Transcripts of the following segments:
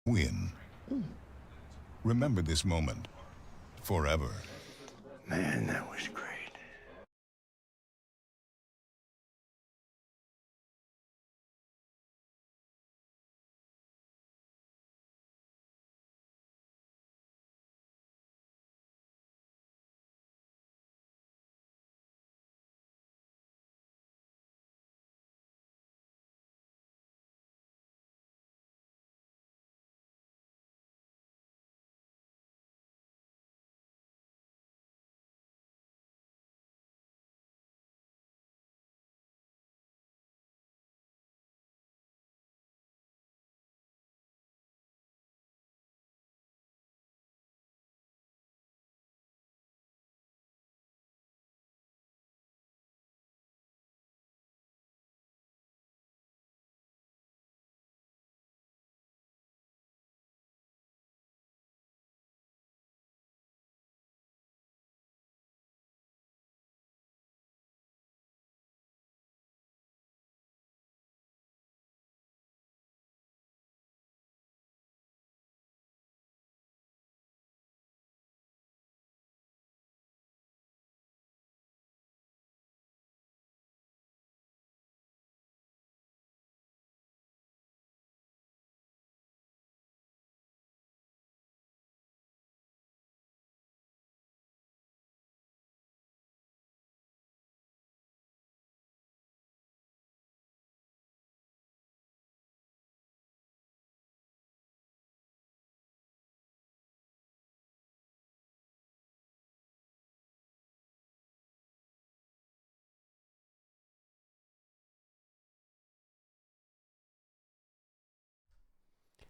win. Remember this moment forever. Man, that was great.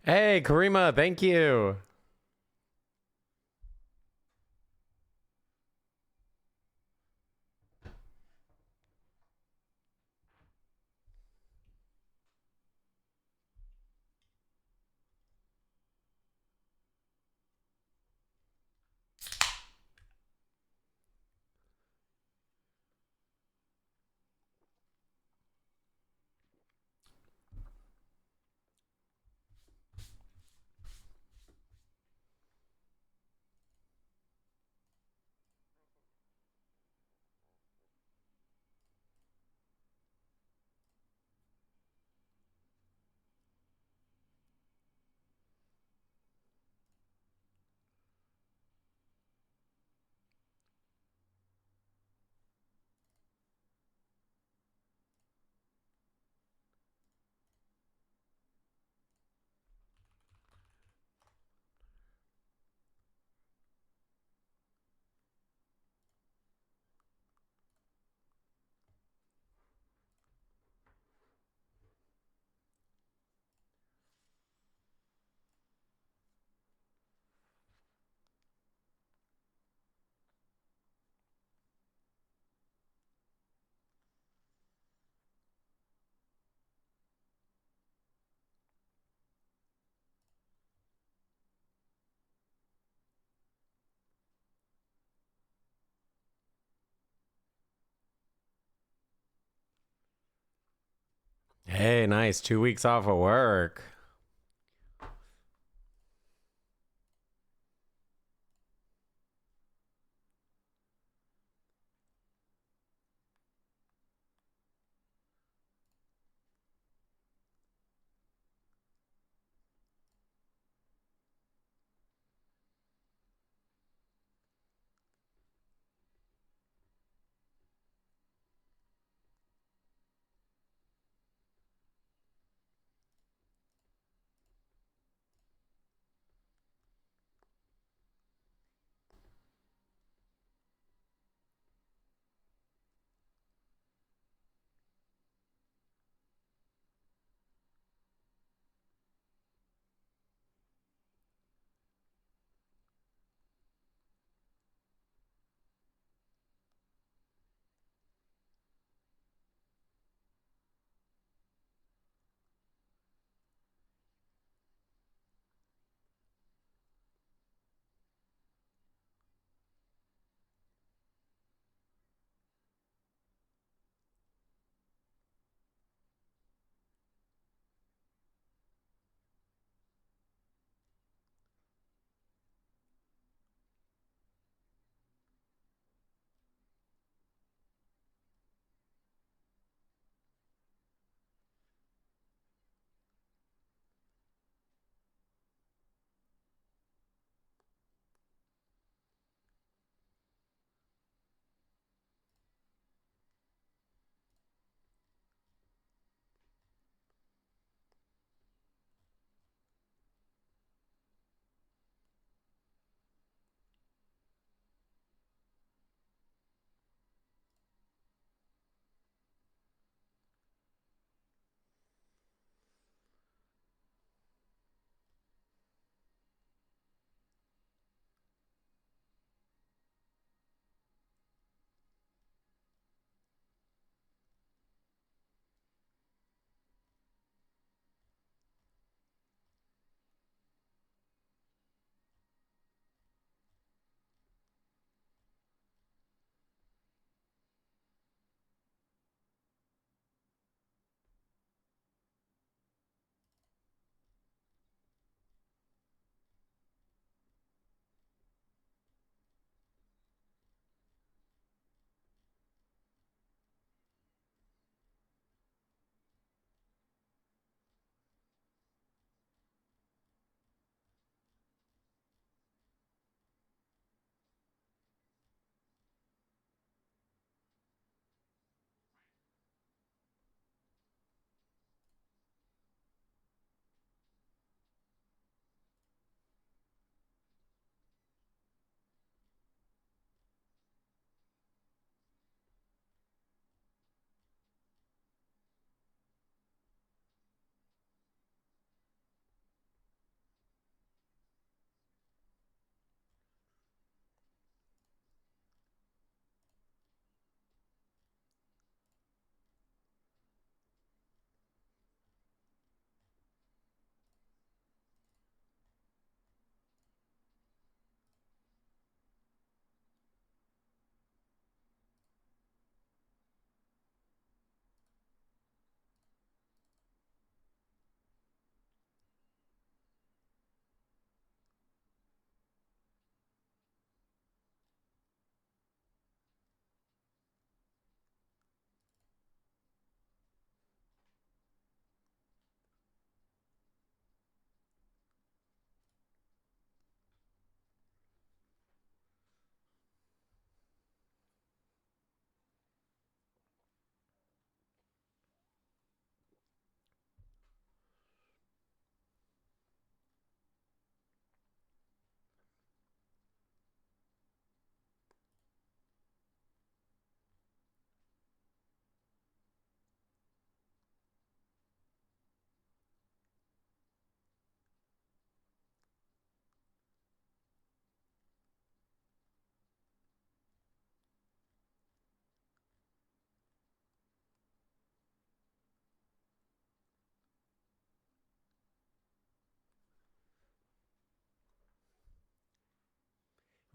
Hey, Karima, thank you. Hey, nice. 2 weeks off of work.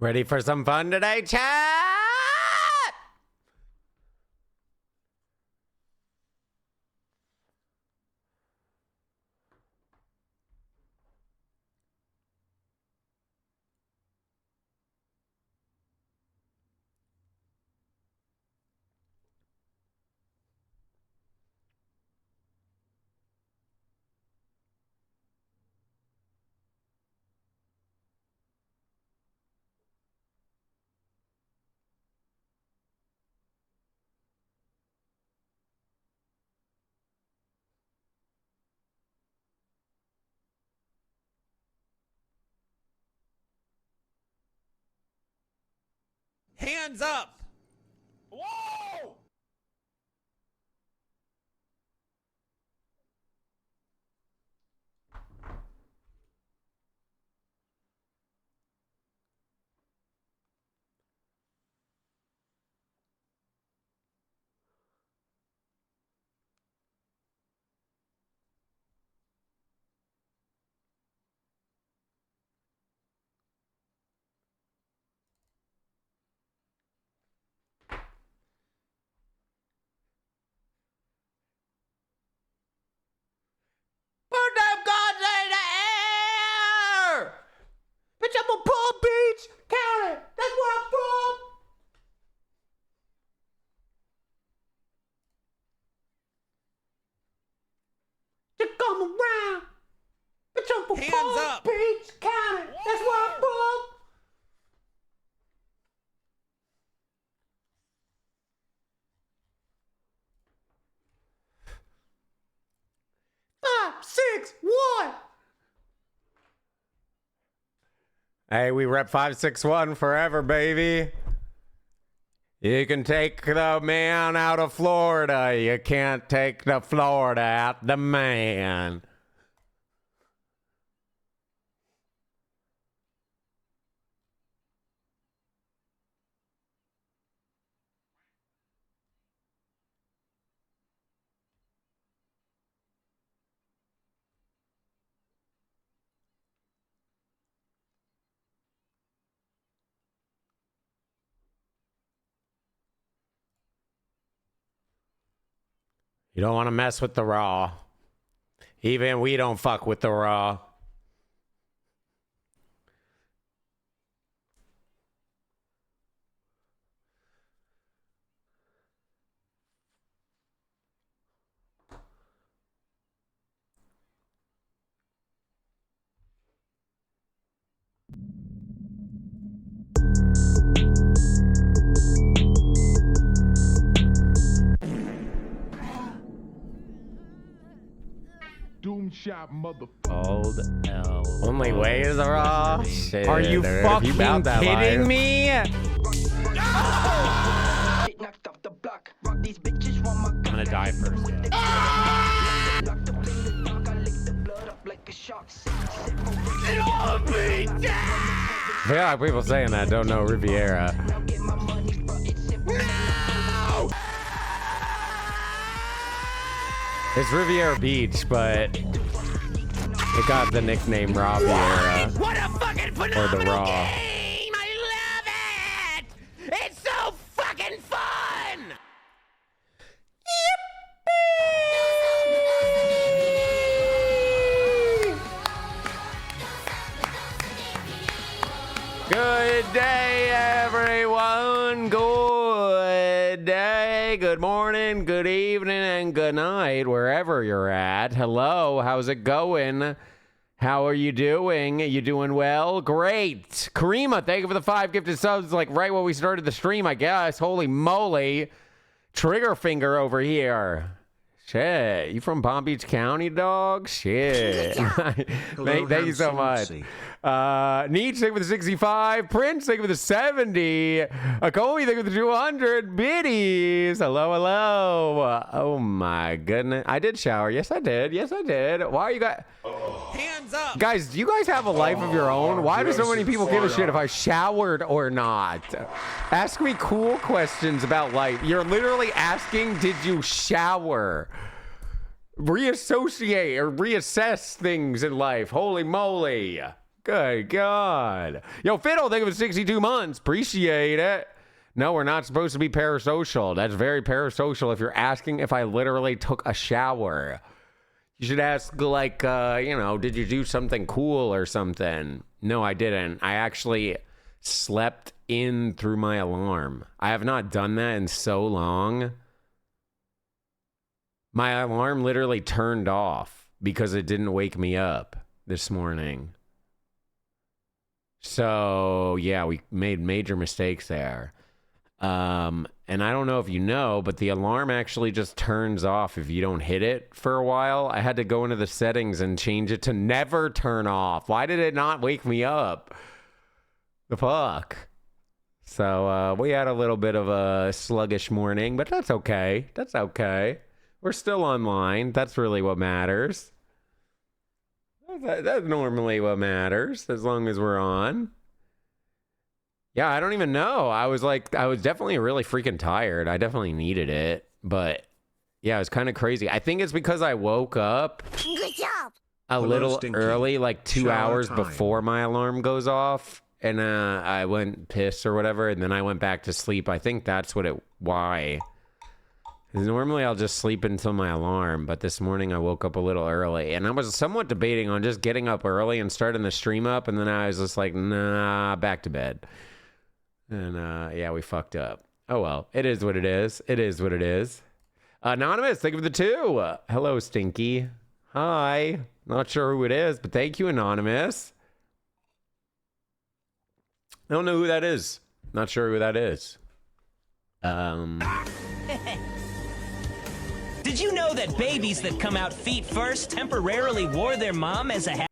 Ready for some fun today, chat? Hands up! Whoa! Put them guns in the air! Bitch, I'm a Palm Beach County. That's where I'm from. You come around. Bitch, I'm from Hands Palm up. Beach County. That's where I'm from. Five, six, one. Hey, we rep 561 forever, baby. You can take the man out of Florida. You can't take the Florida out the man. You don't want to mess with the raw. Even we don't fuck with the raw. Doom shot motherfucker. Old L. Only way is the raw. Shit, Are you dude, if fucking bout that kidding life. me? I'm gonna die first. I feel like people saying that don't know Riviera. It's Riviera Beach, but it got the nickname Riviera. What a fucking phenomenal Or the Raw. game! I love it! It's so fucking fun! Good day, everyone. Good day, good morning, good evening, and good night, wherever you're at. Hello, how's it going? How are you doing? You doing well? Great. Karima, thank you for the 5 gifted subs, like right when we started the stream, I guess. Holy moly. Trigger finger over here. Shit, you from Palm Beach County, dog? Shit. Thank you so much. Nietzsche, thank you for the 65. Prince, thank you for the 70. Akomi, thank you for the 200. Biddies, hello, hello. Oh my goodness. I did shower. Yes, I did. Yes, I did. Why are you guys... Hands up! Guys, do you guys have a life of your own? Why do so many people give a shit if I showered or not? Ask me cool questions about life. You're literally asking, did you shower? Reassociate or reassess things in life. Holy moly. Good God. Yo, Fiddle, thank you for 62 months. Appreciate it. No, we're not supposed to be parasocial. That's very parasocial if you're asking if I literally took a shower. You should ask, like, did you do something cool or something? No, I didn't. I actually slept in through my alarm. I have not done that in so long. My alarm literally turned off because it didn't wake me up this morning. So, yeah, we made major mistakes there. And I don't know if you know, but the alarm actually just turns off if you don't hit it for a while. I had to go into the settings and change it to never turn off. Why did it not wake me up? The fuck? So, we had a little bit of a sluggish morning, but that's okay. That's okay. We're still online. That's really what matters. That's normally what matters, as long as we're on. Yeah, I don't even know. I was definitely really freaking tired. I definitely needed it. But yeah, it was kind of crazy. I think it's because I woke up Good job. a little early, like 2 hours before my alarm goes off. And I went piss or whatever, and then I went back to sleep. I think that's why. 'Cause normally I'll just sleep until my alarm, but this morning I woke up a little early. And I was somewhat debating on just getting up early and starting the stream up, and then I was just like, nah, back to bed. And yeah, we fucked up. Oh well, it is what it is. It is what it is. Anonymous, thank you for the 2. Hello, Stinky. Hi. Not sure who it is, but thank you, Anonymous. I don't know who that is. Not sure who that is. Did you know that babies that come out feet first temporarily wore their mom as a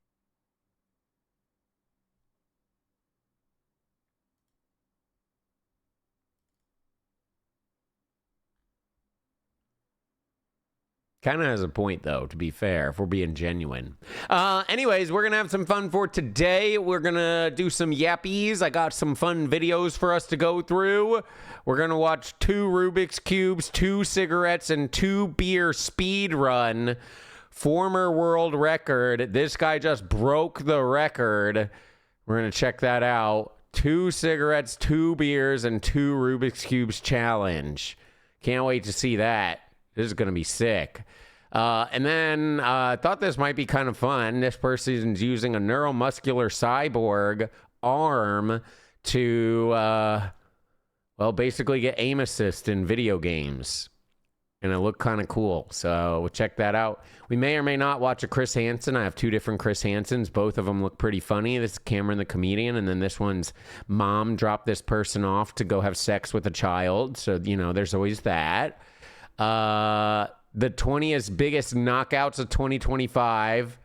Kind of has a point, though, to be fair, if we're being genuine. Anyways, we're going to have some fun for today. We're going to do some yappies. I got some fun videos for us to go through. We're going to watch 2 Rubik's Cubes, 2 cigarettes, and 2 beer speed run. Former world record. This guy just broke the record. We're going to check that out. 2 cigarettes, 2 beers, and 2 Rubik's Cubes challenge. Can't wait to see that. This is going to be sick. And then I thought this might be kind of fun. This person's using a neuromuscular cyborg arm to, basically get aim assist in video games. And it looked kind of cool. So we'll check that out. We may or may not watch a Chris Hansen. I have 2 different Chris Hansens. Both of them look pretty funny. This is Cameron the comedian. And then this one's mom dropped this person off to go have sex with a child. So, there's always that. The 20th biggest knockouts of 2025,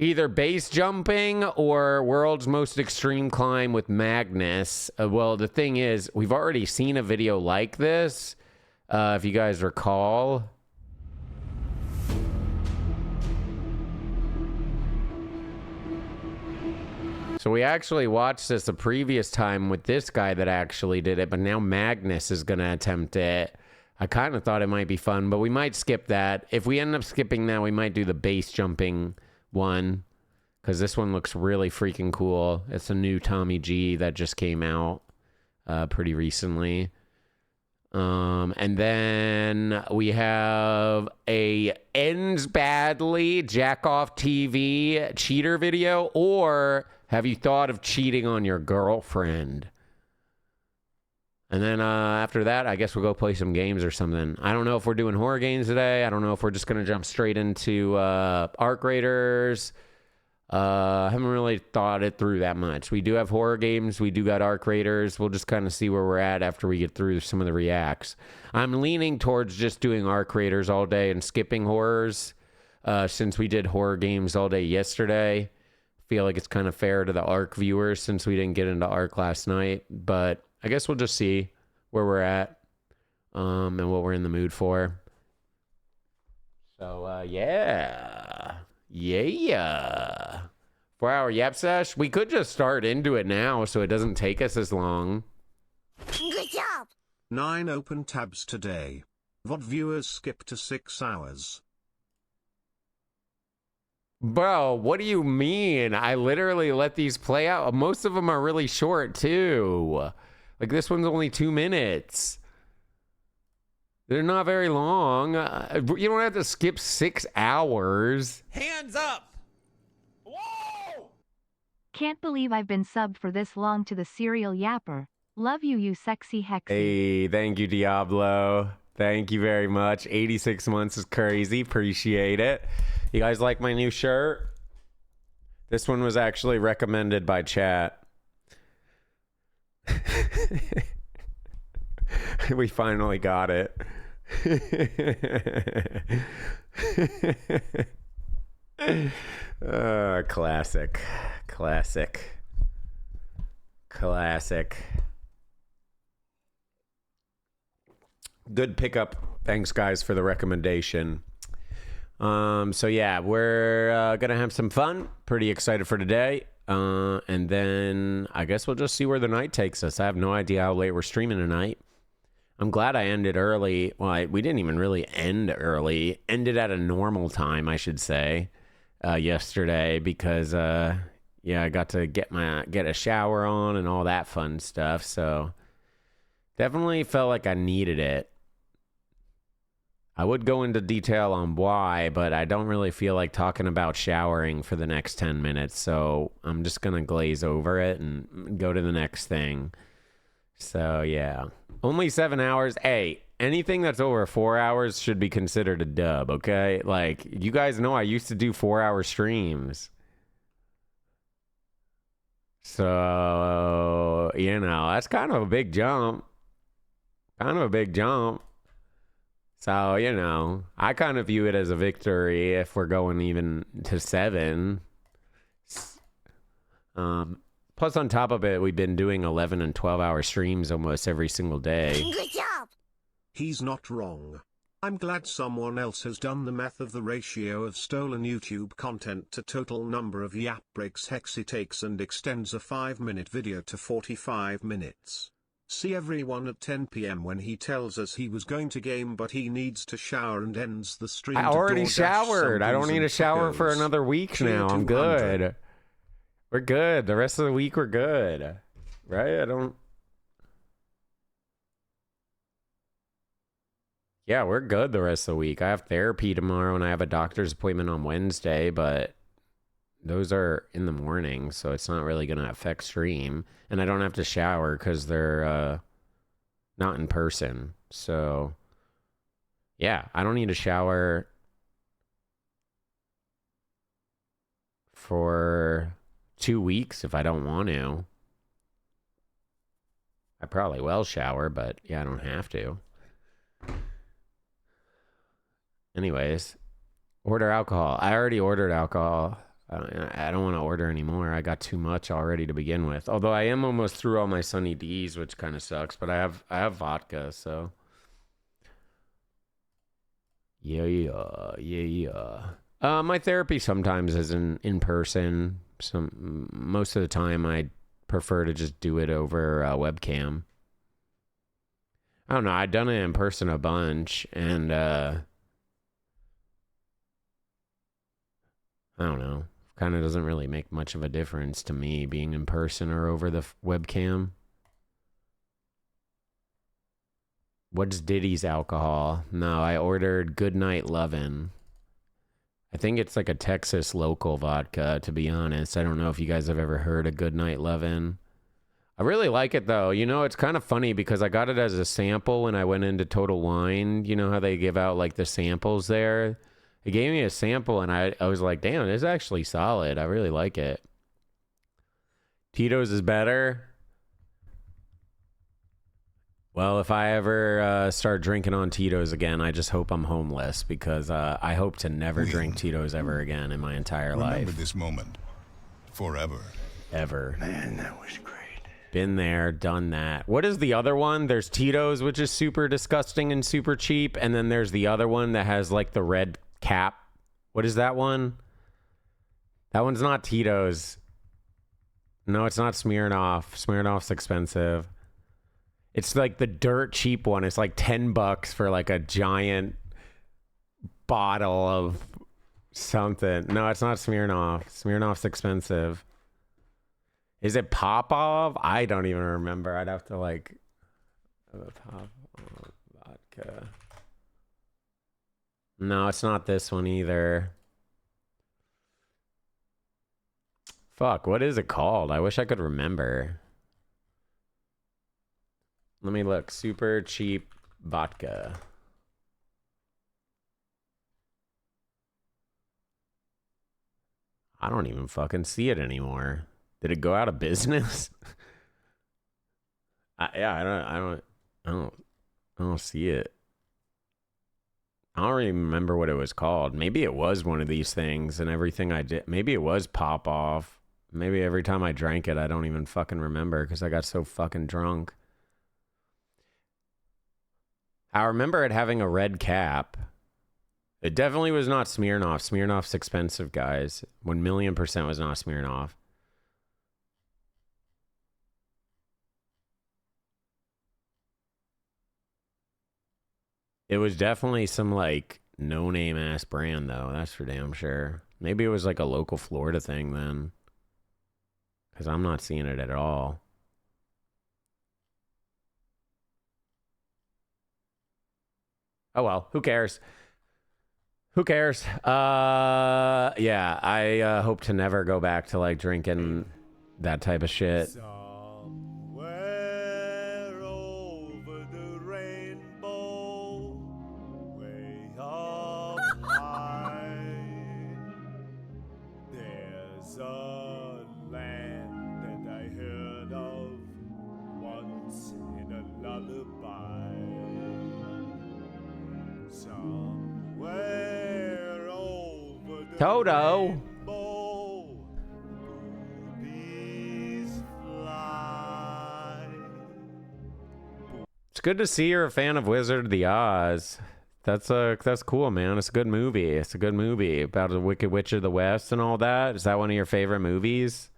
either base jumping or world's most extreme climb with Magnus. Well, the thing is, we've already seen a video like this, if you guys recall. So we actually watched this the previous time with this guy that actually did it, but now Magnus is going to attempt it. I kind of thought it might be fun, but we might skip that. If we end up skipping that, we might do the base jumping one, because this one looks really freaking cool. It's a new Tommy G that just came out pretty recently. And then we have a ends badly jack off TV cheater video, or have you thought of cheating on your girlfriend? And then after that, I guess we'll go play some games or something. I don't know if we're doing horror games today. I don't know if we're just going to jump straight into Arc Raiders. I haven't really thought it through that much. We do have horror games. We do got Arc Raiders. We'll just kind of see where we're at after we get through some of the reacts. I'm leaning towards just doing Arc Raiders all day and skipping horrors since we did horror games all day yesterday. Feel like it's kind of fair to the Arc viewers since we didn't get into Arc last night. But I guess we'll just see where we're at and what we're in the mood for. So, yeah. 4-hour yap sesh. We could just start into it now so it doesn't take us as long. Good job. 9 open tabs today. VOD viewers skip to 6 hours. Bro, what do you mean? I literally let these play out. Most of them are really short, too. Like, this one's only 2 minutes. They're not very long. You don't have to skip 6 hours. Hands up! Whoa! Can't believe I've been subbed for this long to the serial yapper. Love you, you sexy Hexy. Hey, thank you, Diablo. Thank you very much. 86 months is crazy. Appreciate it. You guys like my new shirt? This one was actually recommended by chat. We finally got it. Classic. Good pickup. Thanks, guys, for the recommendation. So yeah, we're gonna have some fun. Pretty excited for today. And then I guess we'll just see where the night takes us. I have no idea how late we're streaming tonight. I'm glad I ended early. Well, we didn't even really end early. Ended at a normal time, I should say, yesterday because yeah, I got to get a shower on and all that fun stuff. So definitely felt like I needed it. I would go into detail on why, but I don't really feel like talking about showering for the next 10 minutes. So I'm just going to glaze over it and go to the next thing. So yeah, only 7 hours. Hey, anything that's over 4 hours should be considered a dub. Okay. Like, you guys know I used to do 4-hour streams. So, you know, that's kind of a big jump. So, you know, I kind of view it as a victory if we're going even to 7. Plus, on top of it, we've been doing 11 and 12-hour streams almost every single day. Good job! He's not wrong. I'm glad someone else has done the math of the ratio of stolen YouTube content to total number of yap breaks Hexy takes and extends a 5-minute video to 45 minutes. See everyone at 10 p.m. when he tells us he was going to game but he needs to shower and ends the stream. I already showered. I don't need a shower for another week now. I'm good. We're good. The rest of the week we're good. Right? Yeah, we're good the rest of the week. I have therapy tomorrow and I have a doctor's appointment on Wednesday, but those are in the morning, so it's not really going to affect stream. And I don't have to shower because they're not in person. So, yeah, I don't need a shower for 2 weeks if I don't want to. I probably will shower, but yeah, I don't have to. Anyways, order alcohol. I already ordered alcohol. I don't want to order anymore. I got too much already to begin with. Although I am almost through all my Sunny D's, which kind of sucks. But I have vodka, so yeah. My therapy sometimes is in person. Most of the time, I prefer to just do it over webcam. I don't know. I've done it in person a bunch, and I don't know. Kind of doesn't really make much of a difference to me being in person or over the webcam. What's Diddy's alcohol? No, I ordered Goodnight Lovin'. I think it's like a Texas local vodka, to be honest. I don't know if you guys have ever heard of Goodnight Lovin'. I really like it, though. You know, it's kind of funny because I got it as a sample when I went into Total Wine. You know how they give out, like, the samples there? It gave me a sample, and I was like, damn, it's actually solid. I really like it. Tito's is better. Well, if I ever start drinking on Tito's again, I just hope I'm homeless because I hope to never drink Tito's ever again in my entire life. Remember this moment forever. Ever. Man, that was great. Been there, done that. What is the other one? There's Tito's, which is super disgusting and super cheap. And then there's the other one that has like the red cap. What is that one? That one's not Tito's. No, it's not Smirnoff. Smirnoff's expensive. It's like the dirt cheap one. It's like $10 for like a giant bottle of Something. No, it's not Smirnoff. Smirnoff's expensive. Is it Popov? I don't even remember. I'd have to like Popov vodka. No, it's not this one either. Fuck, what is it called? I wish I could remember. Let me look. Super cheap vodka. I don't even fucking see it anymore. Did it go out of business? I don't see it. I don't really remember what it was called. Maybe it was one of these things and everything I did. Maybe it was Pop Off. Maybe every time I drank it, I don't even fucking remember because I got so fucking drunk. I remember it having a red cap. It definitely was not Smirnoff. Smirnoff's expensive, guys. 1,000,000% was not Smirnoff. It was definitely some like no-name ass brand though. That's for damn sure. Maybe it was like a local Florida thing then. Because I'm not seeing it at all. Oh well, who cares? Who cares? Yeah, I hope to never go back to like drinking that type of shit. Somewhere over the rainbow, way up high, there's a land that I heard of once in a lullaby. Somewhere over the Toto. rainbow, boobies fly. It's good to see you're a fan of Wizard of the Oz. That's cool, man. It's a good movie. It's a good movie about the Wicked Witch of the West and all that. Is that one of your favorite movies?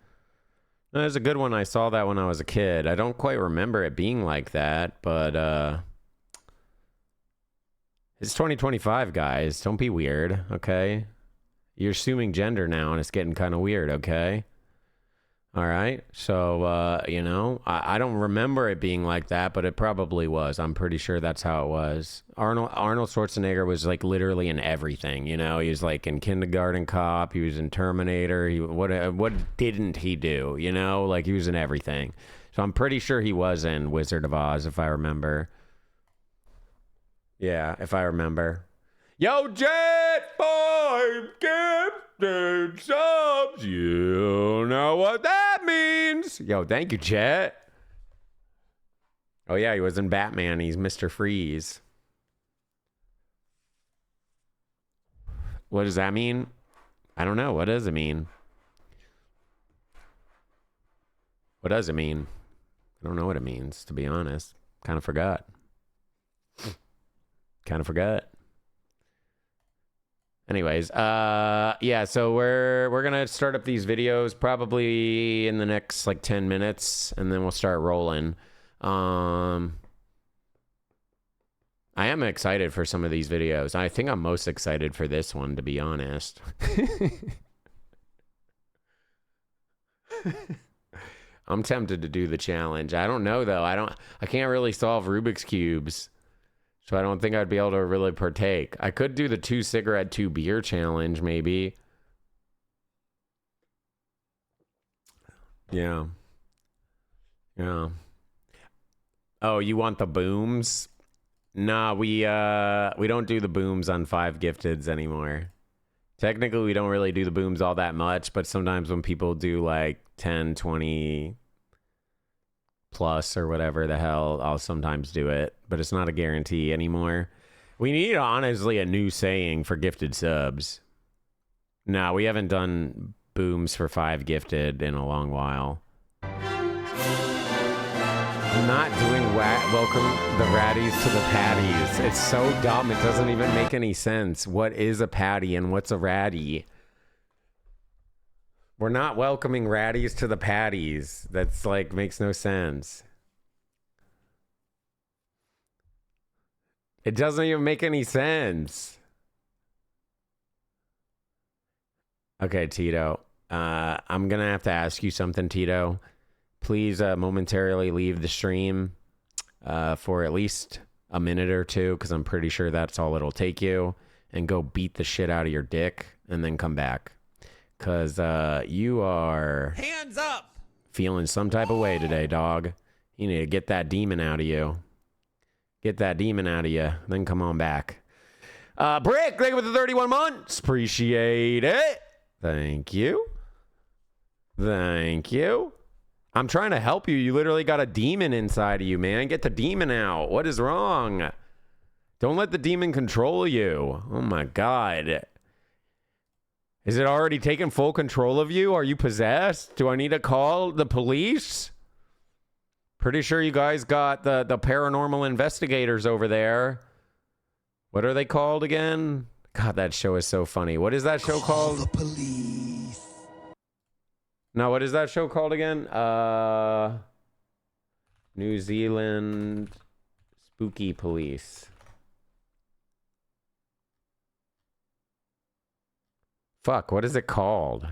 No, it's a good one. I saw that when I was a kid. I don't quite remember it being like that, but it's 2025, guys. Don't be weird, okay? You're assuming gender now, and it's getting kind of weird, okay? All right? So, you know, I don't remember it being like that, but it probably was. I'm pretty sure that's how it was. Arnold Schwarzenegger was, like, literally in everything, you know? He was, like, in Kindergarten Cop. He was in Terminator. What didn't he do, you know? Like, he was in everything. So I'm pretty sure he was in Wizard of Oz, if I remember. Yeah, if I remember. Yo, Jet 5 gifted subs. You know what that means. Yo, thank you, Jet. Oh, yeah, he was in Batman. He's Mr. Freeze. What does that mean? I don't know. What does it mean? What does it mean? I don't know what it means, to be honest. Kind of forgot. Anyways, yeah, so we're gonna start up these videos probably in the next like 10 minutes, and then we'll start rolling. I am excited for some of these videos. I think I'm most excited for this one, to be honest. I'm tempted to do the challenge. I don't know though. I can't really solve Rubik's cubes. So I don't think I'd be able to really partake. I could do the 2 cigarette, 2 beer challenge, maybe. Yeah. Yeah. Oh, you want the booms? Nah, we don't do the booms on 5 gifteds anymore. Technically, we don't really do the booms all that much, but sometimes when people do like 10, 20 plus or whatever the hell, I'll sometimes do it, but it's not a guarantee anymore. We need, honestly, a new saying for gifted subs. No, we haven't done booms for 5 gifted in a long while. I'm not doing welcome the ratties to the patties. It's so dumb, it doesn't even make any sense. What is a patty and what's a ratty? We're not welcoming ratties to the patties. That's like, makes no sense. It doesn't even make any sense. Okay, Tito. I'm gonna have to ask you something, Tito. Please momentarily leave the stream for at least a minute or two, because I'm pretty sure that's all it'll take you, and go beat the shit out of your dick and then come back. Because you are... Hands up! Feeling some type of way today, dog. You need to get that demon out of you. Get that demon out of you, then come on back. Brick, thank you for the 31 months. Appreciate it. Thank you. Thank you. I'm trying to help you. You literally got a demon inside of you, man. Get the demon out. What is wrong? Don't let the demon control you. Oh my God. Is it already taking full control of you? Are you possessed? Do I need to call the police? Pretty sure you guys got the paranormal investigators over there. What are they called again? God, that show is so funny. What is that show called? The police. No, what is that show called again? New Zealand Spooky Police. Fuck, what is it called?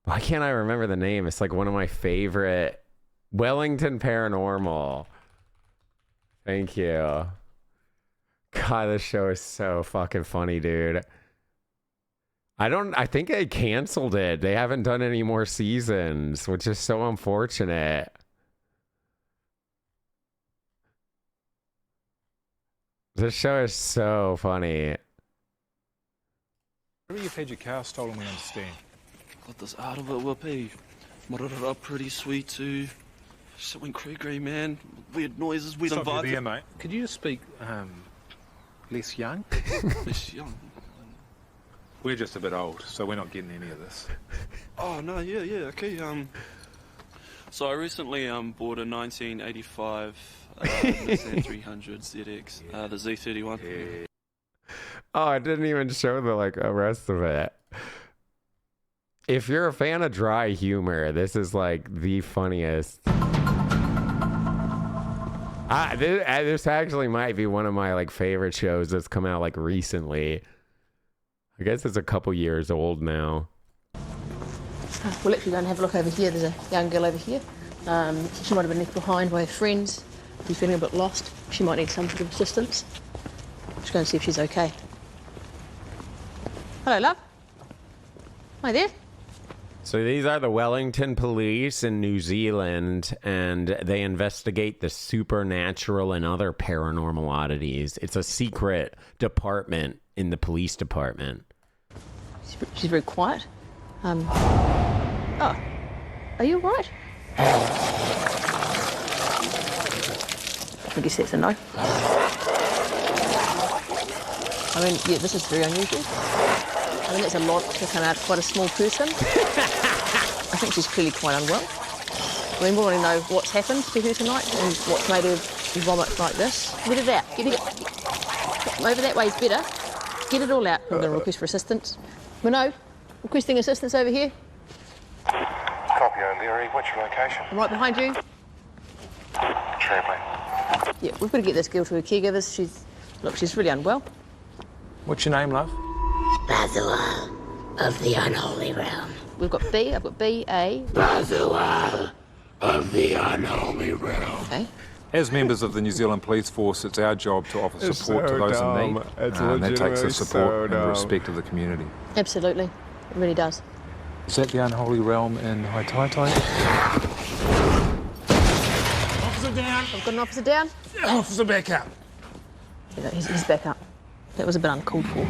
Why can't I remember the name? It's like one of my favorite. Wellington Paranormal. Thank you. God, this show is so fucking funny, dude. I think they canceled it. They haven't done any more seasons, which is so unfortunate. This show is so funny. Whenever you've had your car stolen, we understand. Got this out of it, Whoopee. Modded it up pretty sweet too. Shit went cray-cray, man. Weird noises, weird Stop you environment. there, mate. Could you just speak less young? Less young. We're just a bit old, so we're not getting any of this. Oh no, yeah, okay. So I recently bought a 1985 Nissan 300 ZX, the Z31. Yeah. Oh, I didn't even show the rest of it. If you're a fan of dry humor, this is like the funniest. This actually might be one of my favorite shows that's come out recently. I guess it's a couple years old now. We'll actually go and have a look over here. There's a young girl over here. She might have been left behind by her friends. She's feeling a bit lost. She might need some sort of assistance. Just go and see if she's okay. Hello, love. Hi there. So these are the Wellington Police in New Zealand, and they investigate the supernatural and other paranormal oddities. It's a secret department in the police department. She's very quiet. Oh, are you all right? I guess that's a no. I mean, yeah, this is very unusual. I think it's a lot to come out of quite a small person. I think she's clearly quite unwell. I mean, we want to know what's happened to her tonight and what's made her vomit like this. Get it out. Get it over that way is better. Get it all out. I'm going to request for assistance. Mano, requesting assistance over here. Copy, O'Leary. What's your location? I'm right behind you. Trampling. Yeah, we've got to get this girl to her caregivers. She's really unwell. What's your name, love? Bazua of the Unholy Realm. We've got B. I've got B, A. Bazua of the Unholy Realm. Okay. As members of the New Zealand Police Force, it's our job to offer support to those in need. And that takes the support and respect of the community. Absolutely. It really does. Is that the Unholy Realm in Haitaitai? Officer down. I've got an officer down. Officer back up. Yeah, he's back up. That was a bit uncalled for.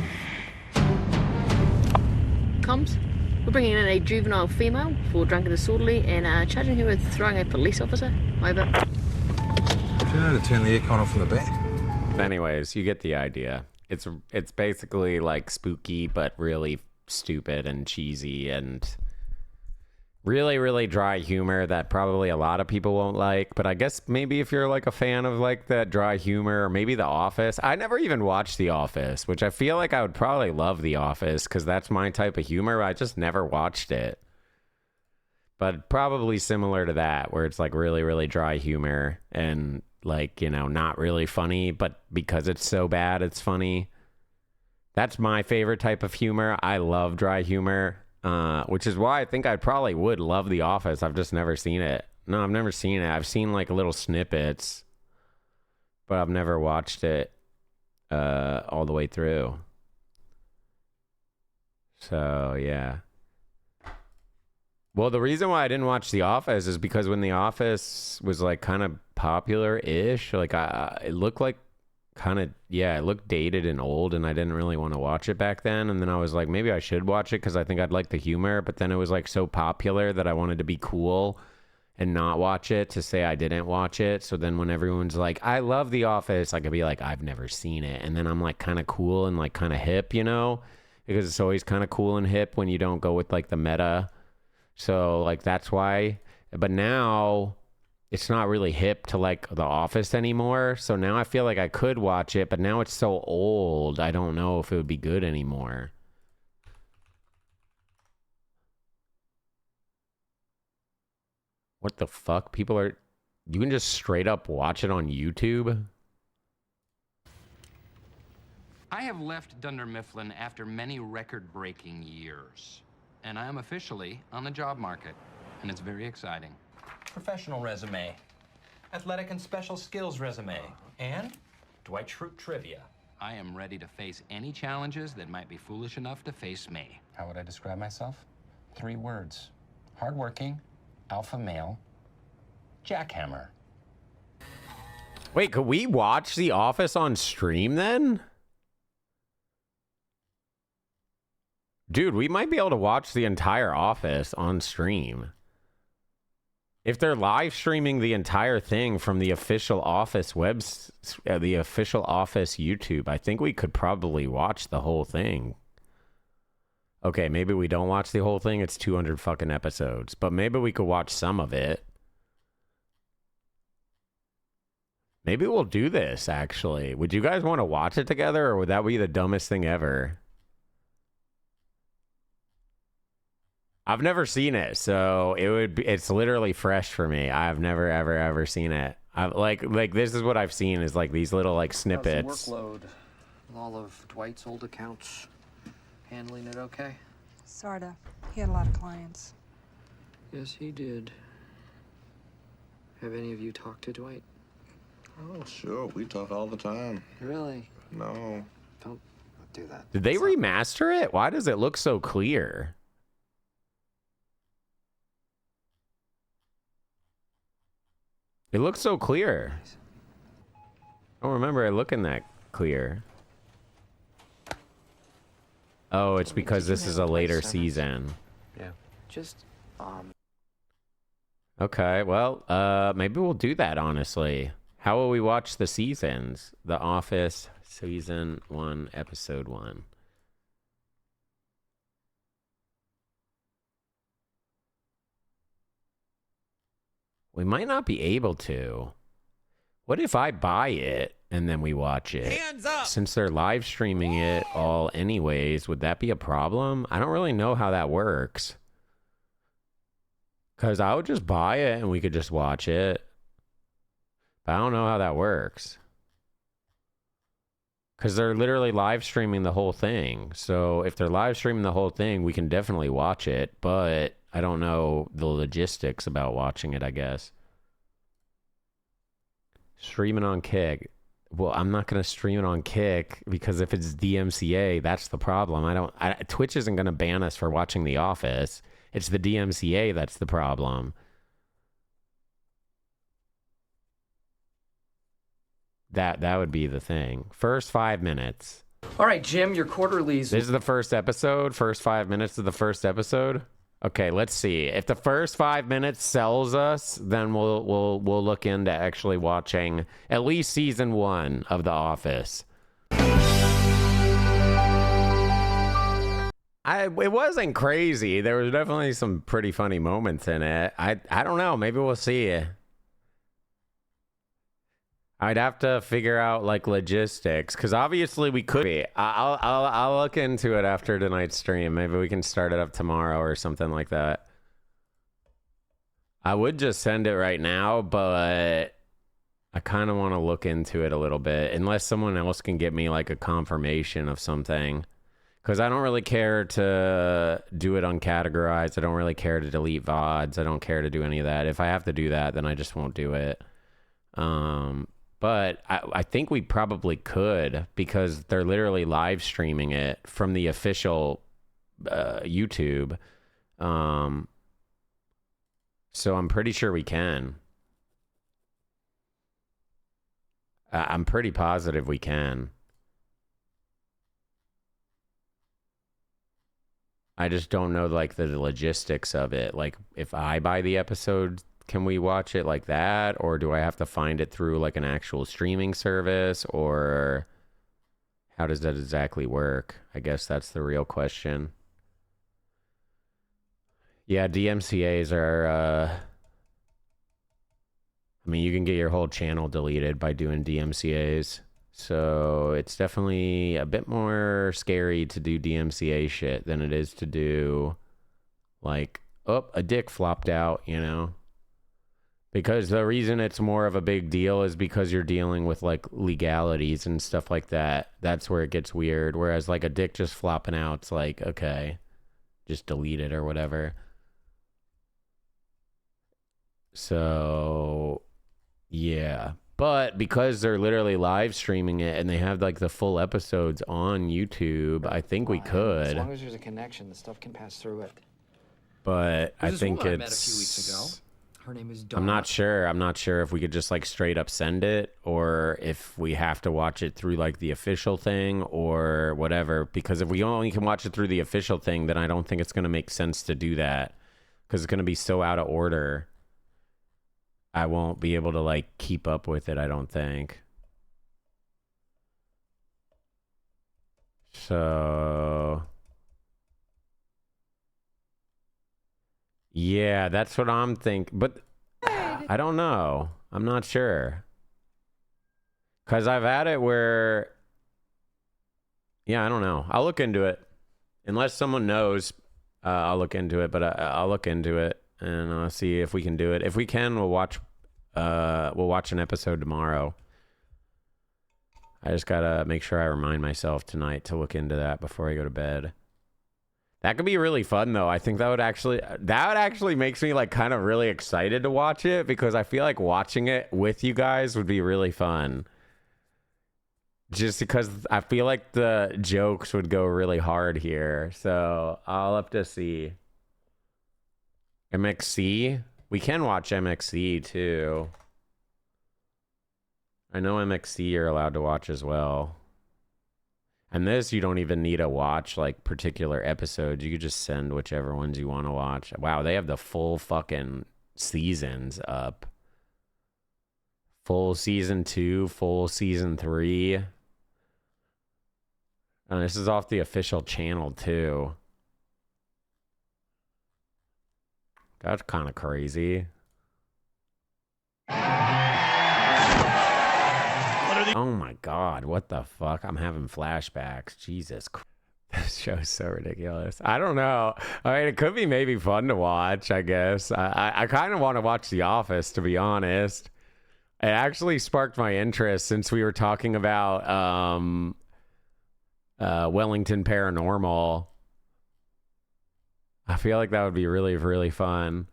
Comms, we're bringing in a juvenile female for drunk and disorderly and charging her with throwing a police officer. Over. Do you know to turn the aircon off in the back? Anyways, you get the idea. It's basically spooky, but really stupid and cheesy and really, really dry humor that probably a lot of people won't like. But I guess maybe if you're a fan of that dry humor, or maybe The Office. I never even watched The Office, which I feel like I would probably love The Office because that's my type of humor. I just never watched it. But probably similar to that, where it's really, really dry humor and not really funny, but because it's so bad, it's funny. That's my favorite type of humor. I love dry humor, which is why I think I probably would love The Office. I've just never seen it. No, I've never seen it. I've seen like little snippets, but I've never watched it all the way through. So, yeah. Well, the reason why I didn't watch The Office is because when The Office was like kind of popular-ish, like it looked like it looked dated and old, and I didn't really want to watch it back then. And then I was like, maybe I should watch it because I think I'd like the humor. But then it was like so popular that I wanted to be cool and not watch it to say I didn't watch it. So then when everyone's like, I love The Office, I could be like, I've never seen it. And then I'm like kind of cool and like kind of hip, you know, because it's always kind of cool and hip when you don't go with like the meta. So like that's why. But now it's not really hip to like The Office anymore. So now I feel like I could watch it, but now it's so old. I don't know if it would be good anymore. What the fuck? People are... You can just straight up watch it on YouTube? I have left Dunder Mifflin after many record-breaking years. And I am officially on the job market. And it's very exciting. Professional resume, athletic and special skills resume, and Dwight Schrute trivia. I am ready to face any challenges that might be foolish enough to face me. How would I describe myself? 3 words. Hardworking, alpha male, jackhammer. Wait, could we watch The Office on stream then? Dude, we might be able to watch the entire Office on stream. If they're live streaming the entire thing from the official Office the official Office YouTube, I think we could probably watch the whole thing. Okay, maybe we don't watch the whole thing. It's 200 fucking episodes, but maybe we could watch some of it. Maybe we'll do this, actually. Would you guys want to watch it together, or would that be the dumbest thing ever? I've never seen it, so it's literally fresh for me. I've never ever seen it. I've like this is what I've seen is like these little like snippets. How's the workload? All of Dwight's old accounts, handling it okay? Sorta. He had a lot of clients. Yes, he did. Have any of you talked to Dwight? Oh, sure. We talk all the time. Really? No. Don't do that. Did they remaster it? Why does it look so clear? It looks so clear. I don't remember it looking that clear. Oh, it's because this is a later season. Yeah. Just, Okay, well, maybe we'll do that, honestly. How will we watch the seasons? The Office, Season 1, Episode 1. We might not be able to. What if I buy it and then we watch it? Hands up! Since they're live streaming it all anyways, would that be a problem? I don't really know how that works. Because I would just buy it and we could just watch it. But I don't know how that works. Because they're literally live streaming the whole thing. So if they're live streaming the whole thing, we can definitely watch it. But I don't know the logistics about watching it, I guess. Streaming on Kick. Well, I'm not going to stream it on Kick because if it's DMCA, that's the problem. Twitch isn't going to ban us for watching The Office. It's the DMCA that's the problem. That would be the thing. First 5 minutes. all right, Jim, your quarterlies. This is the first episode. First 5 minutes of the first episode. Okay, let's see. If the first 5 minutes sells us, then we'll look into actually watching at least season 1 of The Office. It wasn't crazy. There was definitely some pretty funny moments in it. I don't know. Maybe we'll see. I'd have to figure out like logistics because obviously we could be. I'll look into it after tonight's stream. Maybe we can start it up tomorrow or something like that. I would just send it right now, but I kind of want to look into it a little bit, unless someone else can get me like a confirmation of something. Because I don't really care to do it uncategorized. I don't really care to delete VODs. I don't care to do any of that. If I have to do that, then I just won't do it. But I think we probably could, because they're literally live streaming it from the official YouTube. So I'm pretty sure we can. I'm pretty positive we can. I just don't know like the logistics of it. Like if I buy the episode, can we watch it like that? Or do I have to find it through like an actual streaming service? Or how does that exactly work? I guess that's the real question. Yeah, DMCAs are, I mean, you can get your whole channel deleted by doing DMCAs. So it's definitely a bit more scary to do DMCA shit than it is to do like, oh, a dick flopped out, you know? Because the reason it's more of a big deal is because you're dealing with like legalities and stuff like that. That's where it gets weird. Whereas like a dick just flopping out, it's like, okay, just delete it or whatever. So, yeah. But because they're literally live streaming it and they have like the full episodes on YouTube, I think we could. As long as there's a connection, the stuff can pass through it. But I There's think this woman I it's. met a few weeks ago. Her name is Dawn. I'm not sure. I'm not sure if we could just like straight up send it, or if we have to watch it through like the official thing or whatever. Because if we only can watch it through the official thing, then I don't think it's going to make sense to do that, because it's going to be so out of order. I won't be able to like keep up with it, I don't think. So yeah, that's what I'm thinking. But I don't know. I'm not sure. Because I've had it where, yeah, I don't know. I'll look into it. Unless someone knows, I'll look into it. But I'll look into it and see if we can do it. If we can, we'll watch an episode tomorrow. I just gotta make sure I remind myself tonight to look into that before I go to bed. That could be really fun though. I think that would actually makes me like kind of really excited to watch it, because I feel like watching it with you guys would be really fun. Just because I feel like the jokes would go really hard here. So I'll have to see. MXC? We can watch MXC too. I know MXC you're allowed to watch as well. And this, you don't even need to watch like particular episodes. You could just send whichever ones you want to watch. Wow, they have the full fucking seasons up. Full season 2, full season 3. And this is off the official channel too. That's kind of crazy. Oh my god, what the fuck? I'm having flashbacks. Jesus Christ. This show's so ridiculous. I don't know. I mean, it could be maybe fun to watch, I guess. I kind of want to watch The Office, to be honest. It actually sparked my interest since we were talking about Wellington Paranormal. I feel like that would be really, really fun.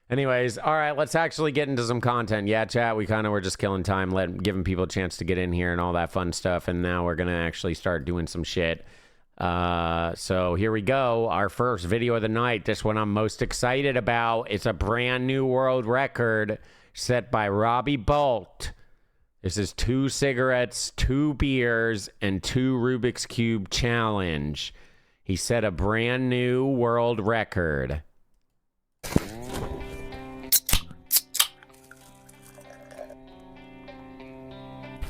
Anyways, all right, let's actually get into some content. Yeah, chat, we kind of were just killing time, giving people a chance to get in here and all that fun stuff, and now we're going to actually start doing some shit. So here we go. Our first video of the night, this one I'm most excited about. It's a brand new world record set by Robbie Bolt. This is 2 cigarettes, 2 beers, and 2 Rubik's Cube challenge. He set a brand new world record.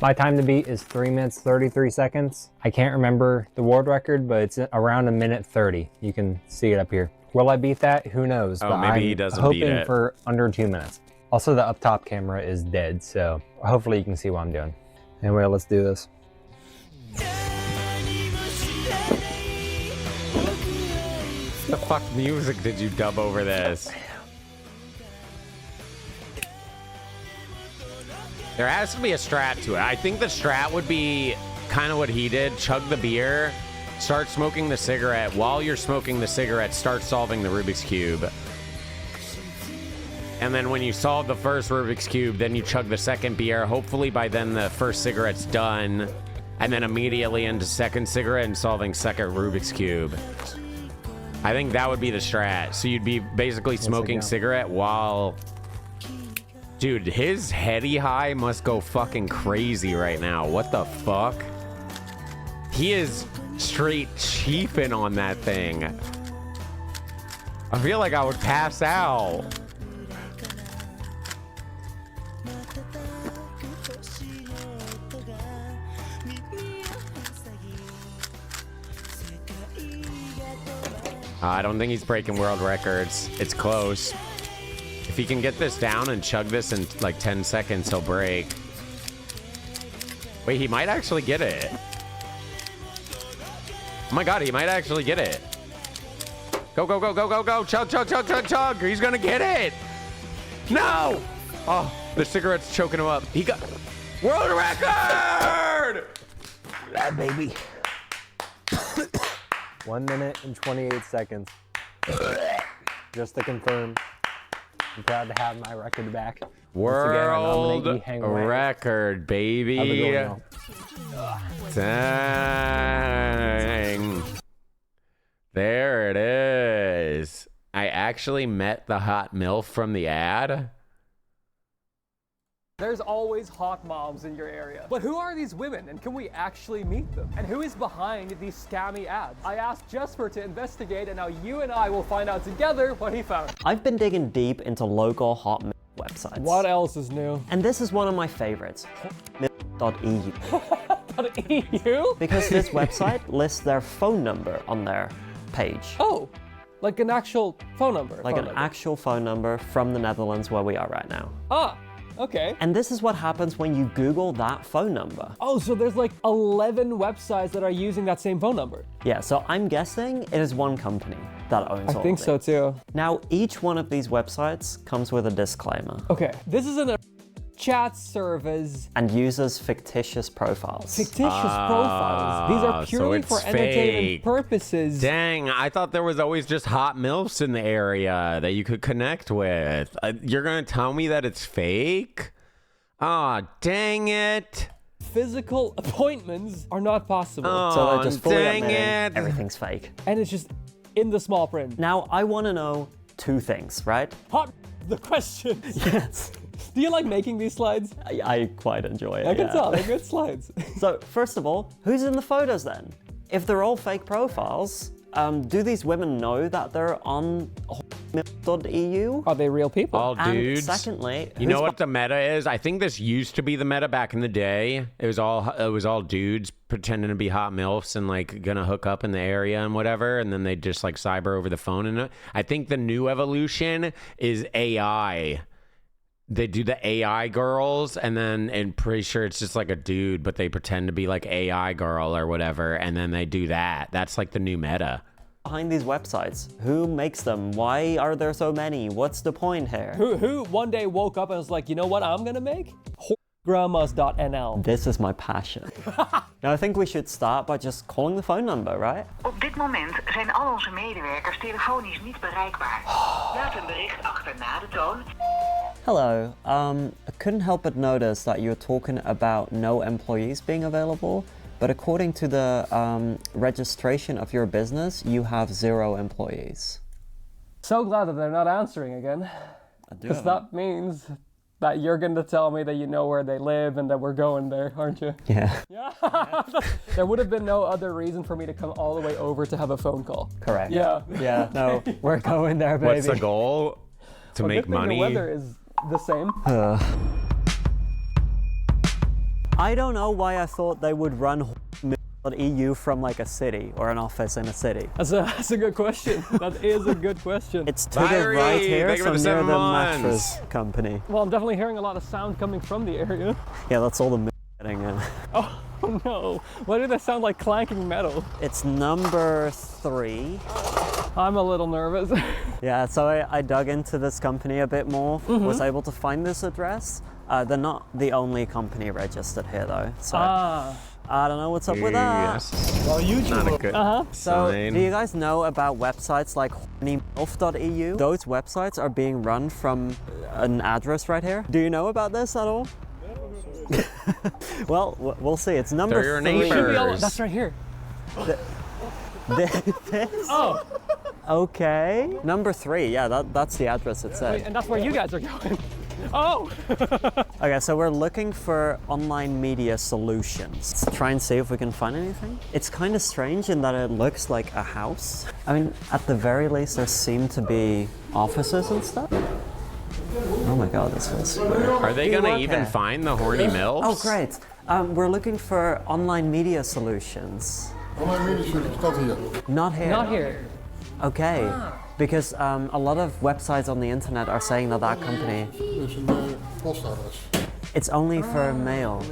My time to beat is 3 minutes 33 seconds. I can't remember the world record, but it's around 1:30. You can see it up here. Will I beat that? Who knows? Oh, but maybe he doesn't beat it. hoping for under 2 minutes. Also, the up top camera is dead, so hopefully you can see what I'm doing. Anyway, let's do this. The fuck music did you dub over this? There has to be a strat to it. I think the strat would be kind of what he did. Chug the beer, start smoking the cigarette. While you're smoking the cigarette, start solving the Rubik's Cube. And then when you solve the first Rubik's Cube, then you chug the second beer. Hopefully by then the first cigarette's done. And then immediately into second cigarette and solving second Rubik's Cube. I think that would be the strat. So you'd be basically smoking cigarette while... Dude, his heady high must go fucking crazy right now. What the fuck? He is straight chiefing on that thing. I feel like I would pass out. I don't think he's breaking world records. It's close. If he can get this down and chug this in like 10 seconds, he'll break. Wait, he might actually get it. Oh my God, he might actually get it. Go, go, go, go, go, go. Chug, chug, chug, chug, chug. He's gonna get it. No! Oh, the cigarette's choking him up. He got world record! Yeah, baby. 1 minute and 28 seconds. Just to confirm, I'm proud to have my record back. World record, baby. Dang. There it is. I actually met the hot MILF from the ad. There's always hot moms in your area. But who are these women and can we actually meet them? And who is behind these scammy ads? I asked Jesper to investigate and now you and I will find out together what he found. I've been digging deep into local hot websites. What else is new? And this is one of my favorites, hotmail.eu. .eu? Because this website lists their phone number on their page. Oh, like an actual phone number? Like an actual phone number from the Netherlands where we are right now. Ah. Okay. And this is what happens when you Google that phone number. Oh, so there's like 11 websites that are using that same phone number. Yeah, so I'm guessing it is one company that owns all of it. I think so too. Now, each one of these websites comes with a disclaimer. Okay, this is a chat service. And uses fictitious profiles. Fictitious profiles. These are purely for entertainment purposes. Dang, I thought there was always just hot MILFs in the area that you could connect with. You're gonna tell me that it's fake? Aw, dang it. Physical appointments are not possible. Oh, so they're just fully admitting everything's fake. And it's just in the small print. Now, I want to know two things, right? Hot the questions. Yes. Do you like making these slides? I quite enjoy it. I can tell, they're good slides. So, first of all, who's in the photos then? If they're all fake profiles, do these women know that they're on .eu? Are they real people? All dudes. And secondly, you know what the meta is? I think this used to be the meta back in the day. It was all dudes pretending to be hot MILFs and like gonna hook up in the area and whatever, and then they just like cyber over the phone. And I think the new evolution is AI. They do the AI girls, and then I'm pretty sure it's just like a dude, but they pretend to be like AI girl or whatever, and then they do that. That's like the new meta. Behind these websites, who makes them? Why are there so many? What's the point here? Who one day woke up and was like, you know what I'm gonna make? Grandmas.nl. This is my passion. Now I think we should start by just calling the phone number, right? Op dit moment zijn al onze medewerkers telefonisch niet bereikbaar. Laat een bericht achter na de toon. Hello, I couldn't help but notice that you're talking about no employees being available, but according to the registration of your business, you have 0 employees. So glad that they're not answering again. Because that means that you're going to tell me that you know where they live and that we're going there, aren't you? Yeah. Yeah. There would have been no other reason for me to come all the way over to have a phone call. Correct. Yeah. Yeah, no, we're going there, baby. What's the goal? To make money? The weather is the same. I don't know why I thought they would run .eu from like a city or an office in a city. That's a good question. That is a good question. It's to the right here, so near the mattress company. Well, I'm definitely hearing a lot of sound coming from the area. Yeah, that's all the getting in. Oh no, why do they sound like clanking metal? It's number 3. I'm a little nervous. Yeah, so I dug into this company a bit more, was able to find this address. They're not the only company registered here though, so I don't know what's up with that. Yes. Well, YouTube. Not a good So, sign. do you guys know about websites like hornymilf.eu? Those websites are being run from an address right here. Do you know about this at all? Well, we'll see. It's number They're your 3. neighbors. That's right here. This? Oh. Okay. Number 3. Yeah, that's the address it said. Wait, and that's where you guys are going. Oh! Okay, so we're looking for online media solutions. Let's try and see if we can find anything. It's kind of strange in that it looks like a house. I mean, at the very least, there seem to be offices and stuff. Oh my god, this feels weird. Are they gonna even find the horny MILFs? Oh, great. We're looking for online media solutions. Online media solutions, not here. Not here? Not here. Okay. Because a lot of websites on the internet are saying that that company... It's only for mail.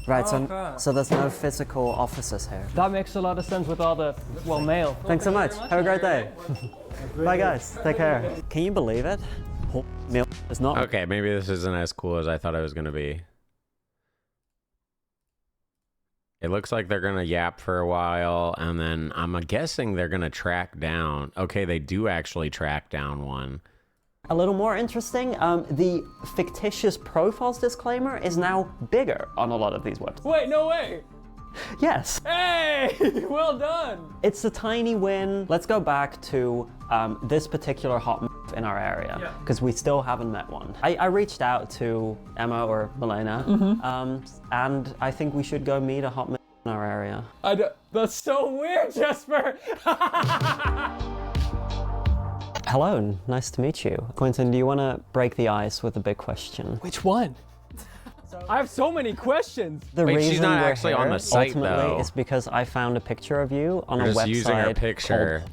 Right, so there's no physical offices here. That makes a lot of sense with all the, well, mail. Thanks so much. Have a great day. Bye guys. Take care. Can you believe it? Mail is not... Okay, maybe this isn't as cool as I thought it was gonna be. It looks like they're gonna yap for a while, and then I'm guessing they're gonna track down. Okay, they do actually track down one. A little more interesting, the fictitious profiles disclaimer is now bigger on a lot of these websites. Wait, no way! Yes. Hey! Well done! It's a tiny win. Let's go back to this particular hot in our area, because we still haven't met one. I reached out to Emma or Milena, and I think we should go meet a hot in our area. That's so weird, Jesper! Hello, nice to meet you. Quentin, do you want to break the ice with a big question? Which one? I have so many questions. The Wait, reason she's not we're actually here, on the site, ultimately, though. is because I found a picture of you on You're a just using her website picture.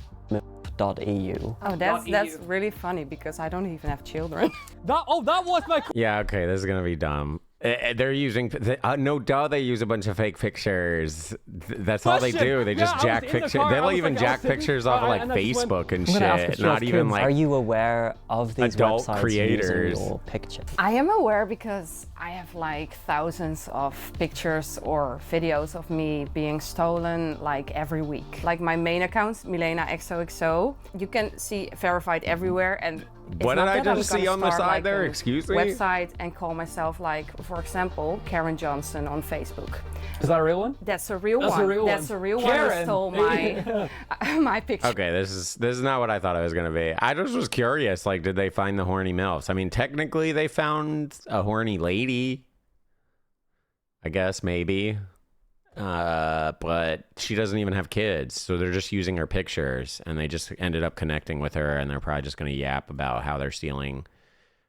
called .eu. Oh, that's really funny because I don't even have children. That was my... Yeah, okay, this is gonna be dumb. They're using... no duh, they use a bunch of fake pictures. That's all they do. They just jack pictures. They'll even jack pictures off of like Facebook and shit. Not even like... Are you aware of these adult websites creators using your picture? I am aware because I have like thousands of pictures or videos of me being stolen like every week. Like my main account, Milena XOXO, you can see verified everywhere, and it's What did not I that just I'm see gonna on the start, side like, there? a Excuse me? Website and call myself like, for example, Karen Johnson on Facebook. Is that a real one? That's a real That's one. a real That's one. a real Karen. one who stole my my picture. Okay, this is not what I thought it was gonna be. I just was curious, like, did they find the horny MILFs? I mean, technically they found a horny lady. I guess, maybe. But she doesn't even have kids, so they're just using her pictures, and they just ended up connecting with her, and they're probably just gonna yap about how they're stealing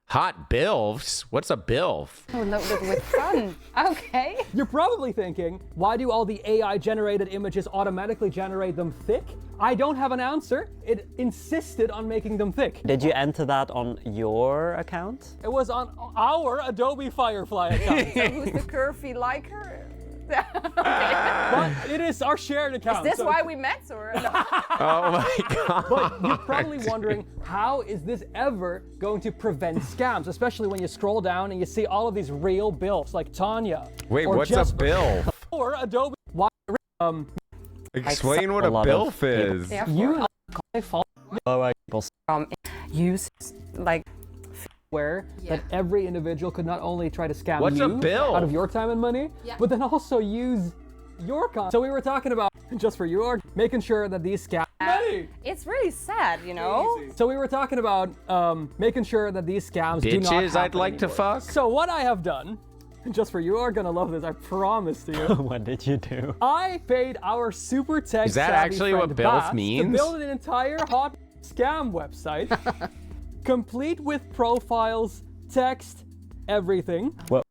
hot bilfs. What's a bilf? Oh, loaded with fun. Okay. You're probably thinking, why do all the AI generated images automatically generate them thick? I don't have an answer. It insisted on making them thick. Did you enter that on your account? It was on our Adobe Firefly account. So who's the curvy like her? But it is our shared account. Is this why we met, or no? Oh my god. But you're probably wondering, how is this ever going to prevent scams? Especially when you scroll down and you see all of these real bilfs like Tanya. Wait, or what's Jesper, a bilf? Or Adobe. Explain what a bilf is. You use like where that every individual could not only try to scam What's you a bill? out of your time and money, but then also use your content. So we were talking about, just for you, or making sure that these scams it's really sad, you know? So we were talking about making sure that these scams do not Bitches happen I'd like to anymore. fuck. So what I have done, just for you are gonna love this, I promise to you. What did you do? I paid our super tech Is that savvy actually what friend bilf Bas means? to build an entire hot scam website, complete with profiles, text, everything. What?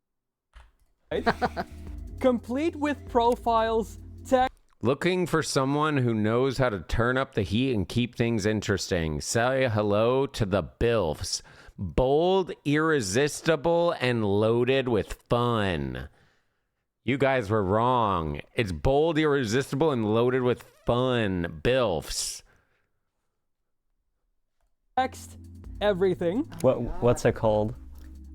Complete with profiles, text. Looking for someone who knows how to turn up the heat and keep things interesting. Say hello to the bilfs. Bold, irresistible, and loaded with fun. You guys were wrong. It's bold, irresistible, and loaded with fun. Bilfs. Text, everything. What's it called?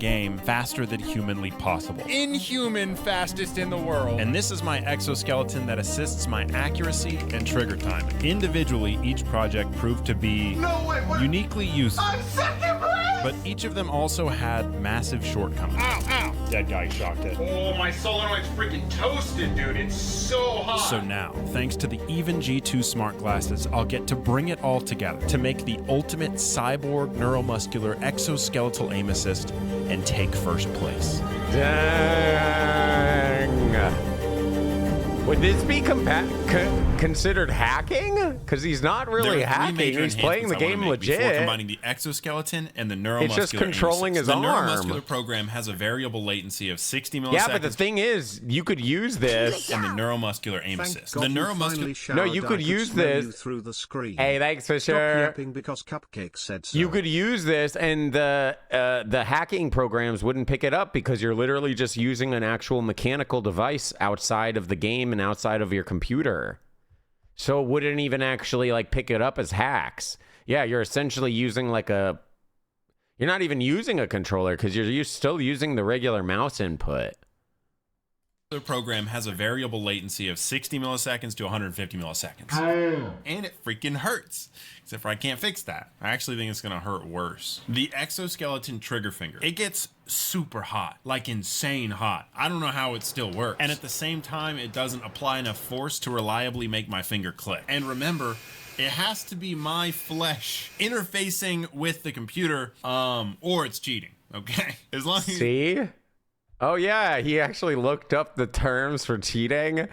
game faster than humanly possible. Inhuman fastest in the world. And this is my exoskeleton that assists my accuracy and trigger timing. Individually, each project proved to be uniquely useful. But each of them also had massive shortcomings. Ow, ow! Dead guy shocked it. Oh, my solenoid's freaking toasted, dude. It's so hot. So now, thanks to the Even G2 smart glasses, I'll get to bring it all together to make the ultimate cyborg neuromuscular exoskeletal aim assist and take first place. Dang. Would this be considered hacking? Because he's not really hacking. He's playing the game legit. Before combining the exoskeleton and the neuromuscular, it's just controlling his arm. The neuromuscular program has a variable latency of 60 milliseconds. Yeah, but the thing is, you could use this. And the neuromuscular aim assist. The neuromuscular. No, you could use this. Through the screen. Hey, thanks for sure. Because Cupcake said so. You could use this, and the hacking programs wouldn't pick it up because you're literally just using an actual mechanical device outside of the game and outside of your computer. So it wouldn't even actually like pick it up as hacks. Yeah, you're essentially using like you're not even using a controller because you're still using the regular mouse input. The program has a variable latency of 60 milliseconds to 150 milliseconds. And it freaking hurts. Except for I can't fix that. I actually think it's gonna hurt worse. The exoskeleton trigger finger. It gets super hot, like insane hot. I don't know how it still works. And at the same time, it doesn't apply enough force to reliably make my finger click. And remember, it has to be my flesh interfacing with the computer, or it's cheating, okay? As long as See? Oh yeah, he actually looked up the terms for cheating.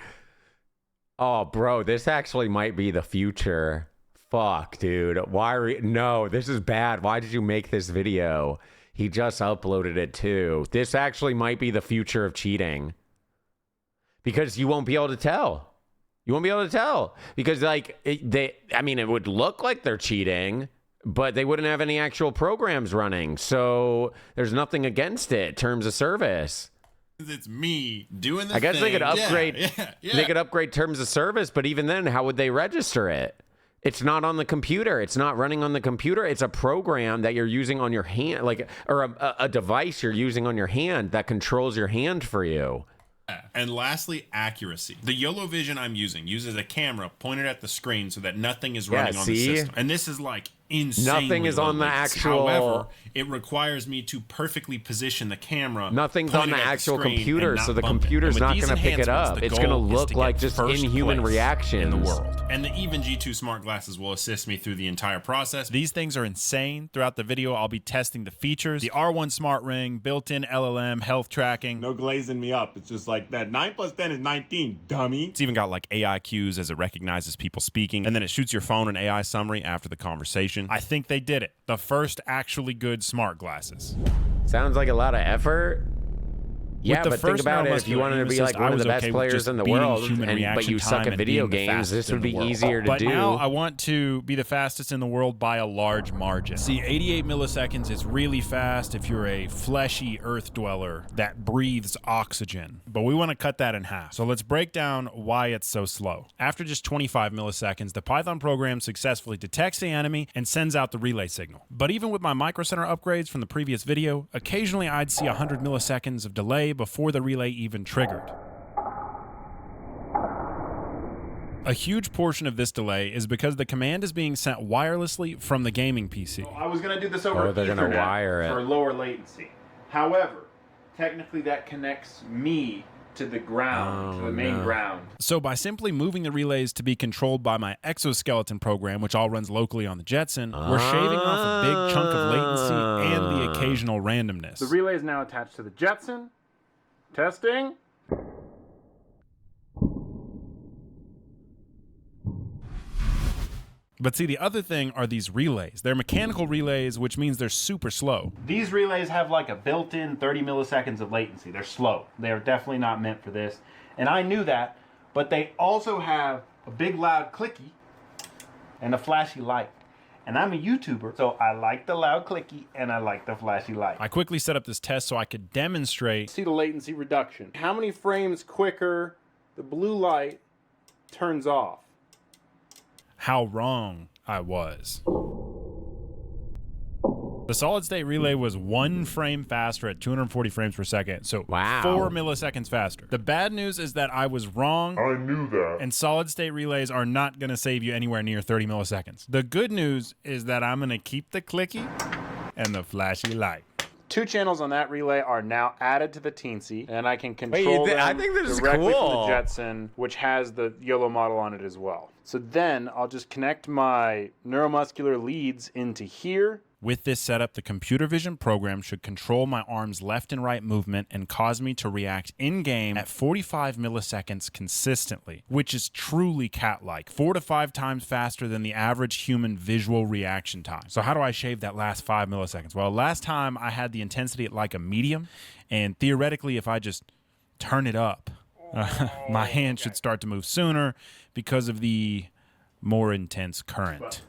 Oh, bro, this actually might be the future. Fuck, dude. No, this is bad. Why did you make this video? He just uploaded it too. This actually might be the future of cheating. Because you won't be able to tell. You won't be able to tell. Because like, it would look like they're cheating, but they wouldn't have any actual programs running. So there's nothing against it. Terms of service. It's me doing this. I guess they could upgrade. Yeah. They could upgrade terms of service, but even then, how would they register it? It's not on the computer. It's not running on the computer. It's a program that you're using on your hand, or a device you're using on your hand that controls your hand for you. And lastly, accuracy. The YOLO Vision I'm using uses a camera pointed at the screen so that nothing is running on the system. And this is like insanely nothing is on the actual. However, it requires me to perfectly position the camera. Nothing's on the actual computer, so the computer's not going to pick it up. It's going to look like just inhuman reactions in the world. And the Even G2 smart glasses will assist me through the entire process. These things are insane. Throughout the video, I'll be testing the features. The R1 smart ring, built-in LLM, health tracking. No glazing me up. It's just like that 9 + 10 is 19, dummy. It's even got like AI cues as it recognizes people speaking, and then it shoots your phone an AI summary after the conversation. I think they did it. The first actually good smart glasses. Sounds like a lot of effort. Yeah, but think about it. If you wanted to be like one of the best players in the world, but you suck at video games, this would be easier to do. But now I want to be the fastest in the world by a large margin. See, 88 milliseconds is really fast if you're a fleshy earth dweller that breathes oxygen. But we want to cut that in half. So let's break down why it's so slow. After just 25 milliseconds, the Python program successfully detects the enemy and sends out the relay signal. But even with my Micro Center upgrades from the previous video, occasionally I'd see 100 milliseconds of delay before the relay even triggered. A huge portion of this delay is because the command is being sent wirelessly from the gaming PC. I was going to do this over they're going to wire it for lower latency. However, technically that connects me to the ground, to the main ground. So by simply moving the relays to be controlled by my exoskeleton program, which all runs locally on the Jetson, we're shaving off a big chunk of latency and the occasional randomness. The relay is now attached to the Jetson. Testing. But see, the other thing are these relays. They're mechanical relays, which means they're super slow. These relays have like a built-in 30 milliseconds of latency. They're slow. They're definitely not meant for this. And I knew that, but they also have a big loud clicky and a flashy light. And I'm a YouTuber, so I like the loud clicky and I like the flashy light. I quickly set up this test so I could demonstrate. See the latency reduction. How many frames quicker the blue light turns off? How wrong I was. The solid state relay was 1 frame faster at 240 frames per second, so 4 milliseconds faster. The bad news is that I was wrong. I knew that. And solid state relays are not going to save you anywhere near 30 milliseconds. The good news is that I'm going to keep the clicky and the flashy light. 2 channels on that relay are now added to the Teensy, and I can control them I think this is directly cool. from the Jetson, which has the YOLO model on it as well. So then I'll just connect my neuromuscular leads into here. With this setup, the computer vision program should control my arm's left and right movement and cause me to react in-game at 45 milliseconds consistently, which is truly cat-like, 4 to 5 times faster than the average human visual reaction time. So how do I shave that last 5 milliseconds? Well, last time I had the intensity at like a medium, and theoretically if I just turn it up, my hand should start to move sooner because of the more intense current.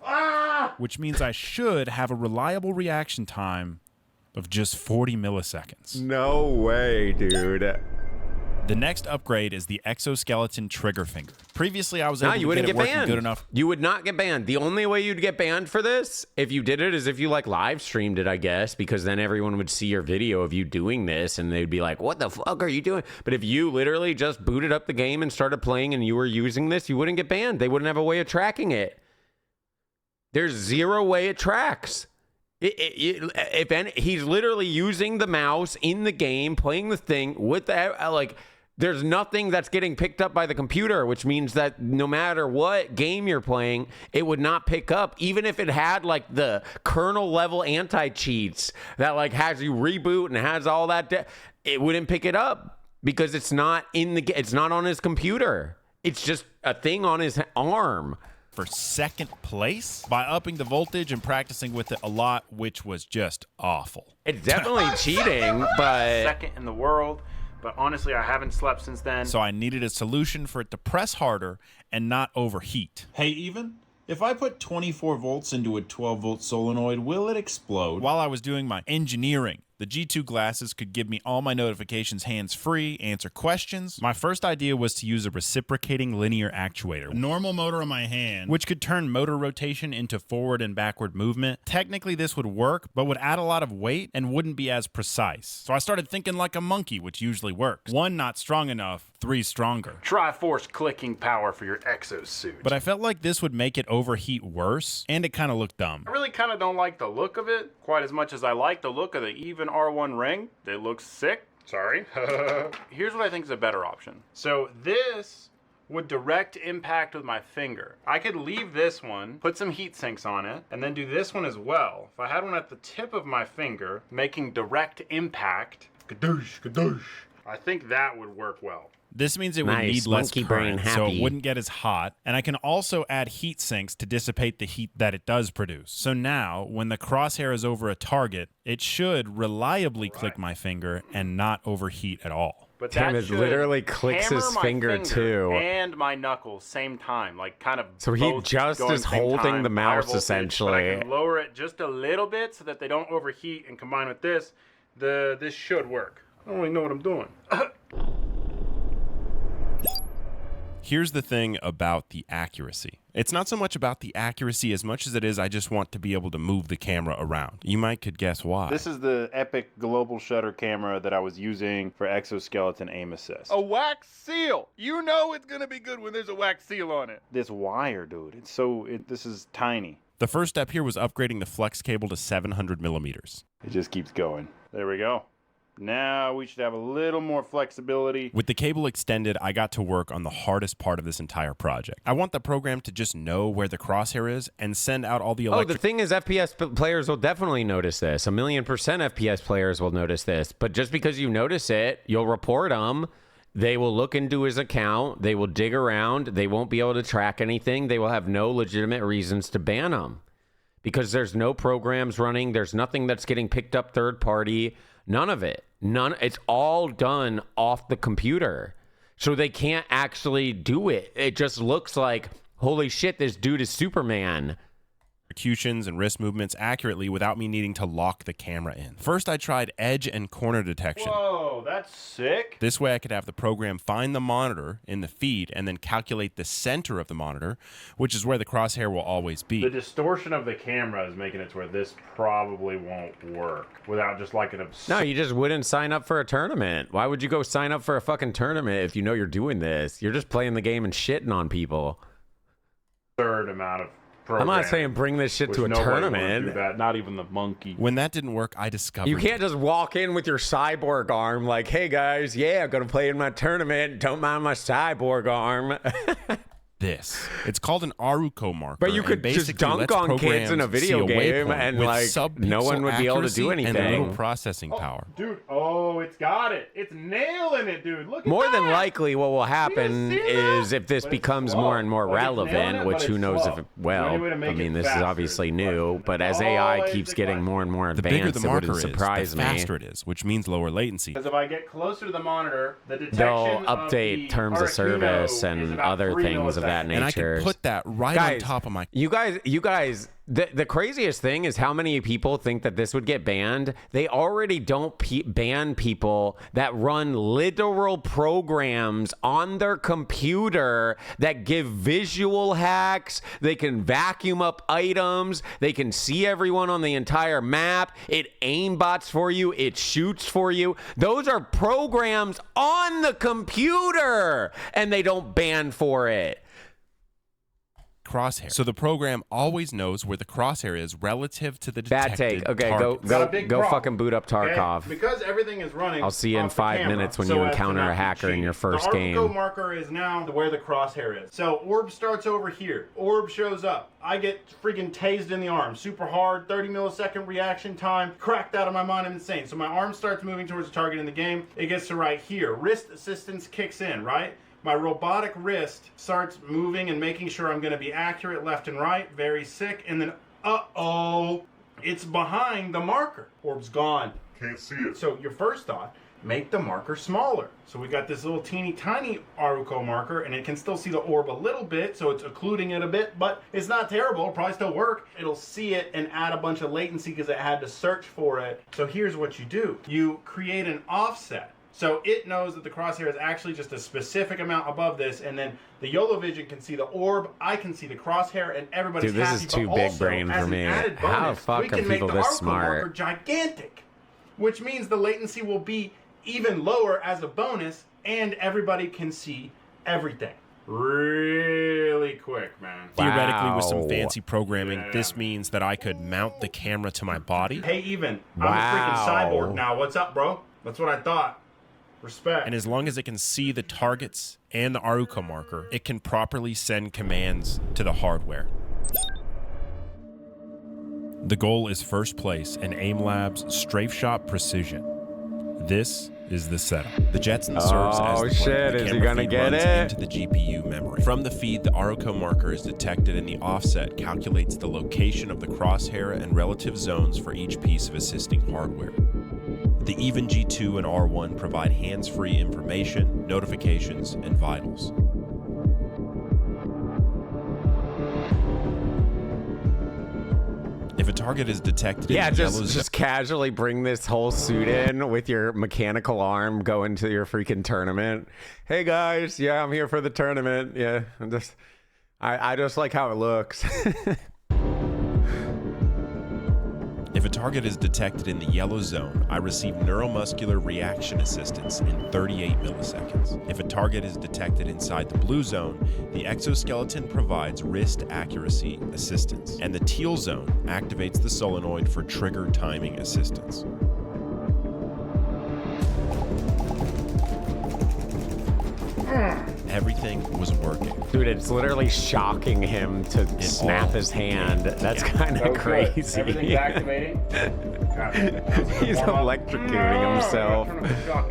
Which means I should have a reliable reaction time of just 40 milliseconds. No way, dude. The next upgrade is the exoskeleton trigger finger. Previously, I was able you to wouldn't get it working banned. good enough. You would not get banned. The only way you'd get banned for this, if you did it, is if you like live streamed it, I guess, because then everyone would see your video of you doing this and they'd be like, what the fuck are you doing? But if you literally just booted up the game and started playing and you were using this, you wouldn't get banned. They wouldn't have a way of tracking it. There's 0 way it tracks. He's literally using the mouse in the game, playing the thing with the, like, there's nothing that's getting picked up by the computer, which means that no matter what game you're playing, it would not pick up, even if it had like the kernel level anti-cheats that like has you reboot and has all that. It wouldn't pick it up because it's not in the. It's not on his computer. It's just a thing on his arm. For second place by upping the voltage and practicing with it a lot, which was just awful. It's definitely cheating, but second in the world. But honestly, I haven't slept since then. So I needed a solution for it to press harder and not overheat. Hey, Even, if I put 24 volts into a 12-volt solenoid, will it explode? While I was doing my engineering, the G2 glasses could give me all my notifications hands-free, answer questions. My first idea was to use a reciprocating linear actuator. A normal motor on my hand. Which could turn motor rotation into forward and backward movement. Technically this would work, but would add a lot of weight and wouldn't be as precise. So I started thinking like a monkey, which usually works. 1 not strong enough, 3 stronger. Triforce clicking power for your exosuit. But I felt like this would make it overheat worse, and it kind of looked dumb. I really kind of don't like the look of it quite as much as I like the look of the Even R1 ring. They look sick. Sorry. Here's what I think is a better option. So this would direct impact with my finger. I could leave this one, put some heat sinks on it, and then do this one as well. If I had one at the tip of my finger, making direct impact, kadoosh, kadoosh, I think that would work well. This means it would need less current, so it wouldn't get as hot. And I can also add heat sinks to dissipate the heat that it does produce. So now, when the crosshair is over a target, it should reliably click my finger and not overheat at all. But damn, that it literally clicks his finger too. And my knuckles, same time, like kind of. So he just is holding the mouse essentially. But I can lower it just a little bit so that they don't overheat, and combine with this, this should work. I don't really know what I'm doing. Here's the thing about the accuracy. It's not so much about the accuracy as much as it is I just want to be able to move the camera around. You might could guess why. This is the Epic global shutter camera that I was using for exoskeleton aim assist. A wax seal! You know it's gonna be good when there's a wax seal on it. This wire, dude, this is tiny. The first step here was upgrading the flex cable to 700 millimeters. It just keeps going. There we go. Now we should have a little more flexibility. With the cable extended, I got to work on the hardest part of this entire project. I want the program to just know where the crosshair is and send out all the electric... Oh, the thing is, FPS players will definitely notice this. 1,000,000% FPS players will notice this. But just because you notice it, you'll report them. They will look into his account. They will dig around. They won't be able to track anything. They will have no legitimate reasons to ban him. Because there's no programs running. There's nothing that's getting picked up third party. None of it. It's all done off the computer. So they can't actually do it. It just looks like, holy shit, this dude is Superman. Executions and wrist movements accurately without me needing to lock the camera in. First, I tried edge and corner detection. Whoa, that's sick. This way I could have the program find the monitor in the feed and then calculate the center of the monitor, which is where the crosshair will always be. The distortion of the camera is making it to where this probably won't work without just like an absurd... No, you just wouldn't sign up for a tournament. Why would you go sign up for a fucking tournament if you know you're doing this? You're just playing the game and shitting on people. Absurd amount of... I'm not saying bring this shit to a tournament. Not even the monkey. When that didn't work, I discovered... You can't just walk in with your cyborg arm like, hey guys, yeah, I'm going to play in my tournament. Don't mind my cyborg arm. This. It's called an Aruko marker. But you could just dunk on kids in a video game and like no one would be able to do anything. And little processing power. Dude, it's got it. It's nailing it, dude. Look at that. More than likely what will happen is if this becomes more and more relevant, which who knows if it, well, I mean, this is obviously new, but as AI keeps getting more and more advanced, it wouldn't surprise me. The faster it is, which means lower latency. Because if I get closer to the monitor, the detection they'll update terms of service and other things of that nature. And I can put that right on top of my... You guys, the craziest thing is how many people think that this would get banned. They already don't ban people that run literal programs on their computer that give visual hacks. They can vacuum up items. They can see everyone on the entire map. It aimbots for you. It shoots for you. Those are programs on the computer, and they don't ban for it. Crosshair. So the program always knows where the crosshair is relative to the detected target. Okay, go fucking boot up Tarkov. Okay? Because everything is running. I'll see you in 5 minutes when you encounter a hacker in your first game. The Aruko marker is now where the crosshair is. So orb starts over here. Orb shows up. I get freaking tased in the arm. Super hard, 30-millisecond reaction time. Cracked out of my mind, I'm insane. So my arm starts moving towards the target in the game. It gets to right here. Wrist assistance kicks in, right? My robotic wrist starts moving and making sure I'm going to be accurate left and right. Very sick. And then, it's behind the marker. Orb's gone. Can't see it. So your first thought, make the marker smaller. So we got this little teeny tiny Aruko marker, and it can still see the orb a little bit, so it's occluding it a bit, but it's not terrible. It'll probably still work. It'll see it and add a bunch of latency because it had to search for it. So here's what you do. You create an offset. So it knows that the crosshair is actually just a specific amount above this, and then the YOLO Vision can see the orb, I can see the crosshair, and everybody's happy. Dude, this is too big brain for me. How the fuck are people this smart? Marker gigantic, which means the latency will be even lower as a bonus, and everybody can see everything really quick, man. Theoretically, with some fancy programming, this means that I could mount the camera to my body. Hey, I'm a freaking cyborg now. What's up, bro? That's what I thought. Respect. And as long as it can see the targets and the Aruko marker, it can properly send commands to the hardware. The goal is first place in AIM Lab's Strafe Shot Precision. This is the setup. The Jetson serves as the shit, the is he gonna get it? into the GPU memory. From the feed, the Aruko marker is detected and the offset calculates the location of the crosshair and relative zones for each piece of assisting hardware. The Even G2 and R1 provide hands-free information, notifications, and vitals. If a target is detected in the yellow zone, just casually bring this whole suit in with your mechanical arm, go into your freaking tournament. Hey guys, yeah, I'm here for the tournament. Yeah, I just like how it looks. If a target is detected in the yellow zone, I receive neuromuscular reaction assistance in 38 milliseconds. If a target is detected inside the blue zone, the exoskeleton provides wrist accuracy assistance, and the teal zone activates the solenoid for trigger timing assistance. everything was working. Dude, it's literally shocking him to snap his hand. That's kind of crazy. Everything's activating. He's electrocuting himself.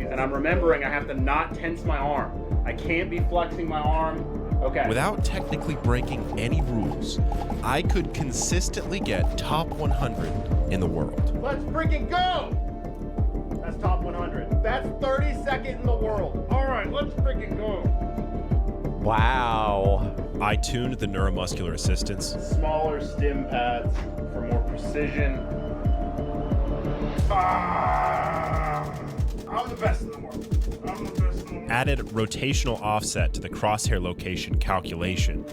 And I'm remembering I have to not tense my arm. I can't be flexing my arm. Okay. Without technically breaking any rules, I could consistently get top 100 in the world. Let's freaking go! That's top 100. That's 32nd in the world. All right, let's freaking go. Wow. I tuned the neuromuscular assistance. Smaller stim pads for more precision. I'm the best in the world. I'm the best in the world. Added rotational offset to the crosshair location calculation.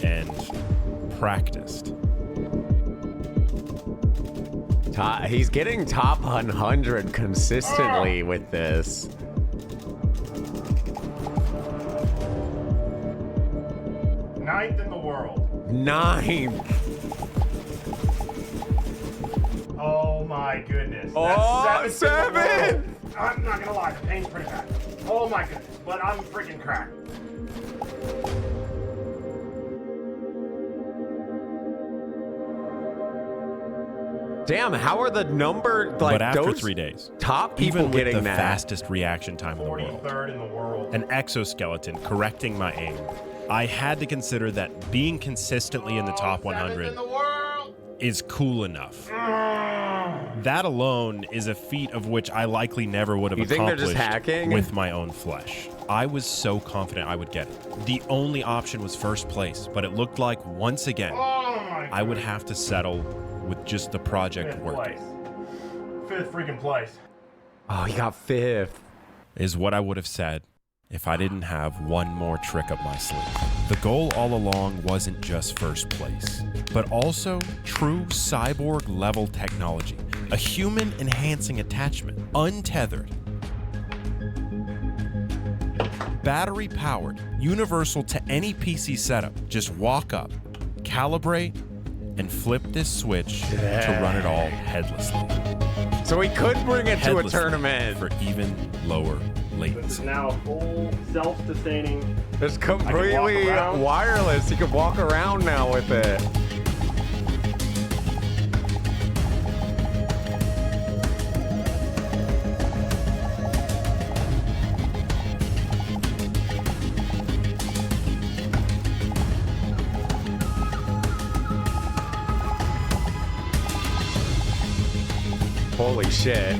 And practiced. He's getting top 100 consistently with this. Ninth in the world. Ninth. Oh my goodness. Oh, That's seventh in the seven! world. I'm not gonna lie, the pain's pretty bad. Oh my goodness, but I'm freaking cracked. Damn, how are the number, like, but after those 3 days, top people even with getting the that? fastest reaction time in the world, 43rd in the world, an exoskeleton correcting my aim, I had to consider that being consistently in the top 100 is cool enough. That alone is a feat of which I likely never would have You think they're accomplished just hacking? with my own flesh. I was so confident I would get it. The only option was first place, but it looked like once again, I would have to settle with just the project working. Fifth freaking place. Oh, he got fifth. Is what I would have said if I didn't have one more trick up my sleeve. The goal all along wasn't just first place, but also true cyborg level technology, a human enhancing attachment, untethered, battery powered, universal to any PC setup. Just walk up, calibrate, and flip this switch to run it all headlessly. So we could bring it to a Headlessly tournament. for even lower This is latency. now full self-sustaining. It's completely wireless. You can walk around now with it. Holy shit.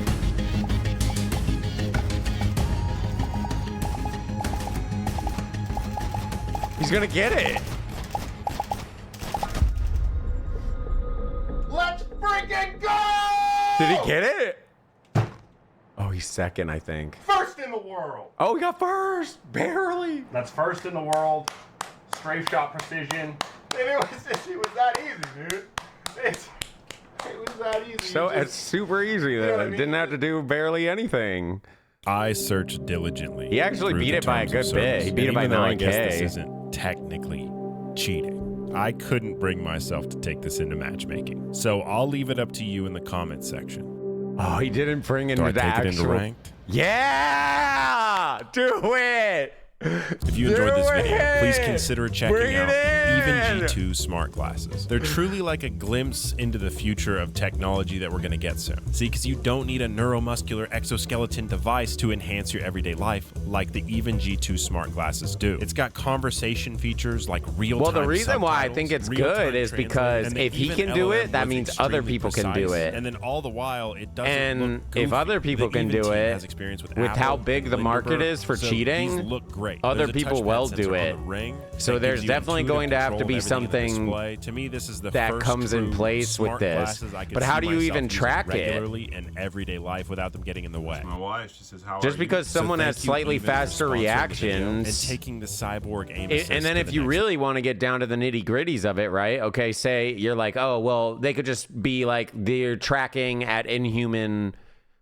He's gonna get it. Let's freaking go! Did he get it? Oh, he's second, I think. First in the world. Oh, he got first. Barely. That's first in the world. Strafe shot precision. And it was that easy, dude. It was that easy. So it's super easy know though. what I mean? Didn't have to do barely anything. I searched diligently. He actually through beat the it by a terms of good bit. service, He beat and it by even though I guess 9K. this isn't technically cheating, I couldn't bring myself to take this into matchmaking. So I'll leave it up to you in the comments section. Oh, he didn't bring in Do I the take it into actual. ranked? Yeah, do it. If you enjoyed this video, please consider checking Bring it out in. Even G2 smart glasses. They're truly like a glimpse into the future of technology that we're going to get soon. See, because you don't need a neuromuscular exoskeleton device to enhance your everyday life like the Even G2 smart glasses do. It's got conversation features like real-time Well, the reason why I subtitles, think it's real-time good is translate, because and the if he Even can do LLM it, that was means other extremely people can do precise, it. And then all the while, it doesn't And look goofy. if other people The can Even do team it, has experience with how Apple, big the market Lindbergh, is for so cheating, these look great. other There's a people touchpad will sensor do on it. the ring So that there's gives you definitely intuitive going to have to control be of everything in the something display. To me, this is the that first comes in true place with smart this. glasses I could But how see do you myself even using track it? regularly in everyday life without them getting in the way? My wife, she says, "How Just are because you?" someone So has thank you, slightly Even, for faster sponsoring the video reactions. and taking the cyborg aim And assist then to if the you next really want to get down to the nitty gritties of it, right? Okay, say you're like, oh, well, they could just be like, they're tracking at inhuman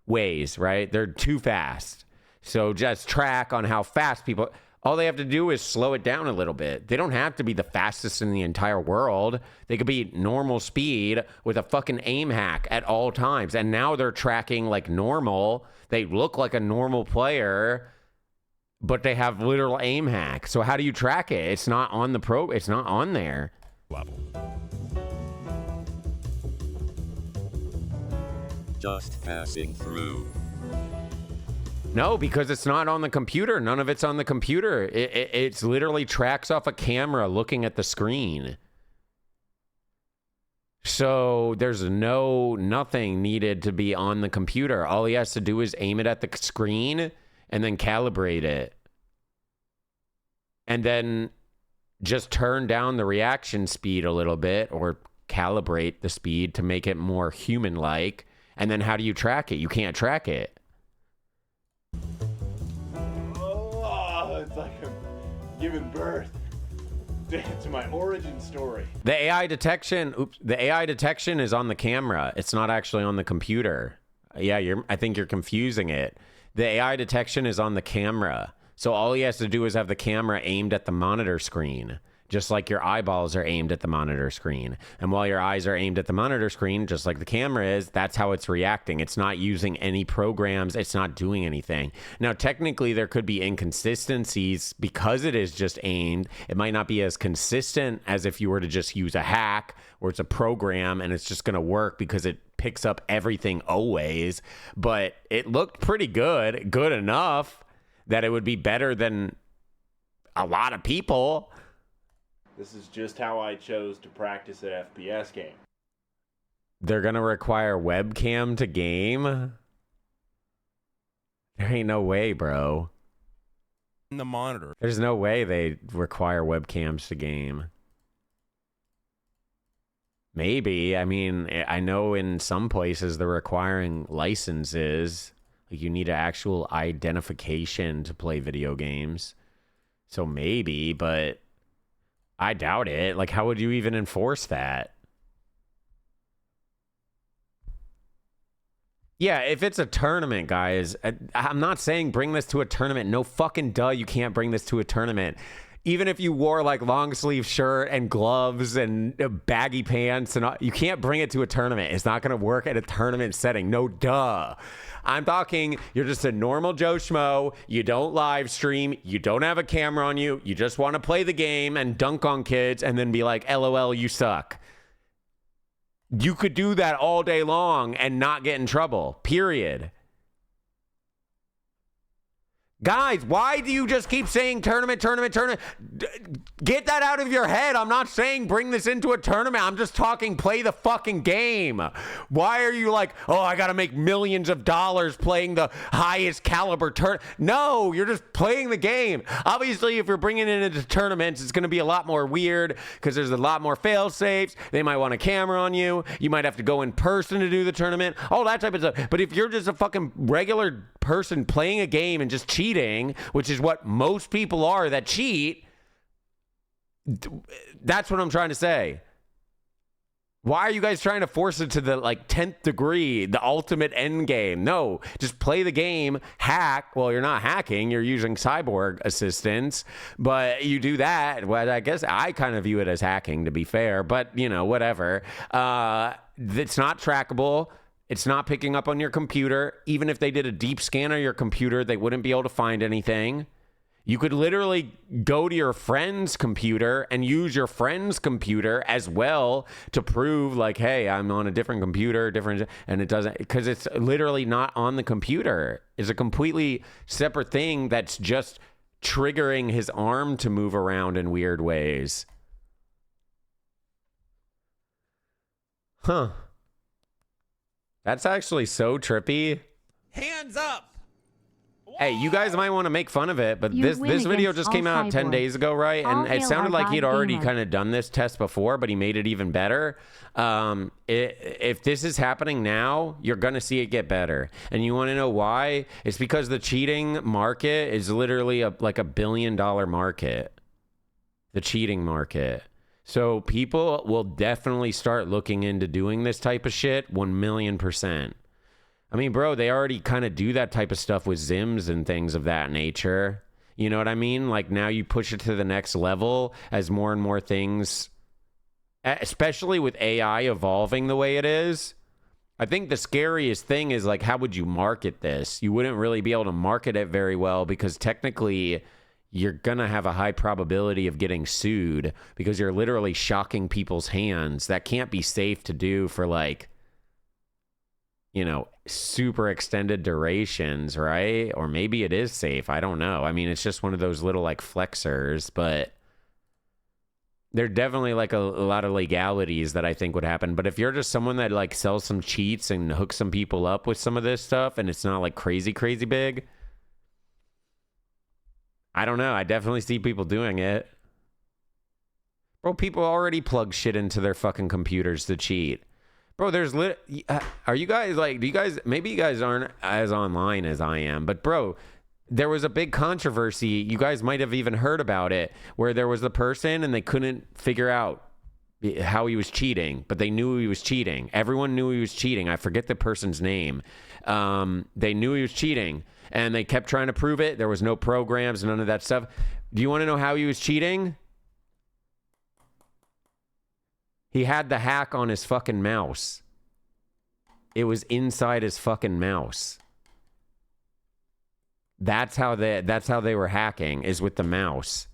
ways, right? They're too fast. So just track on how fast people, all they have to do is slow it down a little bit. They don't have to be the fastest in the entire world. They could be normal speed with a fucking aim hack at all times. And now they're tracking like normal. They look like a normal player. but they have literal aim hack. So how do you track it? It's not on the pro. It's not on there. Level. Just passing through. No, because it's not on the computer. None of it's on the computer. It's literally tracks off a camera looking at the screen. So there's nothing needed to be on the computer. All he has to do is aim it at the screen and then calibrate it. And then just turn down the reaction speed a little bit or calibrate the speed to make it more human-like. And then how do you track it? You can't track it. Oh, it's like I'm giving birth to my origin story. The AI detection, the AI detection is on the camera. It's not actually on the computer. Yeah, I think you're confusing it. The AI detection is on the camera. So all he has to do is have the camera aimed at the monitor screen, just like your eyeballs are aimed at the monitor screen. And while your eyes are aimed at the monitor screen, just like the camera is, that's how it's reacting. It's not using any programs. It's not doing anything. Now, technically, there could be inconsistencies because it is just aimed. It might not be as consistent as if you were to just use a hack or it's a program and it's just going to work because it picks up everything always. But it looked pretty good, good enough that it would be better than a lot of people. This is just how I chose to practice an FPS game. They're going to require webcam to game? There ain't no way, bro. In the monitor. There's no way they require webcams to game. Maybe. I mean, I know in some places they're requiring licenses. Like you need an actual identification to play video games. So maybe, but I doubt it. Like, how would you even enforce that? Yeah, if it's a tournament, guys, I'm not saying bring this to a tournament. No fucking duh, you can't bring this to a tournament. Even if you wore like long sleeve shirt and gloves and baggy pants and all, you can't bring it to a tournament. It's not going to work at a tournament setting. No duh. I'm talking, you're just a normal Joe Schmo. You don't live stream. You don't have a camera on you. You just want to play the game and dunk on kids and then be like, LOL, you suck. You could do that all day long and not get in trouble, period. Guys, why do you just keep saying tournament? Get that out of your head. I'm not saying bring this into a tournament. I'm just talking play the fucking game. Why are you like, oh, I got to make millions of dollars playing the highest caliber tournament? No, you're just playing the game. Obviously, if you're bringing it into tournaments, it's going to be a lot more weird because there's a lot more fail safes. They might want a camera on you. You might have to go in person to do the tournament. All that type of stuff. But if you're just a fucking regular person playing a game and just cheating, which is what most people are that cheat, that's what I'm trying to say. Why are you guys trying to force it to the like 10th degree, the ultimate end game? No, just play the game, hack. Well, you're not hacking, you're using cyborg assistance, but you do that. Well, I guess I kind of view it as hacking, to be fair, but you know, whatever. It's not trackable. It's not picking up on your computer. Even if they did a deep scan of your computer, they wouldn't be able to find anything. You could literally go to your friend's computer and use your friend's computer as well to prove like, hey, I'm on a different computer, and it doesn't, because it's literally not on the computer. It's a completely separate thing that's just triggering his arm to move around in weird ways. Huh. That's actually so trippy. Hands up! Hey, you guys might want to make fun of it, but this video just came out 10 days ago, right? And it sounded like he'd already kind of done this test before, but he made it even better. If this is happening now, you're going to see it get better. And you want to know why? It's because the cheating market is literally like $1 billion market. The cheating market. So people will definitely start looking into doing this type of shit 1,000,000%. I mean, bro, they already kind of do that type of stuff with Zims and things of that nature. You know what I mean? Like now you push it to the next level as more and more things, especially with AI evolving the way it is. I think the scariest thing is like, how would you market this? You wouldn't really be able to market it very well because technically you're going to have a high probability of getting sued because you're literally shocking people's hands. That can't be safe to do for like, you know, super extended durations, right? Or maybe it is safe. I don't know. I mean, it's just one of those little like flexors, but there's definitely like a lot of legalities that I think would happen. But if you're just someone that like sells some cheats and hooks some people up with some of this stuff and it's not like crazy big, I don't know. I definitely see people doing it. Bro, people already plug shit into their fucking computers to cheat. Bro, are you guys like, maybe you guys aren't as online as I am, but bro, there was a big controversy. You guys might have even heard about it, where there was the person and they couldn't figure out how he was cheating, but they knew he was cheating. Everyone knew he was cheating. I forget the person's name. They knew he was cheating and they kept trying to prove it. There was no programs, none of that stuff. Do you want to know how he was cheating? He had the hack on his fucking mouse. It was inside his fucking mouse. That's how they were hacking, is with the mouse.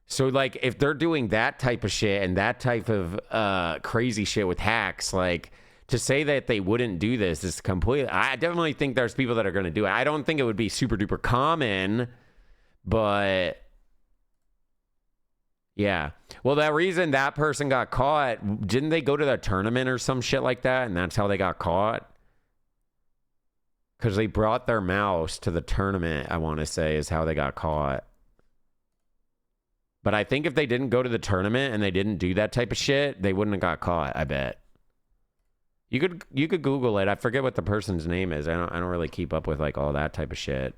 So like if they're doing that type of shit and that type of crazy shit with hacks, like to say that they wouldn't do this is completely, I definitely think there's people that are going to do it. I don't think it would be super duper common, but yeah. Well, that reason that person got caught, didn't they go to the tournament or some shit like that? And that's how they got caught? Because they brought their mouse to the tournament, I want to say, is how they got caught. But I think if they didn't go to the tournament and they didn't do that type of shit, they wouldn't have got caught, I bet. You could Google it. I forget what the person's name is. I don't really keep up with like all that type of shit.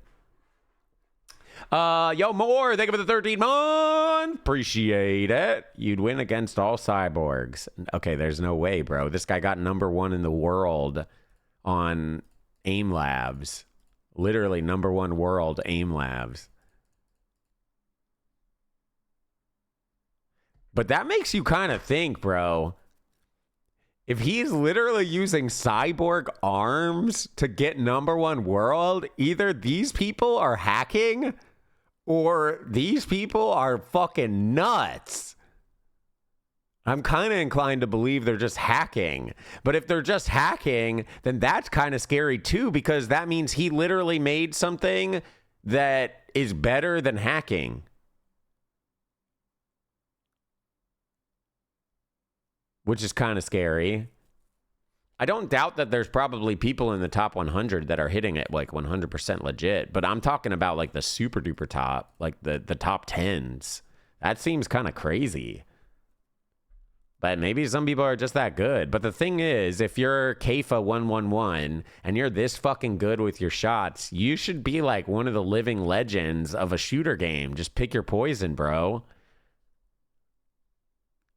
Yo, more. Thank you for the 13 month. Appreciate it. You'd win against all cyborgs. Okay, there's no way, bro. This guy got #1 in the world on AIM Labs. Literally #1 world AIM Labs. But that makes you kind of think, bro. If he's literally using cyborg arms to get #1 world, either these people are hacking or these people are fucking nuts. I'm kind of inclined to believe they're just hacking. But if they're just hacking, then that's kind of scary too, because that means he literally made something that is better than hacking. Which is kind of scary. I don't doubt that there's probably people in the top 100 that are hitting it like 100% legit, but I'm talking about like the super duper top, like the top 10s. That seems kind of crazy. But maybe some people are just that good. But the thing is, if you're Kafa 111 and you're this fucking good with your shots, you should be like one of the living legends of a shooter game. Just pick your poison, bro.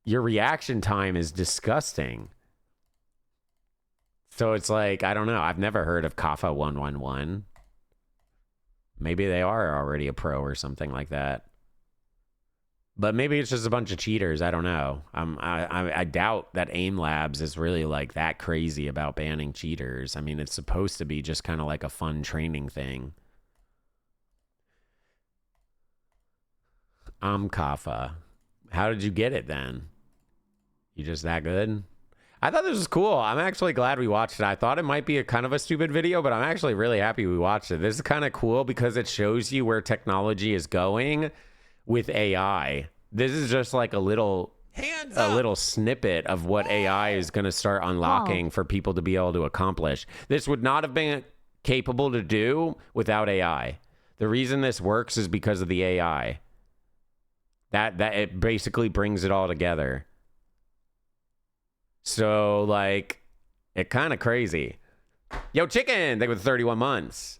Your reaction time is disgusting. So it's like, I don't know. I've never heard of Kafa 111. Maybe they are already a pro or something like that. But maybe it's just a bunch of cheaters. I don't know. I doubt that AIM Labs is really like that crazy about banning cheaters. I mean, it's supposed to be just kind of like a fun training thing. I'm Kafa. How did you get it then? You just that good? I thought this was cool. I'm actually glad we watched it. I thought it might be a kind of a stupid video, but I'm actually really happy we watched it. This is kind of cool because it shows you where technology is going with AI. This is just like a little snippet of what AI is going to start unlocking for people to be able to accomplish. This would not have been capable to do without AI. The reason this works is because of the AI. That it basically brings it all together. So, like, it kind of crazy. Yo, Chicken, thank you for 31 months.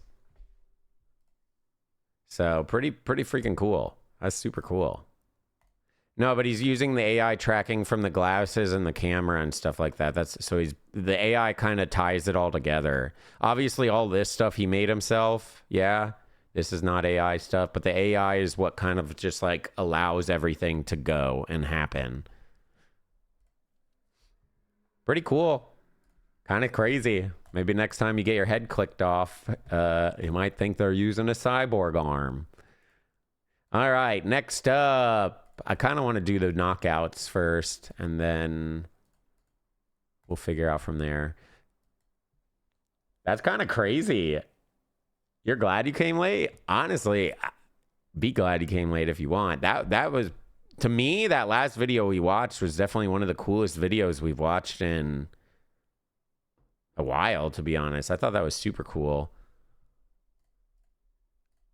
So, pretty freaking cool. That's super cool. No, but he's using the AI tracking from the glasses and the camera and stuff like that. The AI kind of ties it all together. Obviously, all this stuff he made himself. Yeah, this is not AI stuff, but the AI is what kind of just like allows everything to go and happen. Pretty cool. Kind of crazy. Maybe next time you get your head clicked off, you might think they're using a cyborg arm. All right, next up, I kind of want to do the knockouts first, and then we'll figure out from there. That's kind of crazy. You're glad you came late? Honestly, be glad you came late if you want. That was, to me, that last video we watched was definitely one of the coolest videos we've watched in a while, to be honest. I thought that was super cool.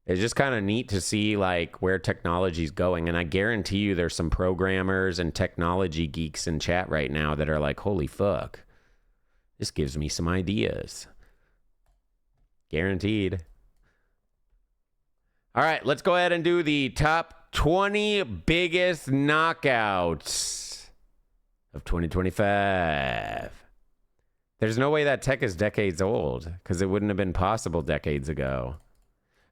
It's just kind of neat to see like where technology's going, and I guarantee you there's some programmers and technology geeks in chat right now that are like, holy fuck, this gives me some ideas. Guaranteed. All right, let's go ahead and do the top 20 biggest knockouts of 2025. There's no way that tech is decades old, because it wouldn't have been possible decades ago.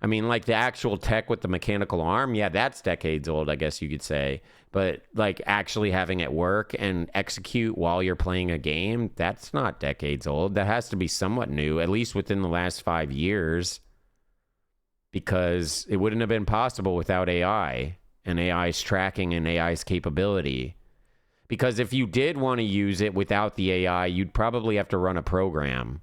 I mean, like the actual tech with the mechanical arm, yeah, that's decades old, I guess you could say. But like actually having it work and execute while you're playing a game, that's not decades old. That has to be somewhat new, at least within the last 5 years. Because it wouldn't have been possible without AI and AI's tracking and AI's capability. Because if you did want to use it without the AI, you'd probably have to run a program.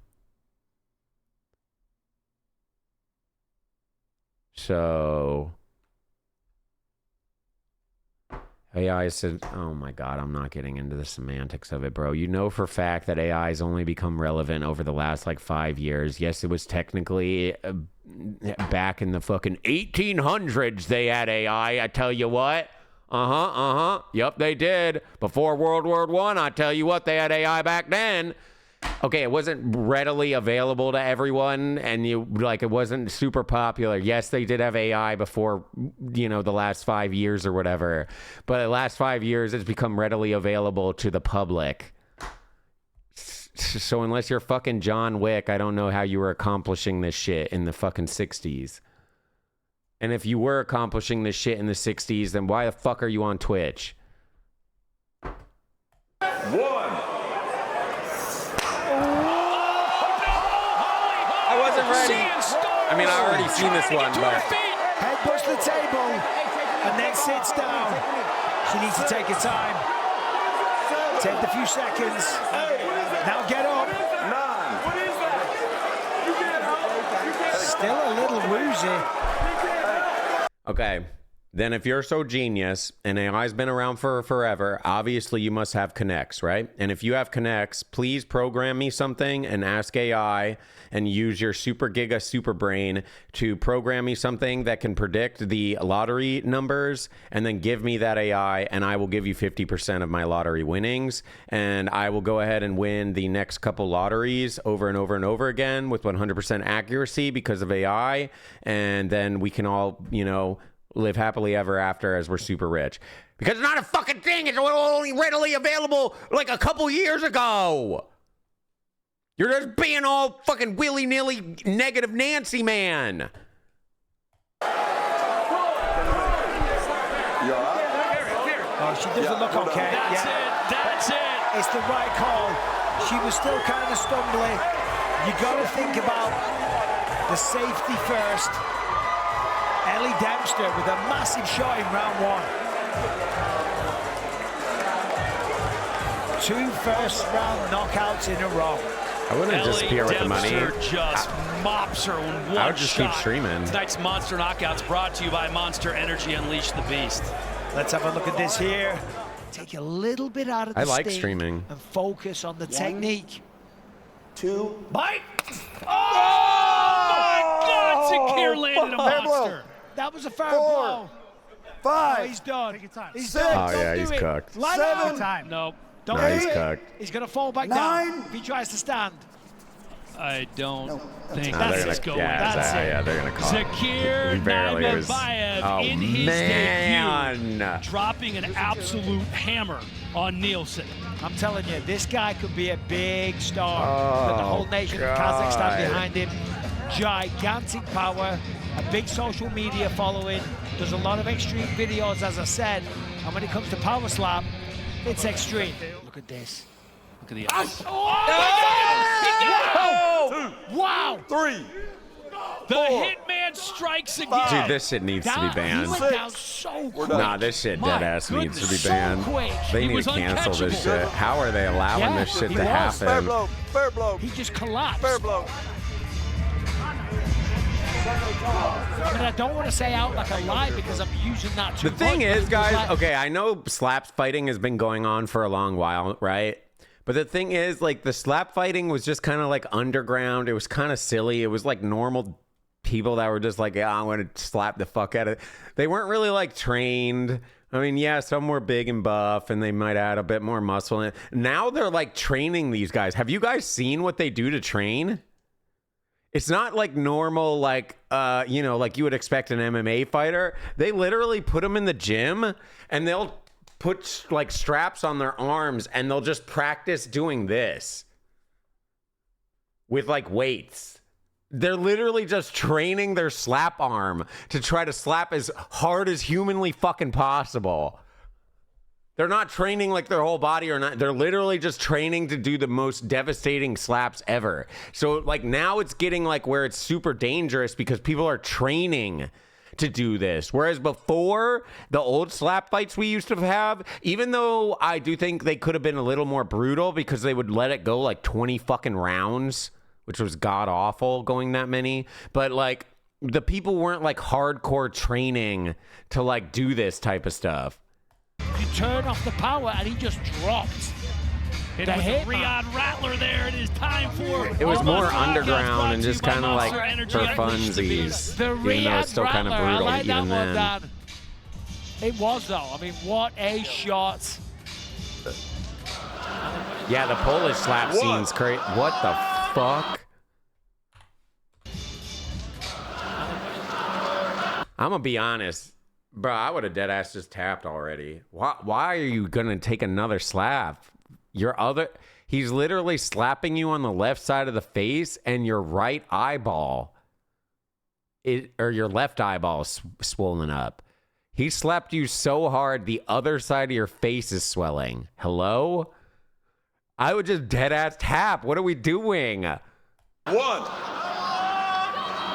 So AI said, oh my God, I'm not getting into the semantics of it, bro. You know for a fact that AI has only become relevant over the last like 5 years. Yes, it was technically back in the fucking 1800s they had AI. I tell you what. Yep, they did. Before World War I tell you what, they had AI back then. Okay, it wasn't readily available to everyone, and it wasn't super popular. Yes, they did have AI before, the last 5 years or whatever. But the last 5 years, it's become readily available to the public. So unless you're fucking John Wick, I don't know how you were accomplishing this shit in the fucking 60s. And if you were accomplishing this shit in the 60s, then why the fuck are you on Twitch? I wasn't ready. I mean, I already seen this one, but... Head push the table and then sits down. She needs to take her time. Take the few seconds. Now get up. What is that? Still a little woozy. Okay. Then if you're so genius, and AI's been around for forever, obviously you must have connects, right? And if you have connects, please program me something and ask AI and use your super giga super brain to program me something that can predict the lottery numbers, and then give me that AI, and I will give you 50% of my lottery winnings, and I will go ahead and win the next couple lotteries over and over and over again with 100% accuracy because of AI, and then we can all, live happily ever after as we're super rich. Because it's not a fucking thing. It's only readily available like a couple years ago. You're just being all fucking willy-nilly negative Nancy, man. Oh, she doesn't look okay. That's it. It's the right call. She was still kind of stumbling. You got to think about the safety first. Ellie Dempster with a massive shot in round one. 2 first-round knockouts in a row. I wouldn't disappear with the money. Just mops her in one I would just shot. keep streaming. Tonight's Monster Knockouts brought to you by Monster Energy. Unleash the Beast. Let's have a look at this here. Take a little bit out of the I like sting streaming. and focus on the technique. 2, bite! Oh my God! Zakir landed a monster. That was a fair blow. 5. Oh, he's done. He's 6. done. Oh, Don't yeah, do he's it. cooked. Lie 7. down. Nope. Don't No, do he's it. cooked. He's going to fall back 9. down if he tries to stand. I don't think They're that's gonna, going. yeah, they're gonna call it. Zakir He barely was. Nurmagomedov in his debut, dropping an absolute hammer on Nielsen. I'm telling you, this guy could be a big star. Got the whole nation of Kazakhstan behind him. Gigantic power, a big social media following, does a lot of extreme videos, as I said. And when it comes to power slam, it's extreme. Look at this. Look at the eyes. Oh! strikes again. Dude, this shit needs to be banned. He went down so quick. Nah, this shit deadass needs to be banned. They need to cancel this shit. How are they allowing this shit to happen? Fair blow. Fair blow. He just collapsed. Fair blow. I mean, I don't want to say out like a lie because I'm usually not too The thing much, is, guys, like, okay, I know slap fighting has been going on for a long while, right? But the thing is, like, the slap fighting was just kind of like underground. It was kind of silly. It was like normal people that were just like, yeah, I'm going to slap the fuck out of it. They weren't really like trained. I mean, yeah, some were big and buff and they might add a bit more muscle in it. Now they're like training these guys. Have you guys seen what they do to train? It's not like normal, like, you know, like you would expect an MMA fighter. They literally put them in the gym and they'll put like straps on their arms and they'll just practice doing this with like weights. They're literally just training their slap arm to try to slap as hard as humanly fucking possible. They're not training like their whole body or not. They're literally just training to do the most devastating slaps ever. So like now it's getting like where it's super dangerous because people are training to do this. Whereas before, the old slap fights we used to have, even though I do think they could have been a little more brutal because they would let it go like 20 fucking rounds, which was god awful going that many. But like the people weren't like hardcore training to like do this type of stuff. You turn off the power and he just dropped. It was a Riyadh Rattler there. It is time for... It was more underground and just kind of like for funsies. Even though it's still kind of brutal like even then. Dan. It was though. I mean, what a shot. Yeah, the Polish slap scene's crazy. What the fuck? I'm gonna be honest. Bro, I would have dead ass just tapped already. Why are you gonna take another slap? He's literally slapping you on the left side of the face and your right eyeball, or your left eyeball is swollen up. He slapped you so hard the other side of your face is swelling. Hello? I would just dead ass tap. What are we doing? 1,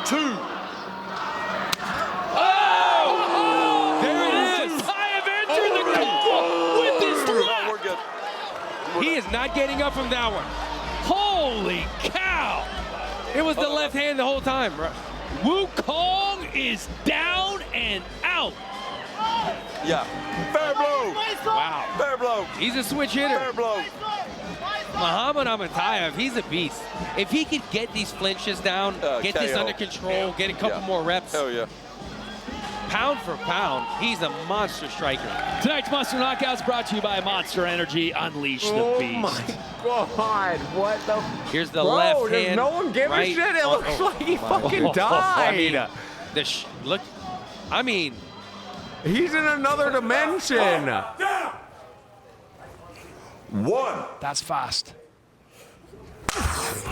2. He is not getting up from that one. Holy cow! It was the left hand the whole time, bro. Wukong is down and out. Yeah. Fair blow. Wow. Fair blow. He's a switch hitter. Fair blow. Muhammad Amatayev, he's a beast. If he could get these flinches down, get this KO. under control, get a couple more reps. Hell yeah. Pound for pound, he's a monster striker. Tonight's Monster Knockouts brought to you by Monster Energy. Unleash the beast. Oh my God, what the? Here's the Bro, left does hand. no one give a shit? It looks like he fucking died. I mean, look, I mean, he's in another dimension. 1. That's fast. that's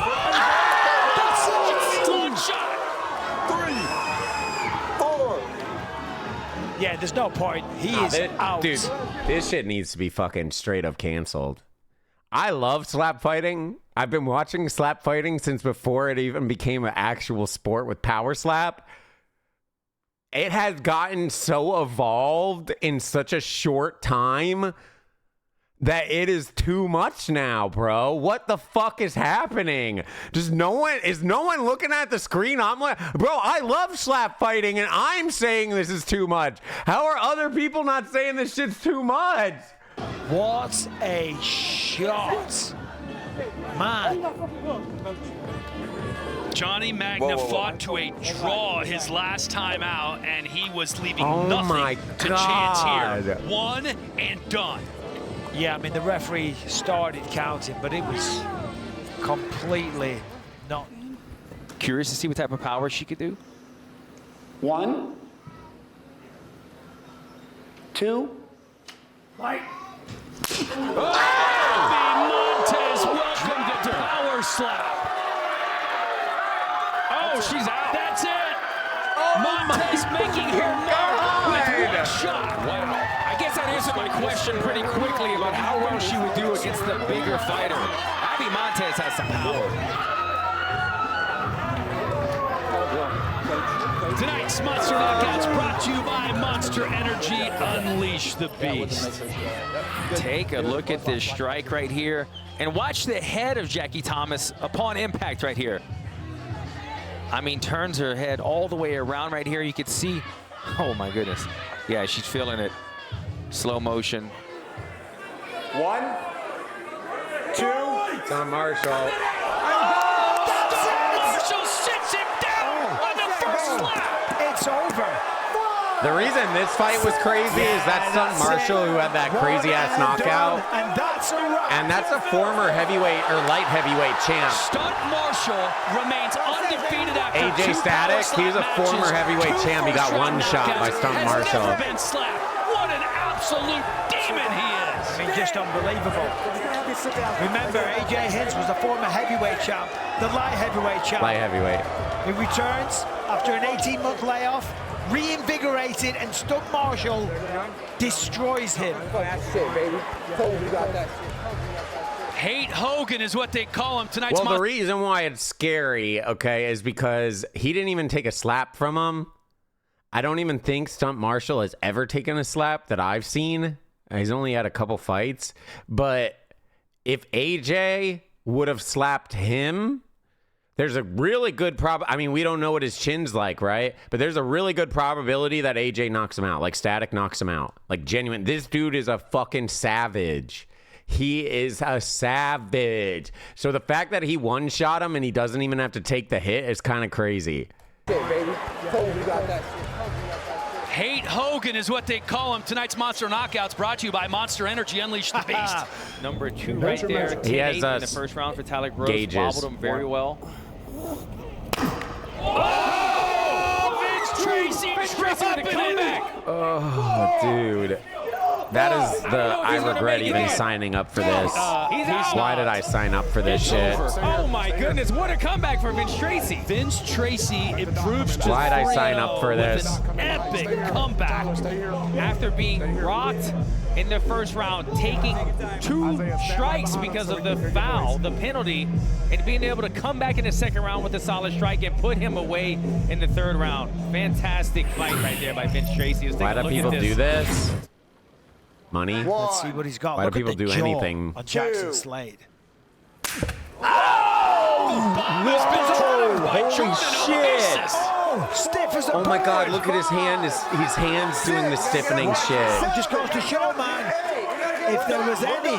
a good shot. 3, 4. Yeah, there's no point. He is out. Dude, this shit needs to be fucking straight up canceled. I love slap fighting. I've been watching slap fighting since before it even became an actual sport with power slap. It has gotten so evolved in such a short time that it is too much now, bro. What the fuck is happening? Is no one looking at the screen? I'm like, bro, I love slap fighting and I'm saying this is too much. How are other people not saying this shit's too much? What a shot. Man. Johnny Magna fought to a draw his last time out, and he was leaving Oh my nothing to God. chance here. One and done. Yeah, I mean, the referee started counting, but it was completely not. Curious to see what type of power she could do. 1, 2. Light. Montez, welcome to Power Slap. Oh, she's out. That's it. Montez making her mark with one shot. Wow. I guess that answered my question pretty quickly about how well she would do against the bigger fighter. Abby Montez has some power. Tonight's Monster Knockouts brought to you by Monster Energy. Unleash the beast. Take a look at this strike right here and watch the head of Jackie Thomas upon impact right here. I mean, turns her head all the way around right here. You can see, oh my goodness. Yeah, she's feeling it. Slow motion. 1, 2. Tom Marshall. Marshall sits him down on the first slap. It's over. The reason this fight was crazy is that's Stunt Marshall who had that crazy ass knockout. And that's a wrap. And that's a former heavyweight or light heavyweight champ. Stunt Marshall remains undefeated after AJ Static, he was a former heavyweight champ. He got one shot by Stunt Marshall. Never been slapped. What an absolute demon he is. I mean, just unbelievable. Remember, AJ Hinz was the former heavyweight champ, the light heavyweight champ. Light heavyweight. He returns after an 18-month layoff, reinvigorated, and Stunt Marshall destroys him. That's it, baby. You got that. Hate Hogan is what they call him tonight's. Well, the reason why it's scary, okay, is because he didn't even take a slap from him. I don't even think Stunt Marshall has ever taken a slap that I've seen. He's only had a couple fights. But if AJ would have slapped him, there's a really good I mean, we don't know what his chin's like, right? But there's a really good probability that AJ knocks him out. Like, Static knocks him out. Like, genuine. This dude is a fucking savage. He is a savage. So the fact that he one-shot him and he doesn't even have to take the hit is kind of crazy. Okay, baby. You got that. Hate Hogan is what they call him. Tonight's Monster Knockouts brought to you by Monster Energy. Unleash the beast. Number 2 right there. He has in the first round for Tyler Gross. Gauges. Wobbled him very well. Oh! Vince Tracy dropping it. Oh, dude. That is I regret even signing up for this. Why did I sign up for this shit? Oh my goodness, what a comeback for Vince Tracy. Vince Tracy improves to Why did I sign up for this? with an epic comeback. After being rocked in the first round, taking 2 strikes because of the foul, the penalty, and being able to come back in the second round with a solid strike and put him away in the third round. Fantastic fight right there by Vince Tracy. Why do people do this? Money? Let's see what he's got. Why Look do people at the do jaw anything? on Jackson Slade. Holy shit! Oh, stiff as a Oh my god, look at his hand. His hand's doing the stiffening shit. It just goes to show, man, if there was any.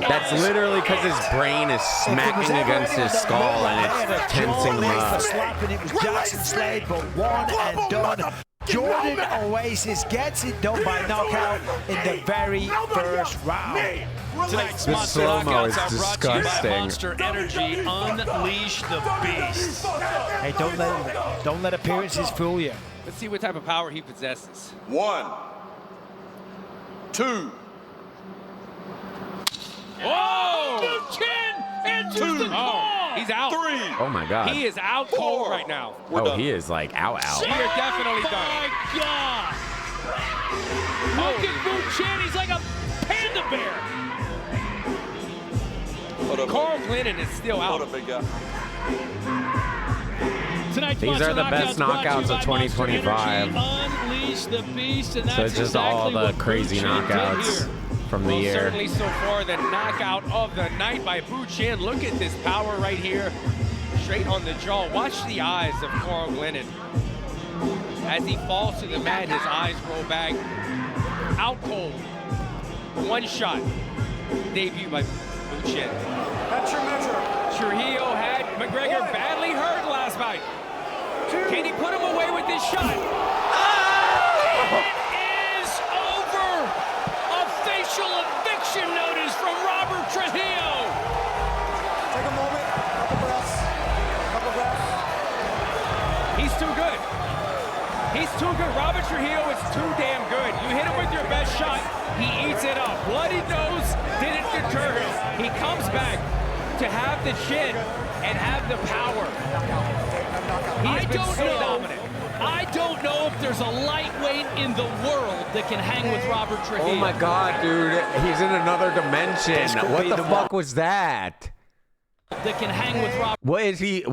That's literally because his brain is smacking against his skull and it's tensing him up. Slapping, it was Jackson Slade, but one and done. Jordan Oasis gets it done by knockout in the very first round. Tonight's This Monster slow-mo is Knockouts are brought to you by disgusting. Monster Energy. Unleash the beast. Hey, don't let appearances fool you. Let's see what type of power he possesses. 1, 2. Oh! The chin enters the call. He's out. 3. Oh my god. He is out cold right now. Oh, he is like out. You're definitely done. My God! Look at Boo Chin. He's like a panda bear. Carl Glennon is still out. Tonight's These Monster are the best knockouts of brought to you by Monster 2025. Energy. Unleash the beast, and that's So it's just all exactly the what crazy Boo Chin did knockouts here. from the year. Certainly so far the knockout of the night by Boo Chin. Look at this power right here. Straight on the jaw. Watch the eyes of Carl Glennon. As he falls to the mat, his eyes roll back. Out cold. One shot. Debut by Boo Chin. That's your measure. Trujillo had McGregor badly hurt last fight. Can he put him away with this shot? It is over. A facial eviction notice from Robert Trujillo. Take a moment. Couple breaths. Couple breaths. He's too good. He's too good. Robert Trujillo is too damn good. You hit him with your best shot, he eats it up. Bloody nose didn't deter him. He comes back to have the chin and have the power. He's been so dominant. I don't know if there's a lightweight in the world that can hang with Robert Trujillo. Oh my god, dude. He's in another dimension. What the fuck was that? that can hang with Robert. What is he?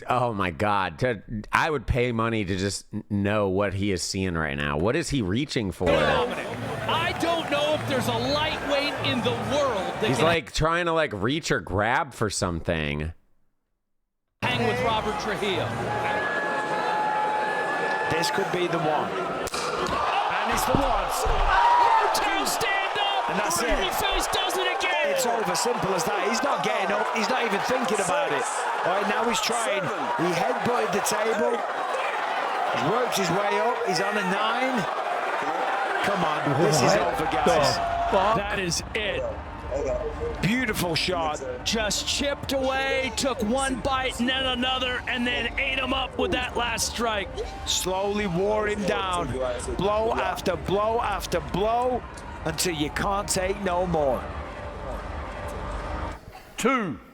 Oh my God! I would pay money to just know what he is seeing right now. What is he reaching for? I don't know if there's a lightweight in the world that He's can like trying to like reach or grab for something. hang with Robert Trujillo. This could be the one. And it's the one. Tail stand up. And that's it. Babyface does it again. It's over, simple as that. He's not getting up. He's not even thinking about it. All right, now he's trying. He headbutted the table. He's worked his way up. He's on a 9. Come on, this is over, guys. That is it. Beautiful shot. Just chipped away, took one bite and then another, and then ate him up with that last strike. Slowly wore him down. Blow after blow after blow until you can't take no more. 2. Oh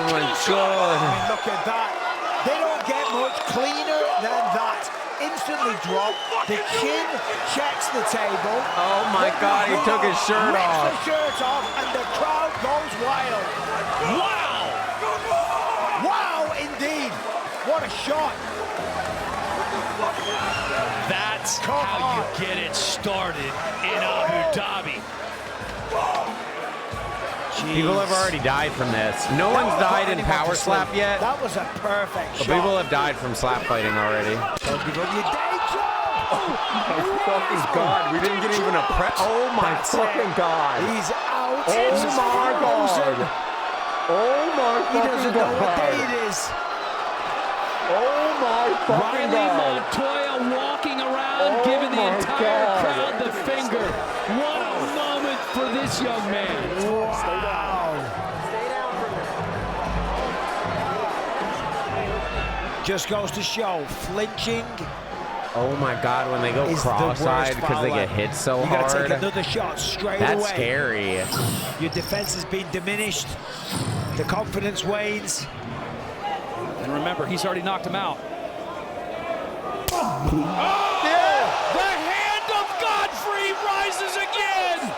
my God! I mean, look at that. They don't get much cleaner than that. Instantly drop. The chin checks the table. Oh my God! He took his shirt rips off. the shirt off, and the crowd goes wild. Wow! Wow, indeed. What a shot. That's how you get it started in Abu Dhabi. People have already died from this. No one's died in power slap yet. That was a perfect But shot. people have died from slap fighting already. Don't give up your day job. Oh my fucking God! We didn't get even a prep. Oh my fucking God! He's out. Oh It's my frozen. God! Oh my He fucking doesn't know what day God! it is. Oh my fucking Riley God! Montoya walking around, Oh giving the my entire God. crowd the finger. What a moment for this young man. Wow. Just goes to show, flinching Oh my God! When they go is the cross-eyed worst because they foul get hit so You gotta hard. take another shot straight That's away. scary. Your defense has been diminished. The confidence wanes. And remember, he's already knocked him out. The hand of Godfrey rises again.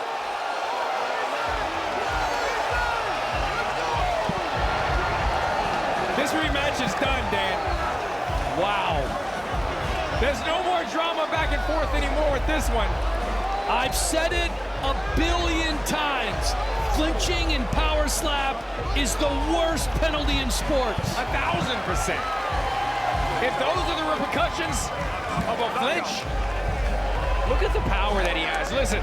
This rematch is done, Dan. Wow. There's no more drama back and forth anymore with this one. I've said it a billion times. Flinching in power slap is the worst penalty in sports. 1,000%. If those are the repercussions of a flinch, look at the power that he has. Listen,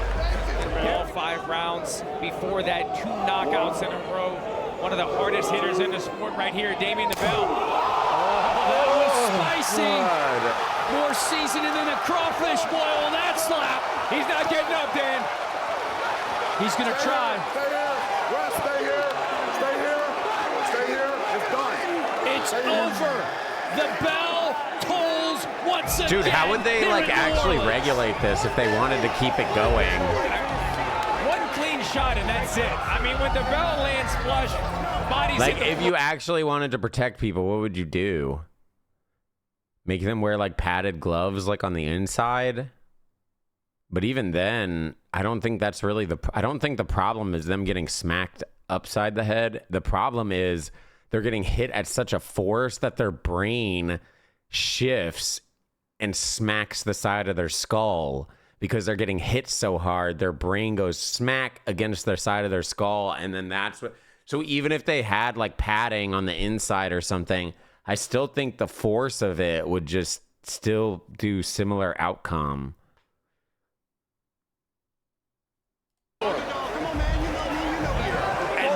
all 5 rounds before that, 2 knockouts in a row. One of the hardest hitters in the sport right here, Damien the Bell. That was spicy. God. More seasoning than a crawfish boil on that slap. He's not getting up, Dan. He's gonna try. Stay here. Wes, stay here. Stay here. Stay here. It's done. It's over. The bell tolls once again. Dude, how would they here like in New actually Orleans. regulate this if they wanted to keep it going? One clean shot and that's it. I mean, when the bell lands flush, bodies Like, hit the if you actually wanted to protect people, what would you do? Make them wear like padded gloves, like on the inside? But even then, I don't think that's really I don't think the problem is them getting smacked upside the head. The problem is they're getting hit at such a force that their brain shifts and smacks the side of their skull. Because they're getting hit so hard, their brain goes smack against their side of their skull, and then that's what. So even if they had like padding on the inside or something, I still think the force of it would just still do similar outcome. And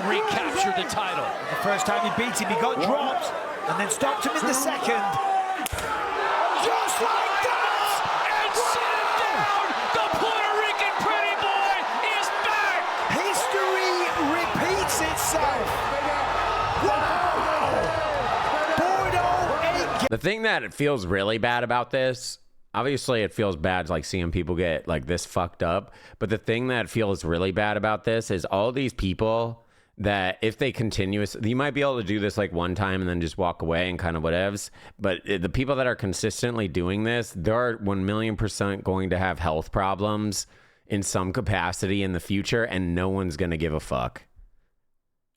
recapture the title. The first time he beat him, he got dropped and then stopped him in the second. Just like that! And sit him down! The Puerto Rican pretty boy is back! History repeats itself. Wow! Bordeaux The thing that it feels really bad about this, obviously it feels bad like seeing people get like this fucked up, but the thing that feels really bad about this is all these people that if they you might be able to do this like one time and then just walk away and kind of whatevs, but the people that are consistently doing this, they're 1,000,000% going to have health problems in some capacity in the future, and no one's going to give a fuck.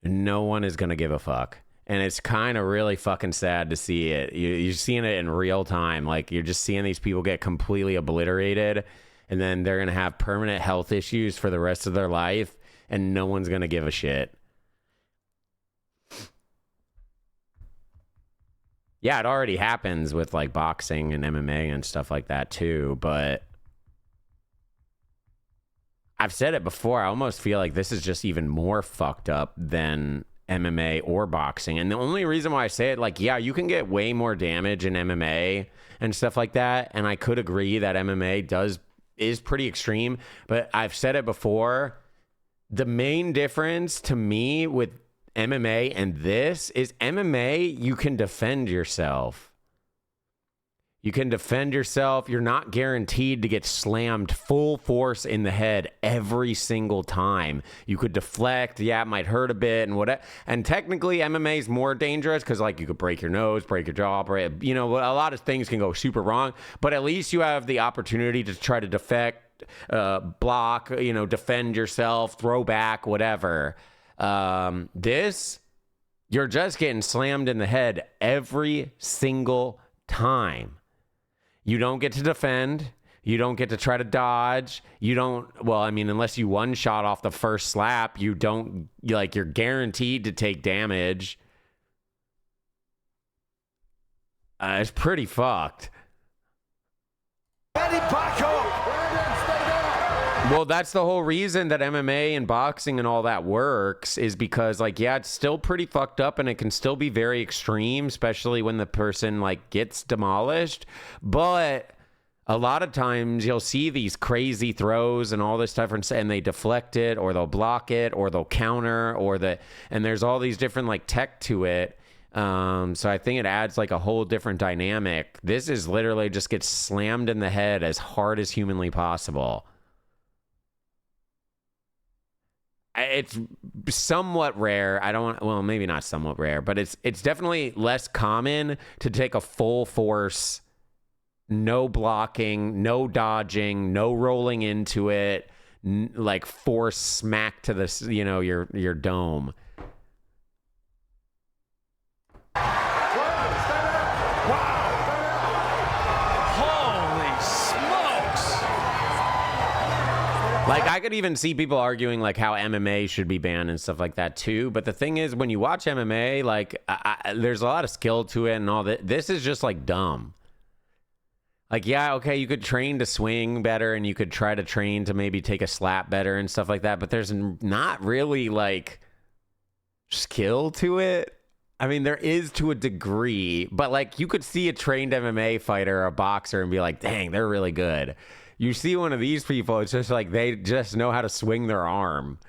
No one is going to give a fuck. And it's kind of really fucking sad to see it. You're seeing it in real time. Like, you're just seeing these people get completely obliterated, and then they're going to have permanent health issues for the rest of their life, and no one's going to give a shit. Yeah, it already happens with, like, boxing and MMA and stuff like that, too. But I've said it before. I almost feel like this is just even more fucked up than MMA or boxing. And the only reason why I say it, like, yeah, you can get way more damage in MMA and stuff like that. And I could agree that MMA is pretty extreme. But I've said it before. The main difference to me with MMA and this is MMA, you can defend yourself. You can defend yourself. You're not guaranteed to get slammed full force in the head every single time. You could deflect. Yeah, it might hurt a bit and whatever. And technically, MMA is more dangerous because, like, you could break your nose, break your jaw, you know, a lot of things can go super wrong. But at least you have the opportunity to try to defect, block, you know, defend yourself, throw back, whatever. This, you're just getting slammed in the head every single time. You don't get to defend. You don't get to try to dodge. You don't, well, I mean, unless you one shot off the first slap, you don't, like, you're guaranteed to take damage. It's pretty fucked. Well, that's the whole reason that MMA and boxing and all that works, is because, like, yeah, it's still pretty fucked up and it can still be very extreme, especially when the person, like, gets demolished. But a lot of times you'll see these crazy throws and all this stuff, and they deflect it, or they'll block it, or they'll counter, and there's all these different, like, tech to it. So I think it adds, like, a whole different dynamic. This is literally just gets slammed in the head as hard as humanly possible. It's somewhat rare. Well, maybe not somewhat rare, but it's definitely less common to take a full force, no blocking, no dodging, no rolling into it, like force smack to the, you know, your dome. Like, I could even see people arguing, like, how MMA should be banned and stuff like that, too. But the thing is, when you watch MMA, like, there's a lot of skill to it and all that. This is just, like, dumb. Like, yeah, okay, you could train to swing better and you could try to train to maybe take a slap better and stuff like that. But there's not really, like, skill to it. I mean, there is to a degree. But, like, you could see a trained MMA fighter or a boxer and be like, dang, they're really good. You see one of these people, it's just like they just know how to swing their arm.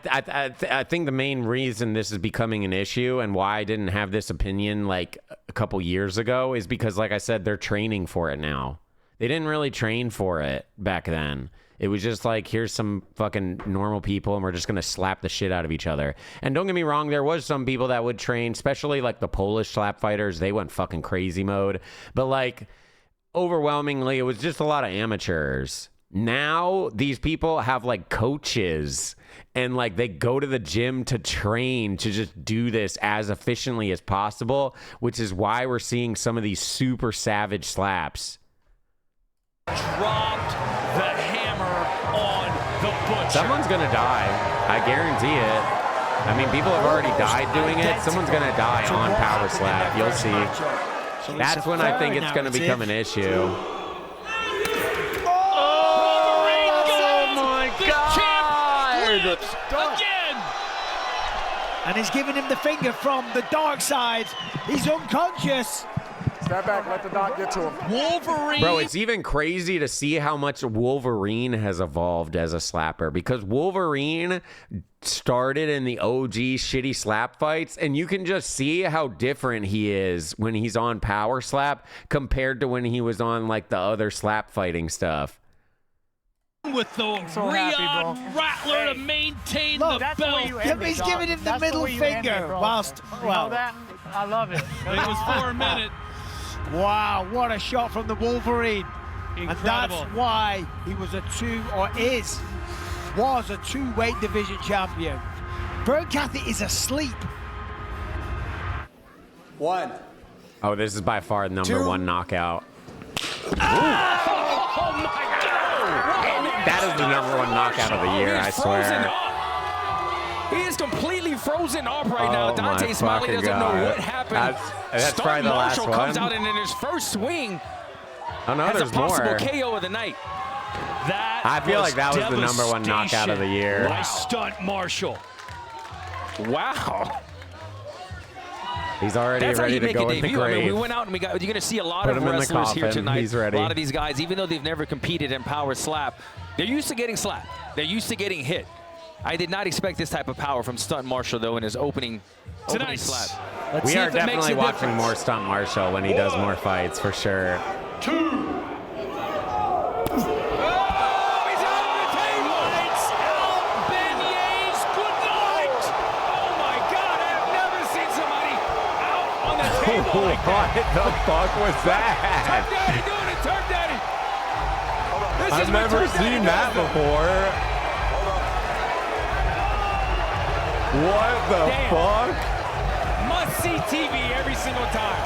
I think the main reason this is becoming an issue and why I didn't have this opinion like a couple years ago is because, like I said, they're training for it now. They didn't really train for it back then. It was just like, here's some fucking normal people and we're just going to slap the shit out of each other. And don't get me wrong, there was some people that would train, especially like the Polish slap fighters. They went fucking crazy mode. But like, overwhelmingly, it was just a lot of amateurs. Now, these people have like coaches and like they go to the gym to train to just do this as efficiently as possible, which is why we're seeing some of these super savage slaps. Dropped the hammer on the butcher. Someone's gonna die. I guarantee it. I mean, people have already died doing it. Someone's gonna die on power slap. You'll see. That's when I think it's gonna become an issue. Oh my God! Again! And he's giving him the finger from the dark side. He's unconscious. Step back, let the dot get to him. Wolverine. Bro, it's even crazy to see how much Wolverine has evolved as a slapper, because Wolverine started in the OG shitty slap fights, and you can just see how different he is when he's on power slap compared to when he was on like the other slap fighting stuff. with the Riyadh Rattler to maintain the belt. He's giving him the middle finger whilst, well, I love it. It was for a minute. Wow, what a shot from the Wolverine. Incredible. And that's why he was a two-weight division champion. Bern Cathy is asleep. 1. Oh, this is by far the number 1 knockout. Oh my God! That is the number 1 knockout of the year, I swear. He is completely frozen up right now. Dante Smiley doesn't know what happened. That's probably the last Marshall one. comes out and in his first swing Oh no, has there's a possible more. KO of the night. That I feel like that was the number 1 knockout of the year. By Stunt Marshall. Wow. He's already ready to go in the grave. I mean, we went out and you're going to see a lot Put of him in the wrestlers here coffin. tonight. He's ready. A lot of these guys, even though they've never competed in power slap, they're used to getting slapped. They're used to getting hit. I did not expect this type of power from Stunt Marshall, though, in his opening slap. We are definitely watching more Stunt Marshall when he does more fights, for sure. 2. What the fuck was that? Turf Daddy doing it, Turf Daddy. I've never seen that before. What the fuck? Must see TV every single time.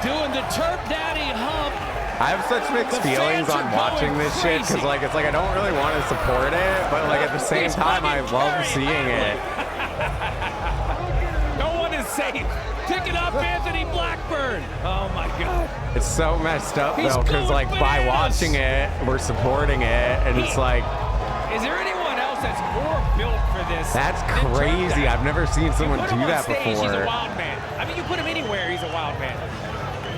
Doing the Turf Daddy hump. I have such mixed feelings on watching this shit because like it's like I don't really want to support it, but like at the same time I love seeing it. No one is safe. Pick it up, Anthony Blackburn. Oh my God. It's so messed up though because like by watching it, we're supporting it, and it's like. Is there anyone else that's more built for this? That's crazy. I've never seen someone do that before. He's a wild man. I mean, you put him anywhere, he's a wild man.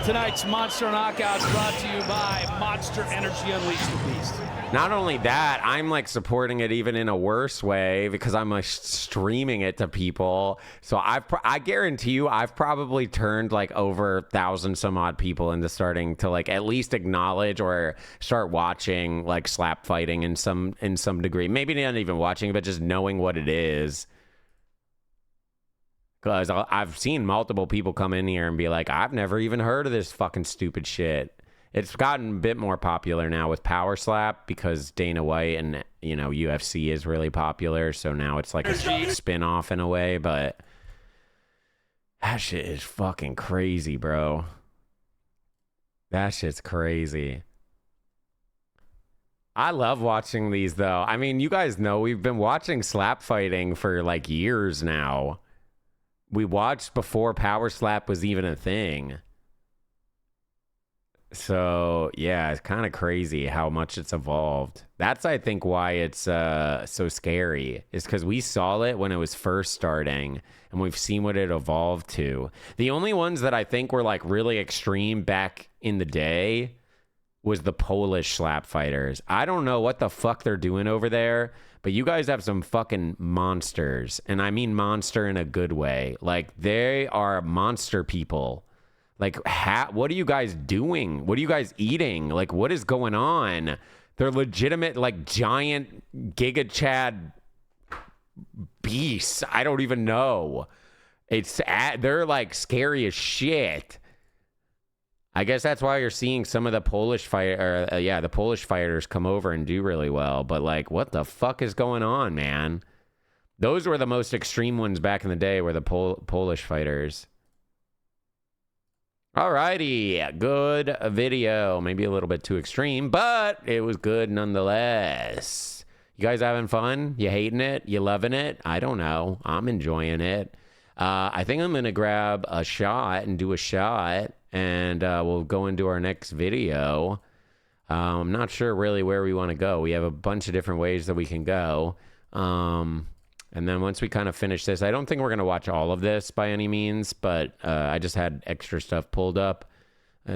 Tonight's Monster Knockouts brought to you by Monster Energy Unleash the Beast. Not only that, I'm like supporting it even in a worse way because I'm like streaming it to people. So I guarantee you, I've probably turned like over 1,000 some odd people into starting to like at least acknowledge or start watching like slap fighting in some degree. Maybe not even watching, but just knowing what it is. Because I've seen multiple people come in here and be like, I've never even heard of this fucking stupid shit. It's gotten a bit more popular now with Power Slap because Dana White and, you know, UFC is really popular. So now it's like a spin-off in a way, but that shit is fucking crazy, bro. That shit's crazy. I love watching these, though. I mean, you guys know we've been watching slap fighting for like years now. We watched before Power Slap was even a thing. So, yeah, it's kind of crazy how much it's evolved. That's, I think, why it's so scary, is because we saw it when it was first starting, and we've seen what it evolved to. The only ones that I think were, like, really extreme back in the day was the Polish slap fighters. I don't know what the fuck they're doing over there, but you guys have some fucking monsters, and I mean monster in a good way. Like, they are monster people. Like, what are you guys doing? What are you guys eating? Like, what is going on? They're legitimate, like, giant Giga Chad beasts. I don't even know. They're, like, scary as shit. I guess that's why you're seeing some of the Polish the Polish fighters come over and do really well. But, like, what the fuck is going on, man? Those were the most extreme ones back in the day, were the Polish fighters. Alrighty, good video. Maybe a little bit too extreme, but it was good nonetheless. You guys having fun? You hating it? You loving it? I don't know. I'm enjoying it. I think I'm going to grab a shot and do a shot, and we'll go into our next video. I'm not sure really where we want to go. We have a bunch of different ways that we can go. And then once we kind of finish this, I don't think we're going to watch all of this by any means, but I just had extra stuff pulled up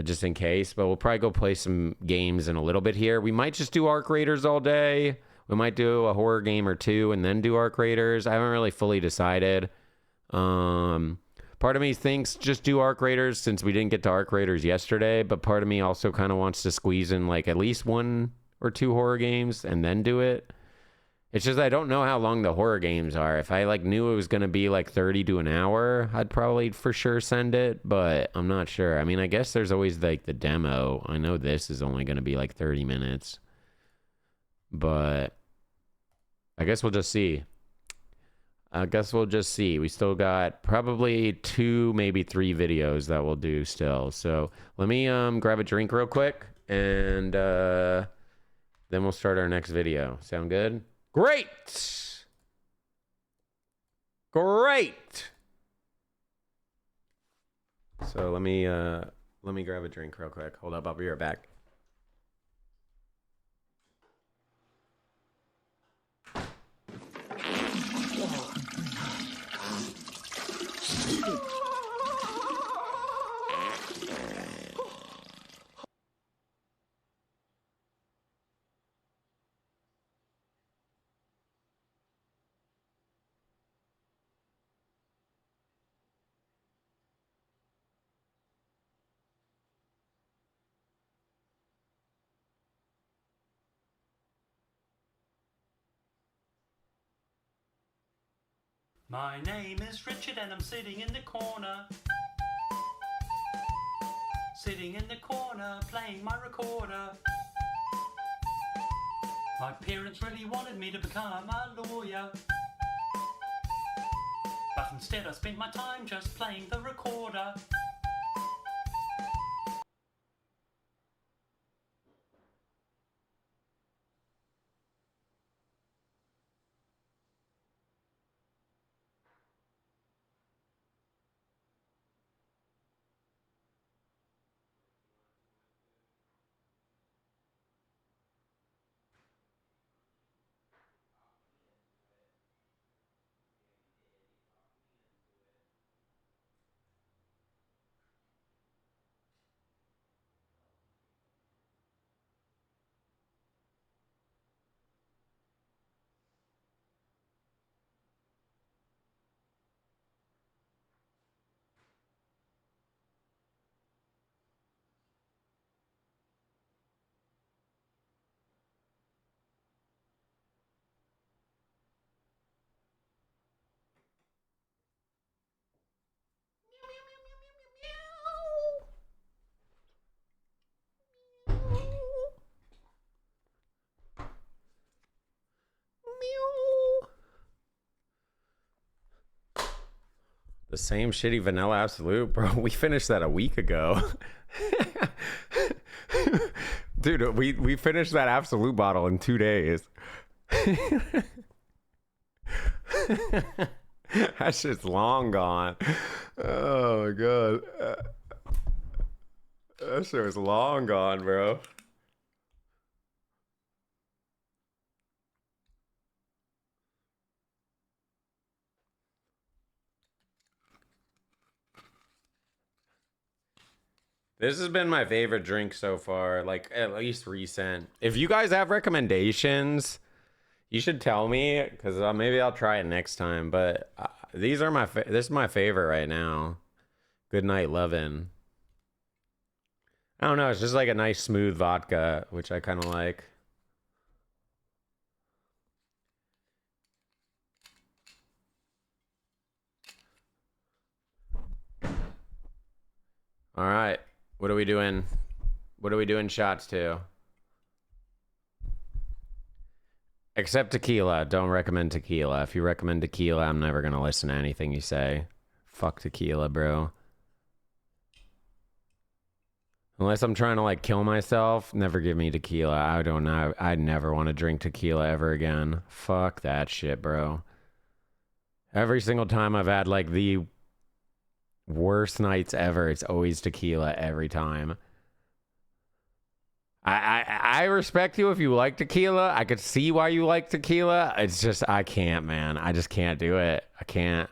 just in case. But we'll probably go play some games in a little bit here. We might just do Arc Raiders all day. We might do a horror game or two and then do Arc Raiders. I haven't really fully decided. Part of me thinks just do Arc Raiders since we didn't get to Arc Raiders yesterday, but part of me also kind of wants to squeeze in like at least one or 2 horror games and then do it. It's just I don't know how long the horror games are. If I like knew it was going to be like 30 to an hour, I'd probably for sure send it, but I'm not sure. I mean, I guess there's always like the demo. I know this is only going to be like 30 minutes. But I guess we'll just see. We still got probably 2, maybe 3 videos that we'll do still. So let me grab a drink real quick, and then we'll start our next video. Sound good? Great! Great! So let me grab a drink real quick. Hold up, I'll be right back. My name is Richard and I'm sitting in the corner. Sitting in the corner, playing my recorder. My parents really wanted me to become a lawyer. But instead I spent my time just playing the recorder. The same shitty vanilla absolute, bro. We finished that a week ago. Dude, we finished that absolute bottle in 2 days. That shit's long gone. Oh my god. That shit was long gone, bro. This has been my favorite drink so far, like at least recent. If you guys have recommendations, you should tell me, because maybe I'll try it next time. But these are this is my favorite right now. Good Night Lovin'. I don't know, it's just like a nice smooth vodka, which I kind of like. All right. What are we doing? What are we doing shots to? Except tequila. Don't recommend tequila. If you recommend tequila, I'm never going to listen to anything you say. Fuck tequila, bro. Unless I'm trying to like kill myself, never give me tequila. I don't know. I'd never want to drink tequila ever again. Fuck that shit, bro. Every single time I've had like the worst nights ever, it's always tequila every time. I respect you if you like tequila. I could see why you like tequila. It's just I can't, man. I just can't do it. I can't.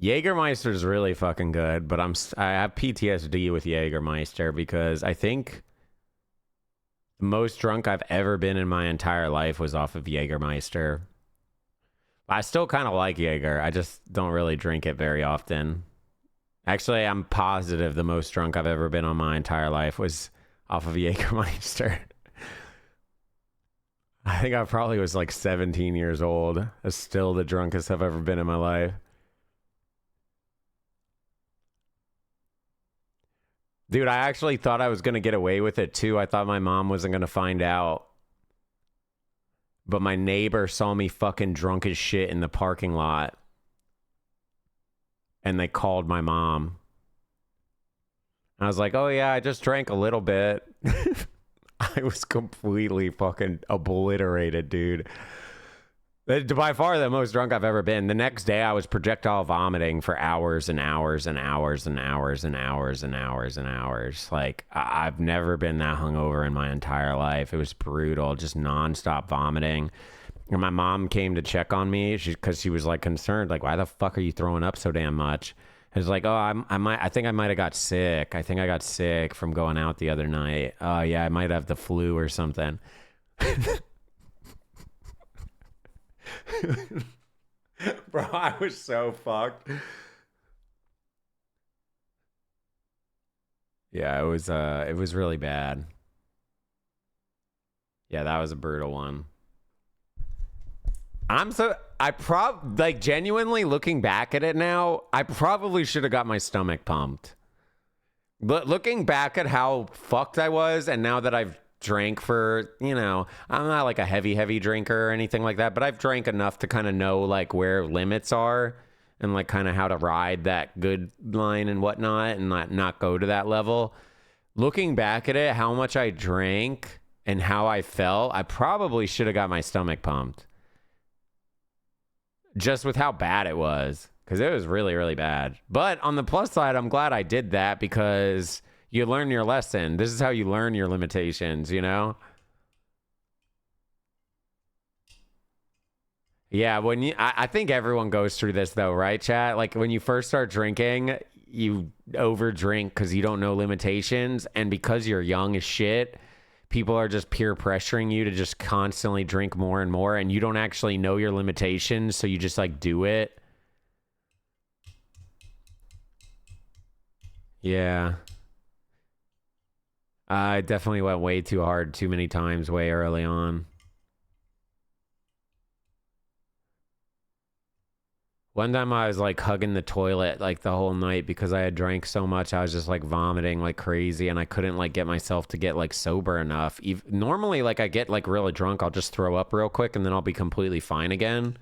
Jägermeister is really fucking good, but I have PTSD with Jägermeister because I think the most drunk I've ever been in my entire life was off of Jägermeister. I still kind of like Jaeger. I just don't really drink it very often. Actually, I'm positive the most drunk I've ever been on my entire life was off of Jägermeister. I think I probably was like 17 years old. That's still the drunkest I've ever been in my life. Dude, I actually thought I was going to get away with it too. I thought my mom wasn't going to find out. But my neighbor saw me fucking drunk as shit in the parking lot. And they called my mom. I was like, oh yeah, I just drank a little bit. I was completely fucking obliterated, dude. By far the most drunk I've ever been. The next day I was projectile vomiting for hours and hours and hours and hours and hours and hours and hours. Like, I've never been that hungover in my entire life. It was brutal, just nonstop vomiting. And my mom came to check on me because she was like concerned, like, why the fuck are you throwing up so damn much? I was like, oh, I think I might have got sick. I think I got sick from going out the other night. Oh yeah, I might have the flu or something. Bro, I was so fucked. Yeah, it was really bad. Yeah, that was a brutal one. Like, genuinely looking back at it now, I probably should have got my stomach pumped. But looking back at how fucked I was, and now that I've drank for, you know, I'm not like a heavy drinker or anything like that, but I've drank enough to kind of know like where limits are and like kind of how to ride that good line and whatnot and not go to that level. Looking back at it, how much I drank and how I felt, I probably should have got my stomach pumped. Just with how bad it was, because it was really, really bad. But on the plus side, I'm glad I did that because you learn your lesson. This is how you learn your limitations, you know? Yeah, I think everyone goes through this though, right, chat? Like when you first start drinking, you overdrink because you don't know limitations. And because you're young as shit, people are just peer pressuring you to just constantly drink more and more. And you don't actually know your limitations. So you just like do it. Yeah. I definitely went way too hard too many times way early on. One time I was like hugging the toilet like the whole night because I had drank so much. I was just like vomiting like crazy and I couldn't like get myself to get like sober enough. Normally like I get like really drunk, I'll just throw up real quick and then I'll be completely fine again.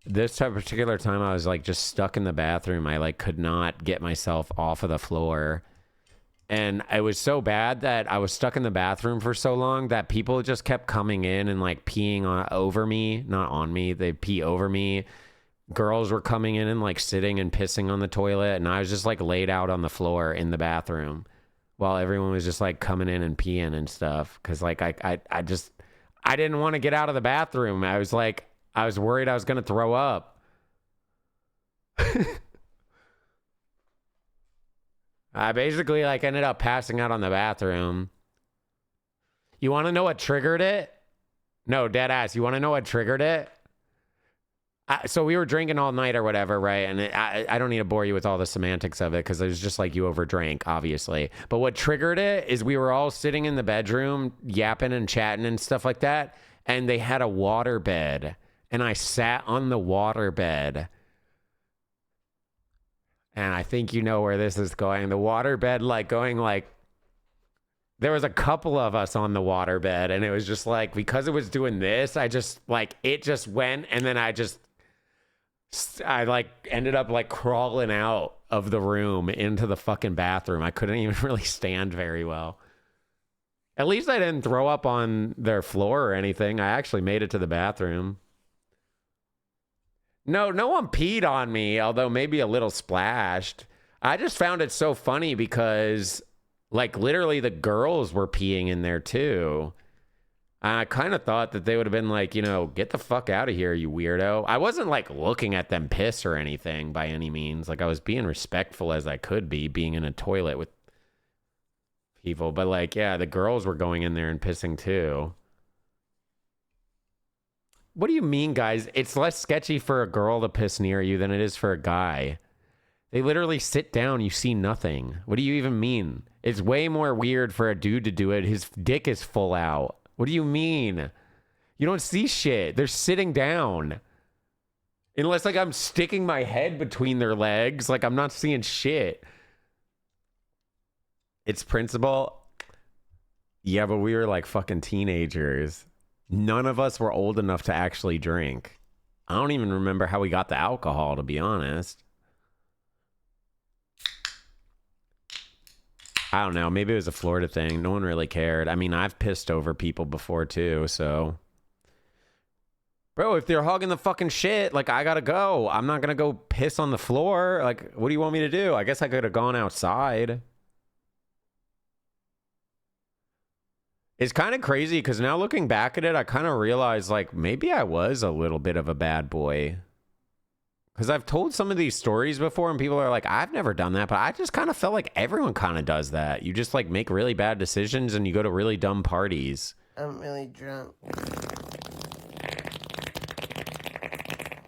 This particular time I was like just stuck in the bathroom. I like could not get myself off of the floor. And it was so bad that I was stuck in the bathroom for so long that people just kept coming in and like peeing over me, not on me. They pee over me. Girls were coming in and like sitting and pissing on the toilet. And I was just like laid out on the floor in the bathroom while everyone was just like coming in and peeing and stuff. Cause like I didn't want to get out of the bathroom. I was worried I was going to throw up. I basically like ended up passing out on the bathroom. You want to know what triggered it? No, dead ass. You want to know what triggered it? So we were drinking all night or whatever, right? And I don't need to bore you with all the semantics of it because it was just like you overdrank, obviously. But what triggered it is we were all sitting in the bedroom, yapping and chatting and stuff like that. And they had a water bed. And I sat on the water bed. And I think you know where this is going. The waterbed, like going like, there was a couple of us on the waterbed and it was just like, because it was doing this, I just like, it just went and then I like ended up like crawling out of the room into the fucking bathroom. I couldn't even really stand very well. At least I didn't throw up on their floor or anything. I actually made it to the bathroom. No one peed on me, although maybe a little splashed. I just found it so funny because, like, literally the girls were peeing in there, too. I kind of thought that they would have been like, you know, get the fuck out of here, you weirdo. I wasn't, like, looking at them piss or anything by any means. Like, I was being respectful as I could be, being in a toilet with people. But, like, yeah, the girls were going in there and pissing, too. What do you mean, guys? It's less sketchy for a girl to piss near you than it is for a guy. They literally sit down, you see nothing. What do you even mean? It's way more weird for a dude to do it. His dick is full out. What do you mean? You don't see shit. They're sitting down. Unless, like, I'm sticking my head between their legs. Like, I'm not seeing shit. It's principle. Yeah, but we were like fucking teenagers. None of us were old enough to actually drink. I don't even remember how we got the alcohol, to be honest. I don't know. Maybe it was a Florida thing. No one really cared. I mean, I've pissed over people before too, so. Bro, if they're hogging the fucking shit, like, I gotta go. I'm not gonna go piss on the floor. Like, what do you want me to do? I guess I could have gone outside. It's kind of crazy because now looking back at it, I kind of realized, like, maybe I was a little bit of a bad boy. Because I've told some of these stories before and people are like, I've never done that, but I just kind of felt like everyone kind of does that. You just, like, make really bad decisions and you go to really dumb parties. I'm really drunk.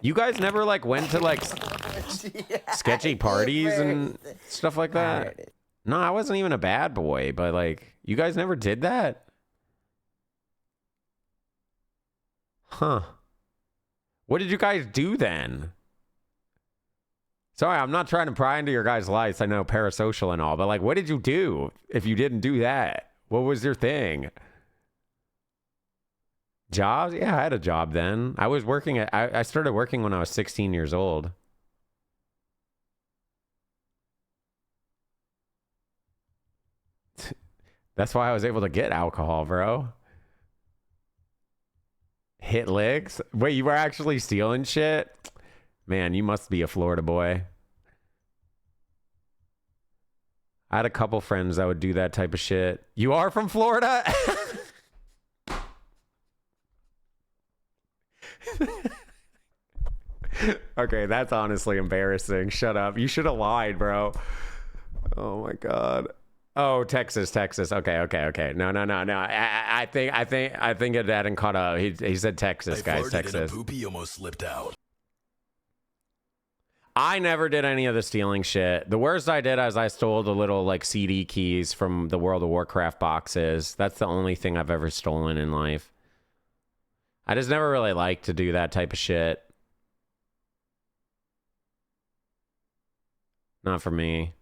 You guys never, like, went to, like, sketchy parties and stuff like that? No, I wasn't even a bad boy, but, like, you guys never did that? Huh. What did you guys do then? Sorry, I'm not trying to pry into your guys' lives. I know parasocial and all, but, like, what did you do if you didn't do that? What was your thing? Jobs? Yeah, I had a job then. I was working at, I started working when I was 16 years old. That's why I was able to get alcohol, bro. Hit licks? Wait, you were actually stealing shit? Man, you must be a Florida boy. I had a couple friends that would do that type of shit. You are from Florida? Okay, that's honestly embarrassing. Shut up. You should have lied, bro. Oh my God. Oh, Texas. Okay. No. I think it hadn't caught up. He said Texas, guys. Texas. And a poopy almost slipped out. I never did any of the stealing shit. The worst I did is I stole the little, like, CD keys from the World of Warcraft boxes. That's the only thing I've ever stolen in life. I just never really liked to do that type of shit. Not for me.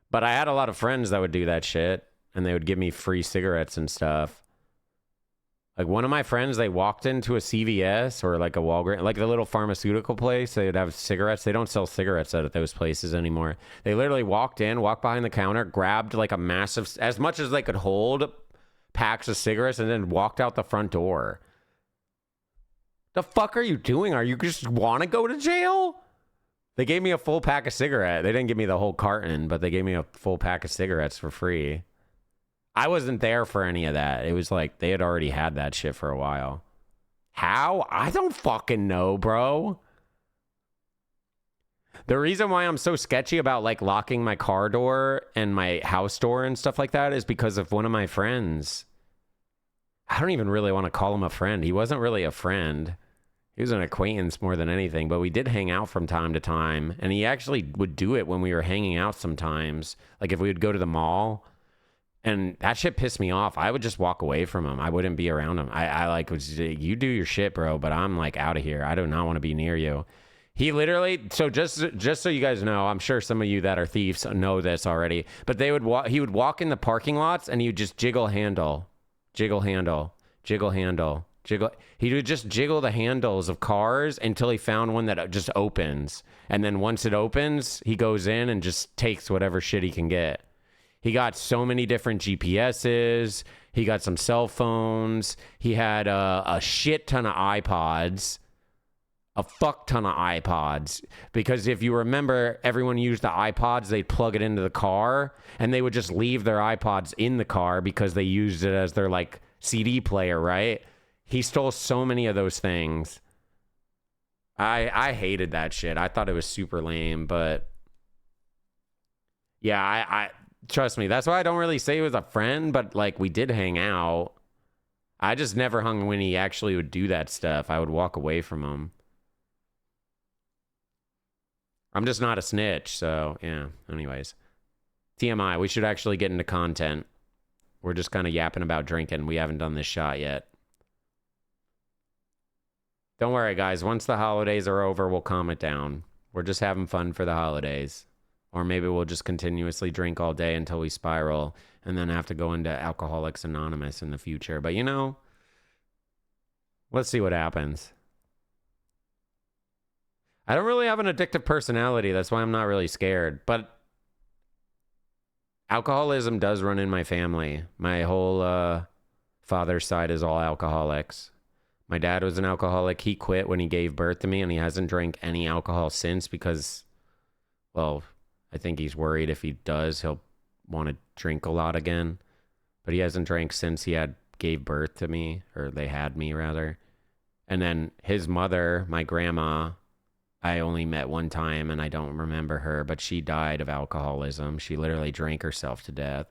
But I had a lot of friends that would do that shit, and they would give me free cigarettes and stuff. Like, one of my friends, they walked into a CVS or, like, a Walgreens, like the little pharmaceutical place. They would have cigarettes. They don't sell cigarettes at those places anymore. They literally walked behind the counter, grabbed, like, a massive, as much as they could hold, packs of cigarettes, and then walked out the front door. The fuck are you doing? Are you just want to go to jail? They gave me a full pack of cigarettes. They didn't give me the whole carton, but they gave me a full pack of cigarettes for free. I wasn't there for any of that. It was like they had already had that shit for a while. How? I don't fucking know, bro. The reason why I'm so sketchy about, like, locking my car door and my house door and stuff like that is because of one of my friends. I don't even really want to call him a friend. He wasn't really a friend. He was an acquaintance more than anything, but we did hang out from time to time, and he actually would do it when we were hanging out sometimes. Like, if we would go to the mall, and that shit pissed me off. I would just walk away from him. I wouldn't be around him. I like, was, you do your shit, bro, but I'm, like, out of here. I do not want to be near you. He literally, so just so you guys know, I'm sure some of you that are thieves know this already, but he would walk in the parking lots, and he would just jiggle handle. He would just jiggle the handles of cars until he found one that just opens. And then once it opens, he goes in and just takes whatever shit he can get. He got so many different GPSs. He got some cell phones. He had a shit ton of iPods. A fuck ton of iPods. Because if you remember, everyone used the iPods. They'd plug it into the car. And they would just leave their iPods in the car because they used it as their, like, CD player, right? He stole so many of those things. I hated that shit. I thought it was super lame, but yeah, I trust me. That's why I don't really say he was a friend, but, like, we did hang out. I just never hung when he actually would do that stuff. I would walk away from him. I'm just not a snitch, so yeah. Anyways, TMI, we should actually get into content. We're just kind of yapping about drinking. We haven't done this shot yet. Don't worry, guys. Once the holidays are over, we'll calm it down. We're just having fun for the holidays. Or maybe we'll just continuously drink all day until we spiral and then have to go into Alcoholics Anonymous in the future. But you know, let's see what happens. I don't really have an addictive personality. That's why I'm not really scared. But alcoholism does run in my family. My whole father's side is all alcoholics. My dad was an alcoholic. He quit when he gave birth to me, and he hasn't drank any alcohol since because, well, I think he's worried if he does, he'll want to drink a lot again. But he hasn't drank since he gave birth to me, or they had me, rather. And then his mother, my grandma, I only met one time, and I don't remember her, but she died of alcoholism. She literally drank herself to death.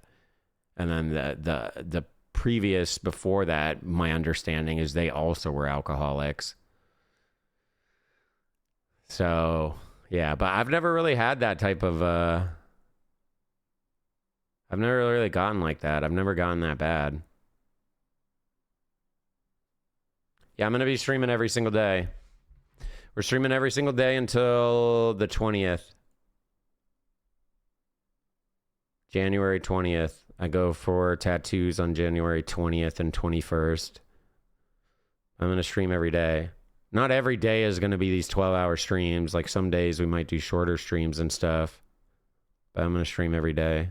And then the previous, before that, my understanding is they also were alcoholics. So, yeah, but I've never really had that type of, I've never really gotten like that. I've never gotten that bad. Yeah, I'm going to be streaming every single day. We're streaming every single day until the 20th. January 20th. I go for tattoos on January 20th and 21st. I'm going to stream every day. Not every day is going to be these 12-hour streams. Like some days we might do shorter streams and stuff. But I'm going to stream every day.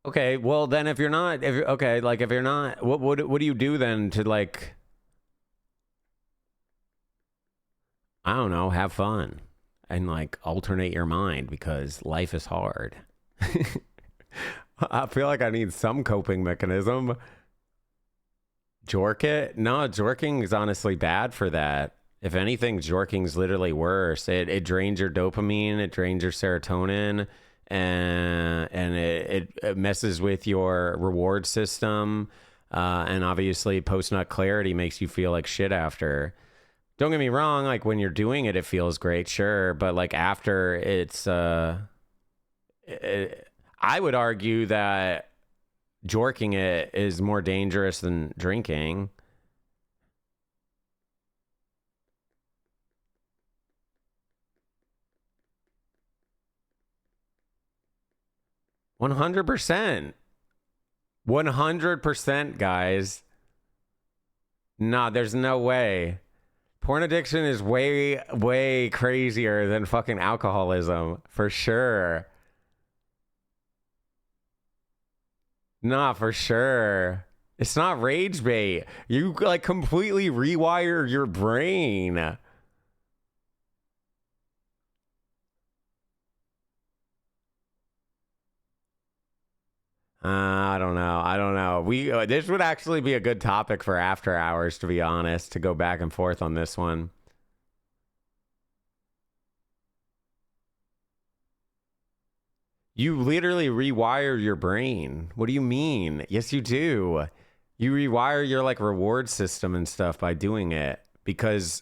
Okay, well then if you're not, if you're not, what do you do then to like, I don't know, have fun and like alternate your mind because life is hard. I feel like I need some coping mechanism. Jork it? No, jorking is honestly bad for that. If anything, jorking's literally worse. It drains your dopamine, it drains your serotonin. And it messes with your reward system, and obviously post-nut clarity makes you feel like shit after. Don't get me wrong, like when you're doing it, it feels great, sure, but like after, it's I would argue that jorking it is more dangerous than drinking. 100%. 100%, guys. Nah, there's no way. Porn addiction is way, way crazier than fucking alcoholism. For sure. Nah, for sure. It's not rage bait. You, like, completely rewire your brain. I don't know. This would actually be a good topic for after hours, to be honest, to go back and forth on this one. You literally rewire your brain. What do you mean? Yes, you do. You rewire your like reward system and stuff by doing it, because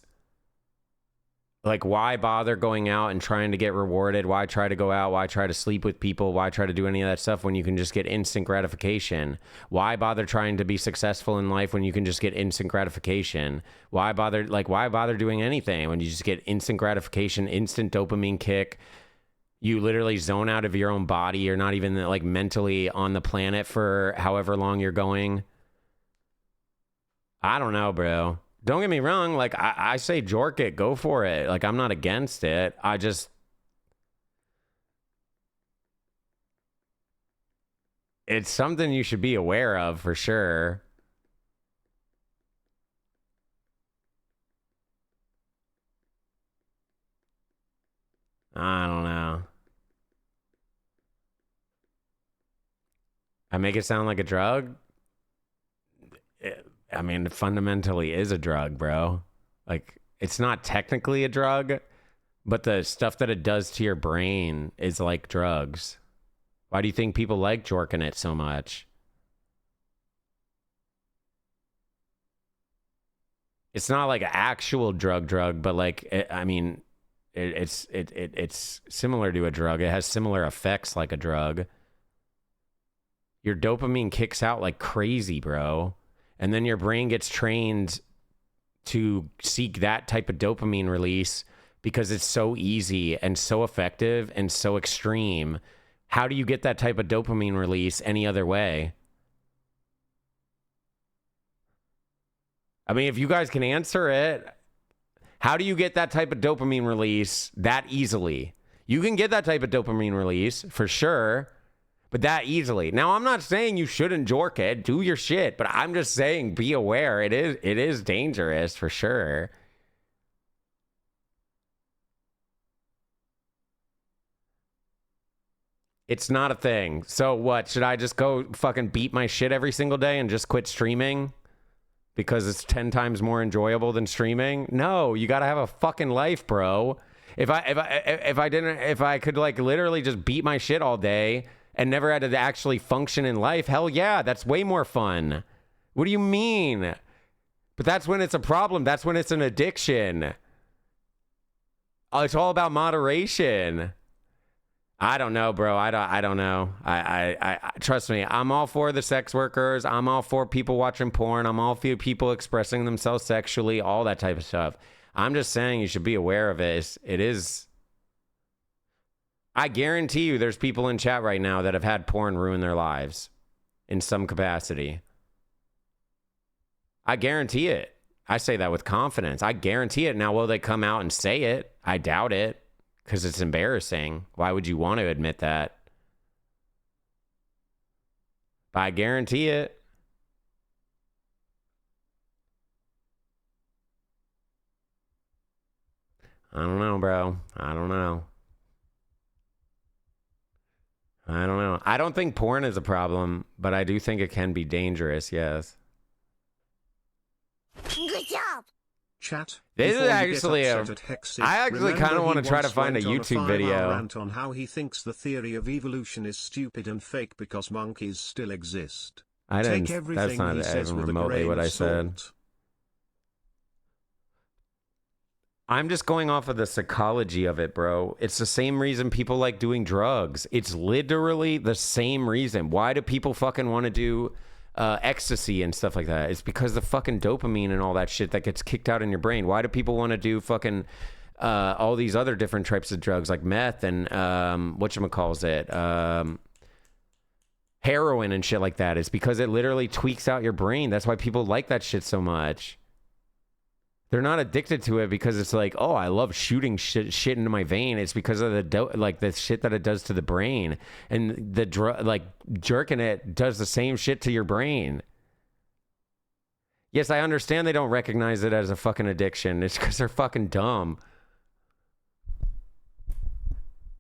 like, why bother going out and trying to get rewarded? Why try to go out? Why try to sleep with people? Why try to do any of that stuff when you can just get instant gratification? Why bother trying to be successful in life when you can just get instant gratification? Why bother doing anything when you just get instant gratification, instant dopamine kick? You literally zone out of your own body. You're not even like mentally on the planet for however long you're going. I don't know, bro. Don't get me wrong, like, I say jork it, go for it. Like, I'm not against it. It's something you should be aware of, for sure. I don't know. I make it sound like a drug? I mean, it fundamentally is a drug, bro. Like, it's not technically a drug, but the stuff that it does to your brain is like drugs. Why do you think people like jorking it so much? It's not like an actual drug, but like, it's similar to a drug. It has similar effects like a drug. Your dopamine kicks out like crazy, bro. And then your brain gets trained to seek that type of dopamine release because it's so easy and so effective and so extreme. How do you get that type of dopamine release any other way? I mean, if you guys can answer it, how do you get that type of dopamine release that easily? You can get that type of dopamine release for sure, but that easily. Now, I'm not saying you shouldn't jork it, do your shit, but I'm just saying be aware. It is dangerous for sure. It's not a thing. So what? Should I just go fucking beat my shit every single day and just quit streaming? Because it's 10 times more enjoyable than streaming? No, you gotta have a fucking life, bro. If I could like literally just beat my shit all day and never had to actually function in life, hell yeah, that's way more fun. What do you mean? But that's when it's a problem. That's when it's an addiction. It's all about moderation. I don't know, bro. I don't know. I trust me. I'm all for the sex workers. I'm all for people watching porn. I'm all for people expressing themselves sexually, all that type of stuff. I'm just saying you should be aware of it. It is. I guarantee you there's people in chat right now that have had porn ruin their lives in some capacity. I guarantee it. I say that with confidence. I guarantee it. Now, will they come out and say it? I doubt it. Because it's embarrassing. Why would you want to admit that? But I guarantee it. I don't know, bro. I don't know. I don't think porn is a problem, but I do think it can be dangerous, yes. Good job. Chat. This is actually Hexy, I actually kind of want to try to find a YouTube video. Rant on how he thinks the theory of evolution is stupid and fake because monkeys still exist. I didn't. Take everything That's not he says even with remotely what I said. I'm just going off of the psychology of it, bro. It's the same reason people like doing drugs. It's literally the same reason. Why do people fucking want to do ecstasy and stuff like that? It's because the fucking dopamine and all that shit that gets kicked out in your brain. Why do people want to do fucking all these other different types of drugs like meth and whatchamacallit, heroin and shit like that? It's because it literally tweaks out your brain. That's why people like that shit so much. They're not addicted to it because it's like, oh, I love shooting shit into my vein. It's because of the shit that it does to the brain, and the jerking it does the same shit to your brain. Yes, I understand they don't recognize it as a fucking addiction. It's because they're fucking dumb.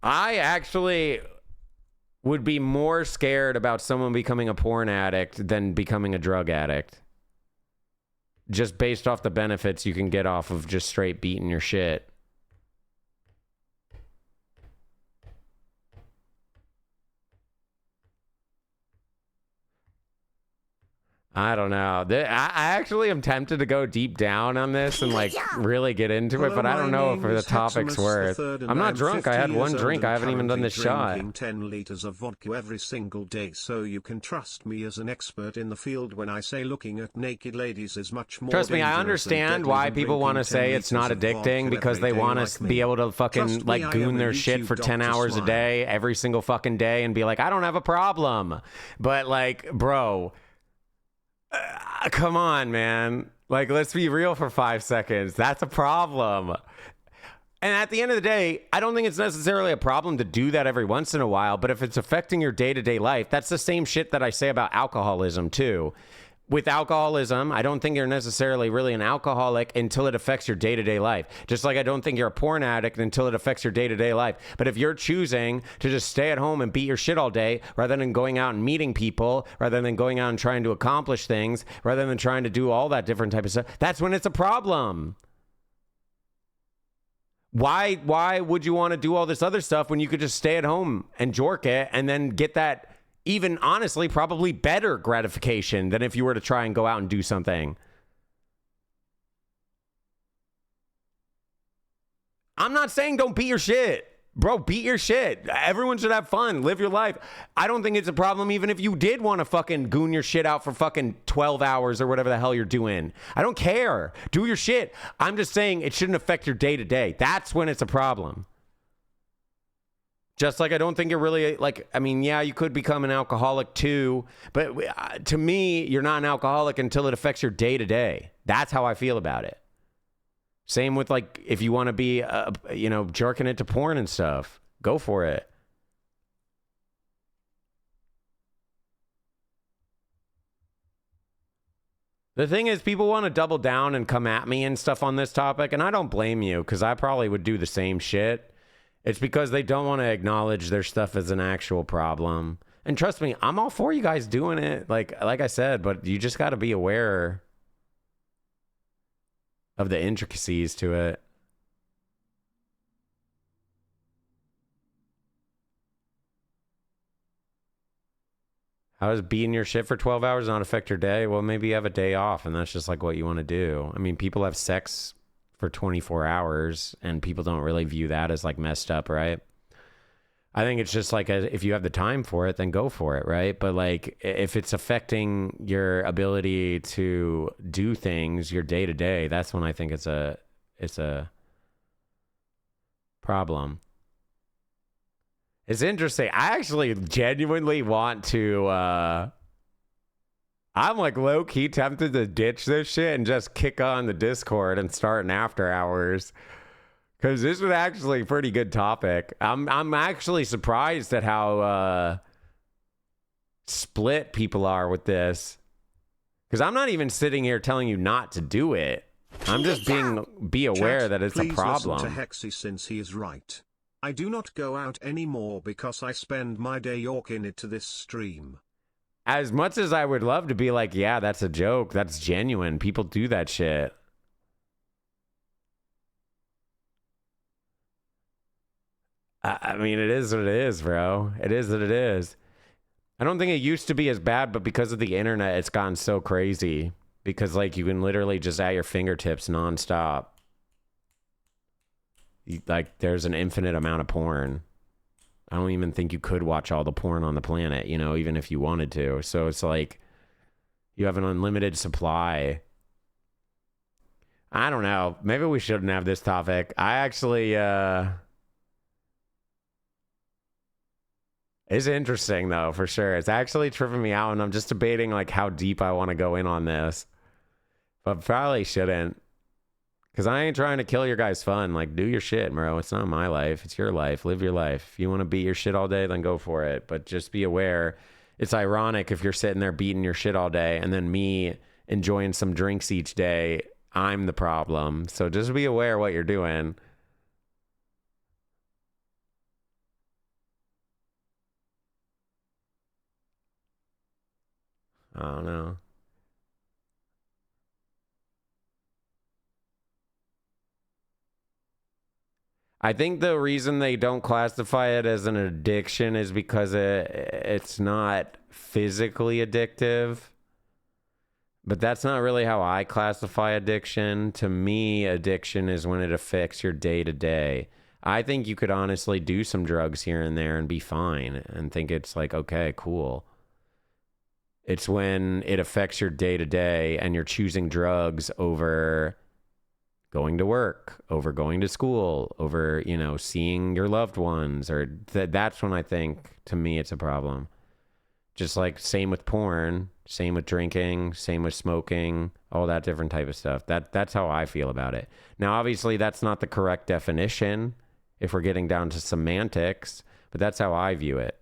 I actually would be more scared about someone becoming a porn addict than becoming a drug addict. Just based off the benefits you can get off of just straight beating your shit. I don't know. I actually am tempted to go deep down on this and like really get into it, but I don't know if the topic's worth. I'm not drunk. I had one drink. I haven't even done this shot. 10 liters of vodka every single day, so you can trust me as an expert in the field when I say looking at naked ladies is much more. Trust me, I understand why people want to say it's not addicting because they want to be able to fucking like goon their shit for 10 hours a day every single fucking day and be like, I don't have a problem. But like, bro, come on, man. Like, let's be real for 5 seconds. That's a problem. And at the end of the day, I don't think it's necessarily a problem to do that every once in a while, but if it's affecting your day-to-day life, that's the same shit that I say about alcoholism too. With alcoholism, I don't think you're necessarily really an alcoholic until it affects your day-to-day life. Just like I don't think you're a porn addict until it affects your day-to-day life. But if you're choosing to just stay at home and beat your shit all day, rather than going out and meeting people, rather than going out and trying to accomplish things, rather than trying to do all that different type of stuff, that's when it's a problem. Why would you want to do all this other stuff when you could just stay at home and jork it and then get that even honestly probably better gratification than if you were to try and go out and do something? I'm not saying don't beat your shit. Bro, beat your shit. Everyone should have fun. Live your life. I don't think it's a problem even if you did want to fucking goon your shit out for fucking 12 hours or whatever the hell you're doing. I don't care. Do your shit. I'm just saying it shouldn't affect your day to day. That's when it's a problem. Just like I don't think it really, like, I mean, yeah, you could become an alcoholic too, but to me, you're not an alcoholic until it affects your day to day. That's how I feel about it. Same with, like, if you want to be, jerking it to porn and stuff, go for it. The thing is, people want to double down and come at me and stuff on this topic, and I don't blame you, because I probably would do the same shit. It's because they don't want to acknowledge their stuff as an actual problem. And trust me, I'm all for you guys doing it, like I said, but you just got to be aware of the intricacies to it. How does beating your shit for 12 hours not affect your day? Well, maybe you have a day off and that's just like what you want to do. I mean, people have sex for 24 hours and people don't really view that as like messed up, right? I think it's just like if you have the time for it, then go for it, right? But like if it's affecting your ability to do things, your day to day, that's when I think it's a problem. It's interesting. I actually genuinely want to, I'm like low-key tempted to ditch this shit and just kick on the Discord and start an after hours. Because this was actually a pretty good topic. I'm actually surprised at how split people are with this. Because I'm not even sitting here telling you not to do it. I'm just be aware that it's a problem. Please listen to Hexy since he is right. I do not go out anymore because I spend my day yorking it to this stream. As much as I would love to be like, yeah, that's a joke. That's genuine. People do that shit. I mean, it is what it is, bro. It is what it is. I don't think it used to be as bad, but because of the internet, it's gotten so crazy. Because, like, you can literally just at your fingertips nonstop. Like, there's an infinite amount of porn. I don't even think you could watch all the porn on the planet, you know, even if you wanted to. So it's like, you have an unlimited supply. I don't know. Maybe we shouldn't have this topic. I actually, it's interesting, though, for sure. It's actually tripping me out, and I'm just debating, like, how deep I want to go in on this. But probably shouldn't. Because I ain't trying to kill your guys' fun. Like, do your shit, bro. It's not my life. It's your life. Live your life. If you want to beat your shit all day, then go for it. But just be aware. It's ironic if you're sitting there beating your shit all day, and then me enjoying some drinks each day, I'm the problem. So just be aware what you're doing. I don't know. I think the reason they don't classify it as an addiction is because it's not physically addictive. But that's not really how I classify addiction. To me, addiction is when it affects your day to day. I think you could honestly do some drugs here and there and be fine and think it's like, okay, cool. It's when it affects your day to day and you're choosing drugs over going to work, over going to school, over, you know, seeing your loved ones, or that's when I think, to me, it's a problem. Just like same with porn, same with drinking, same with smoking, all that different type of stuff. That's how I feel about it. Now, obviously, that's not the correct definition if we're getting down to semantics, but that's how I view it.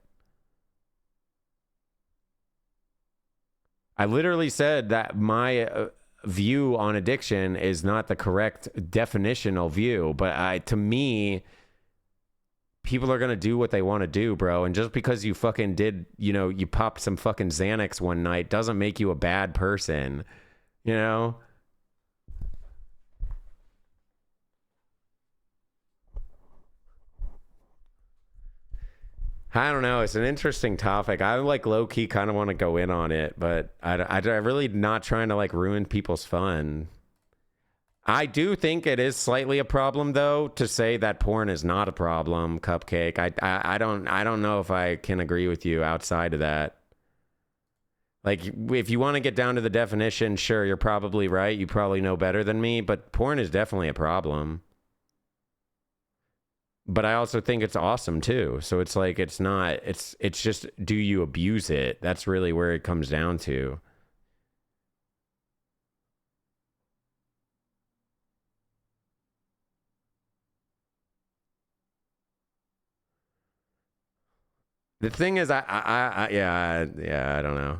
I literally said that my view on addiction is not the correct definitional view, but to me, people are going to do what they want to do, bro. And just because you fucking did, you know, you popped some fucking Xanax one night doesn't make you a bad person, you know? I don't know. It's an interesting topic. I like low key kind of want to go in on it, but I really not trying to like ruin people's fun. I do think it is slightly a problem though to say that porn is not a problem, Cupcake. I don't know if I can agree with you outside of that. Like, if you want to get down to the definition, sure, you're probably right. You probably know better than me, but porn is definitely a problem. But I also think it's awesome too. So it's like, it's not, it's just, do you abuse it? That's really where it comes down to. The thing is, yeah, I don't know.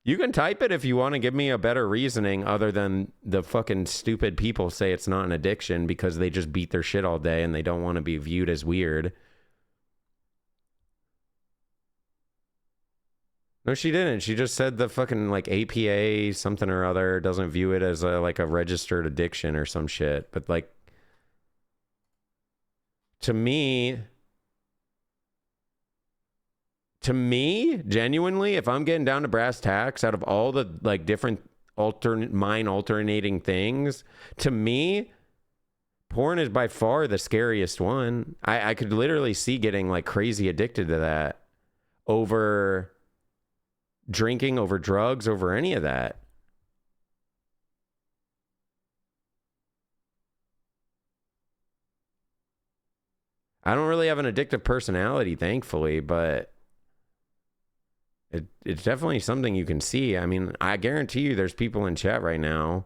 You can type it if you want to give me a better reasoning other than the fucking stupid people say it's not an addiction because they just beat their shit all day and they don't want to be viewed as weird. No, she didn't. She just said the fucking like APA something or other doesn't view it as like a registered addiction or some shit. But like, to me, genuinely, if I'm getting down to brass tacks, out of all the like different mind alternating things, to me, porn is by far the scariest one. I could literally see getting like crazy addicted to that over drinking, over drugs, over any of that. I don't really have an addictive personality, thankfully, but it's definitely something you can see. I mean, I guarantee you there's people in chat right now.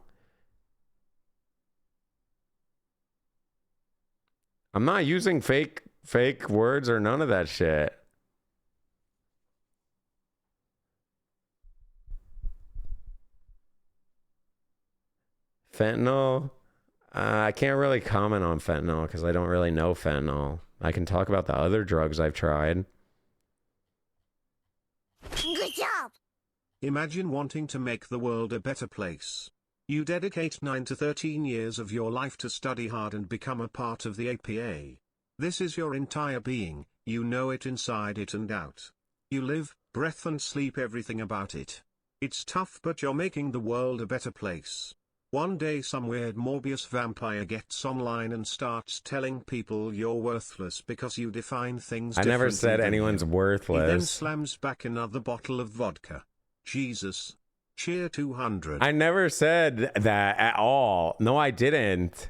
I'm not using fake words or none of that shit. Fentanyl? I can't really comment on fentanyl because I don't really know fentanyl. I can talk about the other drugs I've tried. Good job! Imagine wanting to make the world a better place. You dedicate 9 to 13 years of your life to study hard and become a part of the APA. This is your entire being, you know it inside it and out. You live, breath and sleep everything about it. It's tough, but you're making the world a better place. One day some weird Morbius vampire gets online and starts telling people you're worthless because you define things I differently. never said anyone's worthless. He then slams back another bottle of vodka. Jesus. Cheer 200. I never said that at all. No, I didn't.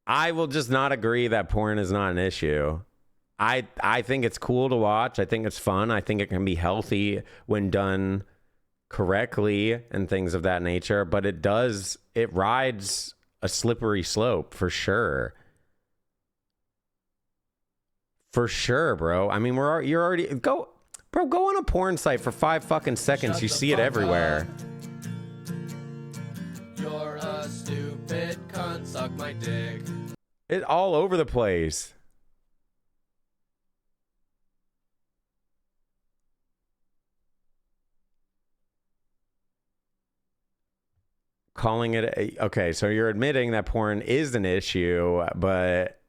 I will just not agree that porn is not an issue. I think it's cool to watch. I think it's fun. I think it can be healthy when done correctly and things of that nature, but it rides a slippery slope for sure. For sure, bro. I mean, you're already go on a porn site for 5 fucking seconds. You see it everywhere. You're a stupid cunt, suck my dick. It all over the place. Calling it okay, so you're admitting that porn is an issue, but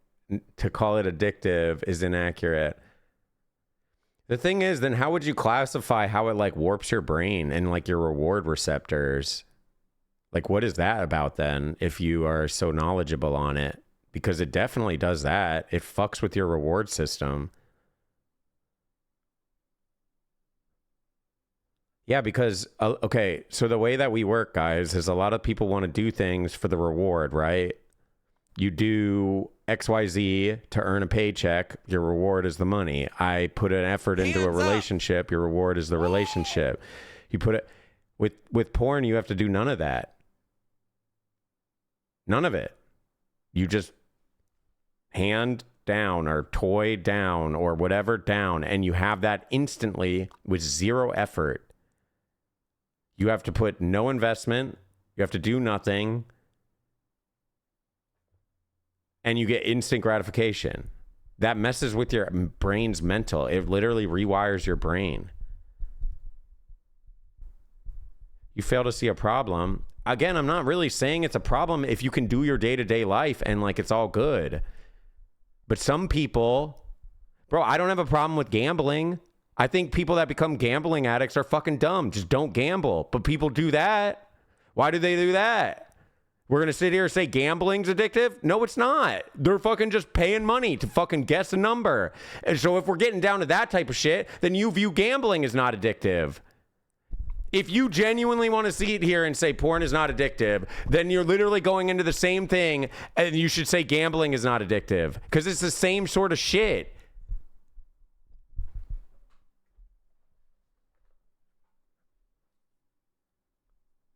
to call it addictive is inaccurate. The thing is, then how would you classify how it like warps your brain and like your reward receptors? Like, what is that about then, if you are so knowledgeable on it? Because it definitely does that. It fucks with your reward system. Yeah, because, okay, so the way that we work, guys, is a lot of people want to do things for the reward, right? You do XYZ to earn a paycheck, your reward is the money. I put an effort into a relationship, your reward is the relationship. You put it, with porn, you have to do none of that. None of it. You just hand down or toy down or whatever down, and you have that instantly with zero effort. You have to put no investment. You have to do nothing. And you get instant gratification. That messes with your brain's mental. It literally rewires your brain. You fail to see a problem. Again, I'm not really saying it's a problem if you can do your day-to-day life and like it's all good. But some people, bro, I don't have a problem with gambling. I think people that become gambling addicts are fucking dumb. Just don't gamble. But people do that. Why do they do that? We're going to sit here and say gambling's addictive? No, it's not. They're fucking just paying money to fucking guess a number. And so if we're getting down to that type of shit, then you view gambling as not addictive. If you genuinely want to see it here and say porn is not addictive, then you're literally going into the same thing and you should say gambling is not addictive because it's the same sort of shit.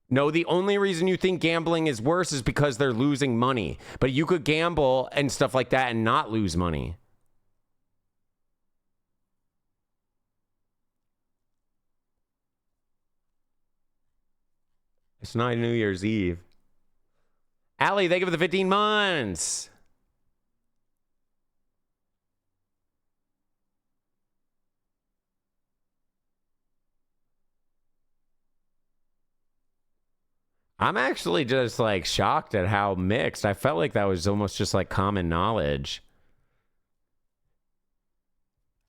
No, the only reason you think gambling is worse is because they're losing money. But you could gamble and stuff like that and not lose money. It's not New Year's Eve. Allie, thank you for the 15 months. I'm actually just like shocked at how mixed. I felt like that was almost just like common knowledge.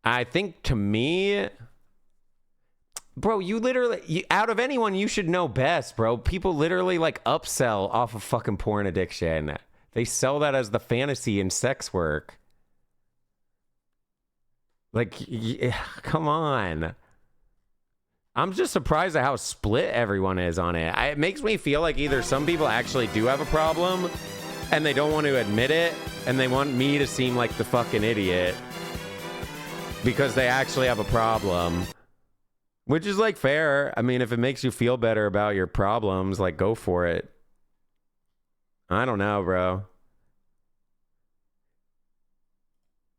I think to me, bro, you literally, out of anyone, you should know best, bro. People literally like upsell off of fucking porn addiction. They sell that as the fantasy in sex work. Like, come on. I'm just surprised at how split everyone is on it. It makes me feel like either some people actually do have a problem and they don't want to admit it and they want me to seem like the fucking idiot because they actually have a problem. Which is like fair. I mean, if it makes you feel better about your problems, like go for it. I don't know, bro.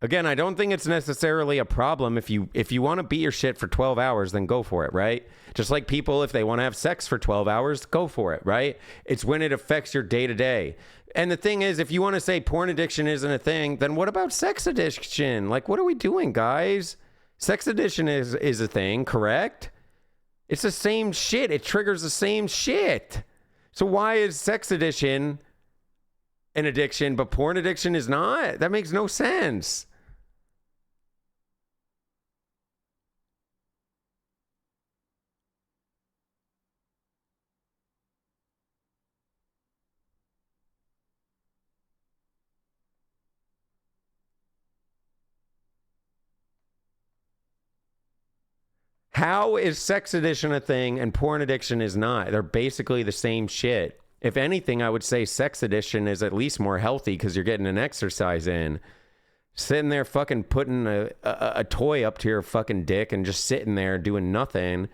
Again, I don't think it's necessarily a problem. If you want to beat your shit for 12 hours, then go for it, right? Just like people, if they want to have sex for 12 hours, go for it, right? It's when it affects your day-to-day. And the thing is, if you want to say porn addiction isn't a thing, then what about sex addiction? Like, what are we doing, guys? Sex addiction is a thing, correct? It's the same shit. It triggers the same shit. So why is sex addiction an addiction, but porn addiction is not? That makes no sense. How is sex addiction a thing and porn addiction is not? They're basically the same shit. If anything, I would say sex addiction is at least more healthy because you're getting an exercise in. Sitting there fucking putting a toy up to your fucking dick and just sitting there doing nothing.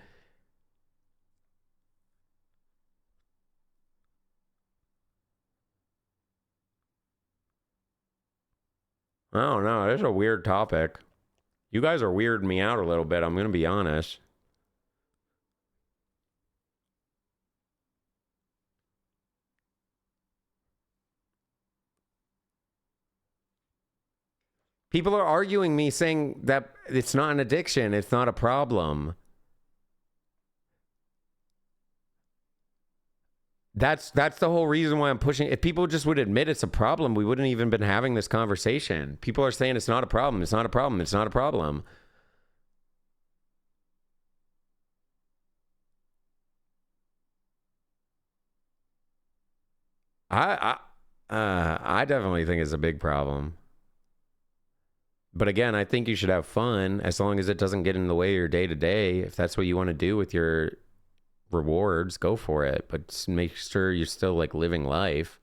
I don't know. It's a weird topic. You guys are weirding me out a little bit. I'm going to be honest. People are arguing me saying that it's not an addiction. It's not a problem. That's the whole reason why I'm pushing. If people just would admit it's a problem, we wouldn't even been having this conversation. People are saying it's not a problem. It's not a problem. It's not a problem. I definitely think it's a big problem. But again, I think you should have fun as long as it doesn't get in the way of your day to day. If that's what you want to do with your rewards, go for it. But just make sure you're still like living life.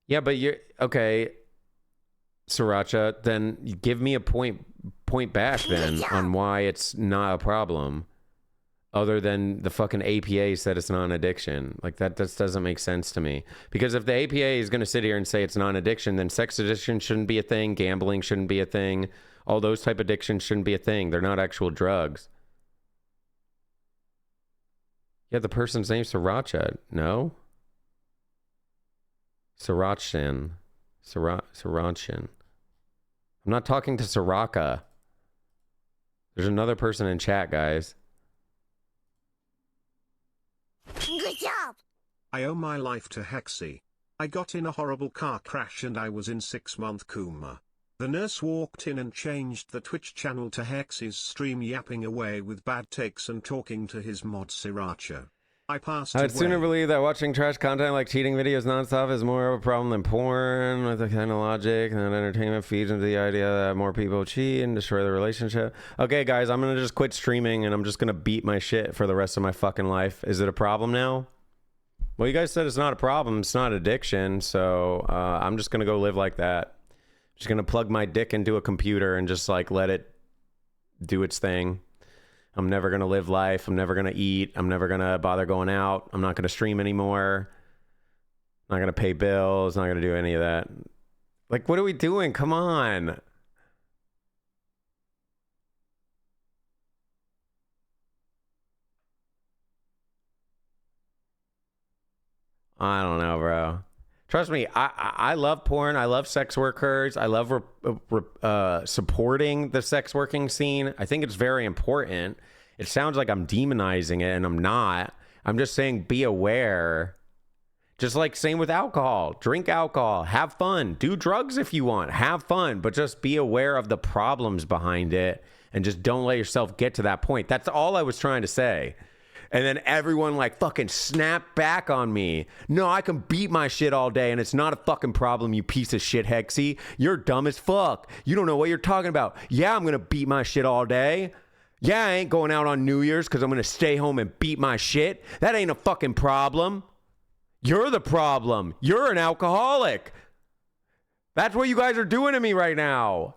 Yeah, but you're okay, Sriracha. Then give me a point back then on why it's not a problem. Other than the fucking APA said it's not an addiction. Like that just doesn't make sense to me. Because if the APA is going to sit here and say it's not an addiction, then sex addiction shouldn't be a thing. Gambling shouldn't be a thing. All those type of addictions shouldn't be a thing. They're not actual drugs. Yeah, the person's name's Sriracha. No? Srirachan. Srirachan. I'm not talking to Soraka. There's another person in chat, guys. Good job. I owe my life to Hexy. I got in a horrible car crash and I was in 6-month coma. The nurse walked in and changed the Twitch channel to Hexy's stream, yapping away with bad takes and talking to his mod Sriracha. I passed I'd away. sooner believe that watching trash content like cheating videos nonstop is more of a problem than porn, with the kind of logic and entertainment feeds into the idea that more people cheat and destroy the relationship. Okay, guys, I'm gonna just quit streaming and I'm just gonna beat my shit for the rest of my fucking life. Is it a problem now? Well, you guys said it's not a problem. It's not addiction, so I'm just gonna go live like that. Just gonna plug my dick into a computer and just like let it do its thing. I'm never going to live life. I'm never going to eat. I'm never going to bother going out. I'm not going to stream anymore. I'm not going to pay bills. Not going to do any of that. Like, what are we doing? Come on. I don't know, bro. Trust me, I love porn. I love sex workers. I love supporting the sex working scene. I think it's very important. It sounds like I'm demonizing it, and I'm not. I'm just saying be aware. Just like same with alcohol. Drink alcohol. Have fun. Do drugs if you want. Have fun. But just be aware of the problems behind it, and just don't let yourself get to that point. That's all I was trying to say. And then everyone like fucking snapped back on me. No, I can beat my shit all day and it's not a fucking problem, you piece of shit, Hexy. You're dumb as fuck. You don't know what you're talking about. Yeah, I'm gonna beat my shit all day. Yeah, I ain't going out on New Year's because I'm gonna stay home and beat my shit. That ain't a fucking problem. You're the problem. You're an alcoholic. That's what you guys are doing to me right now.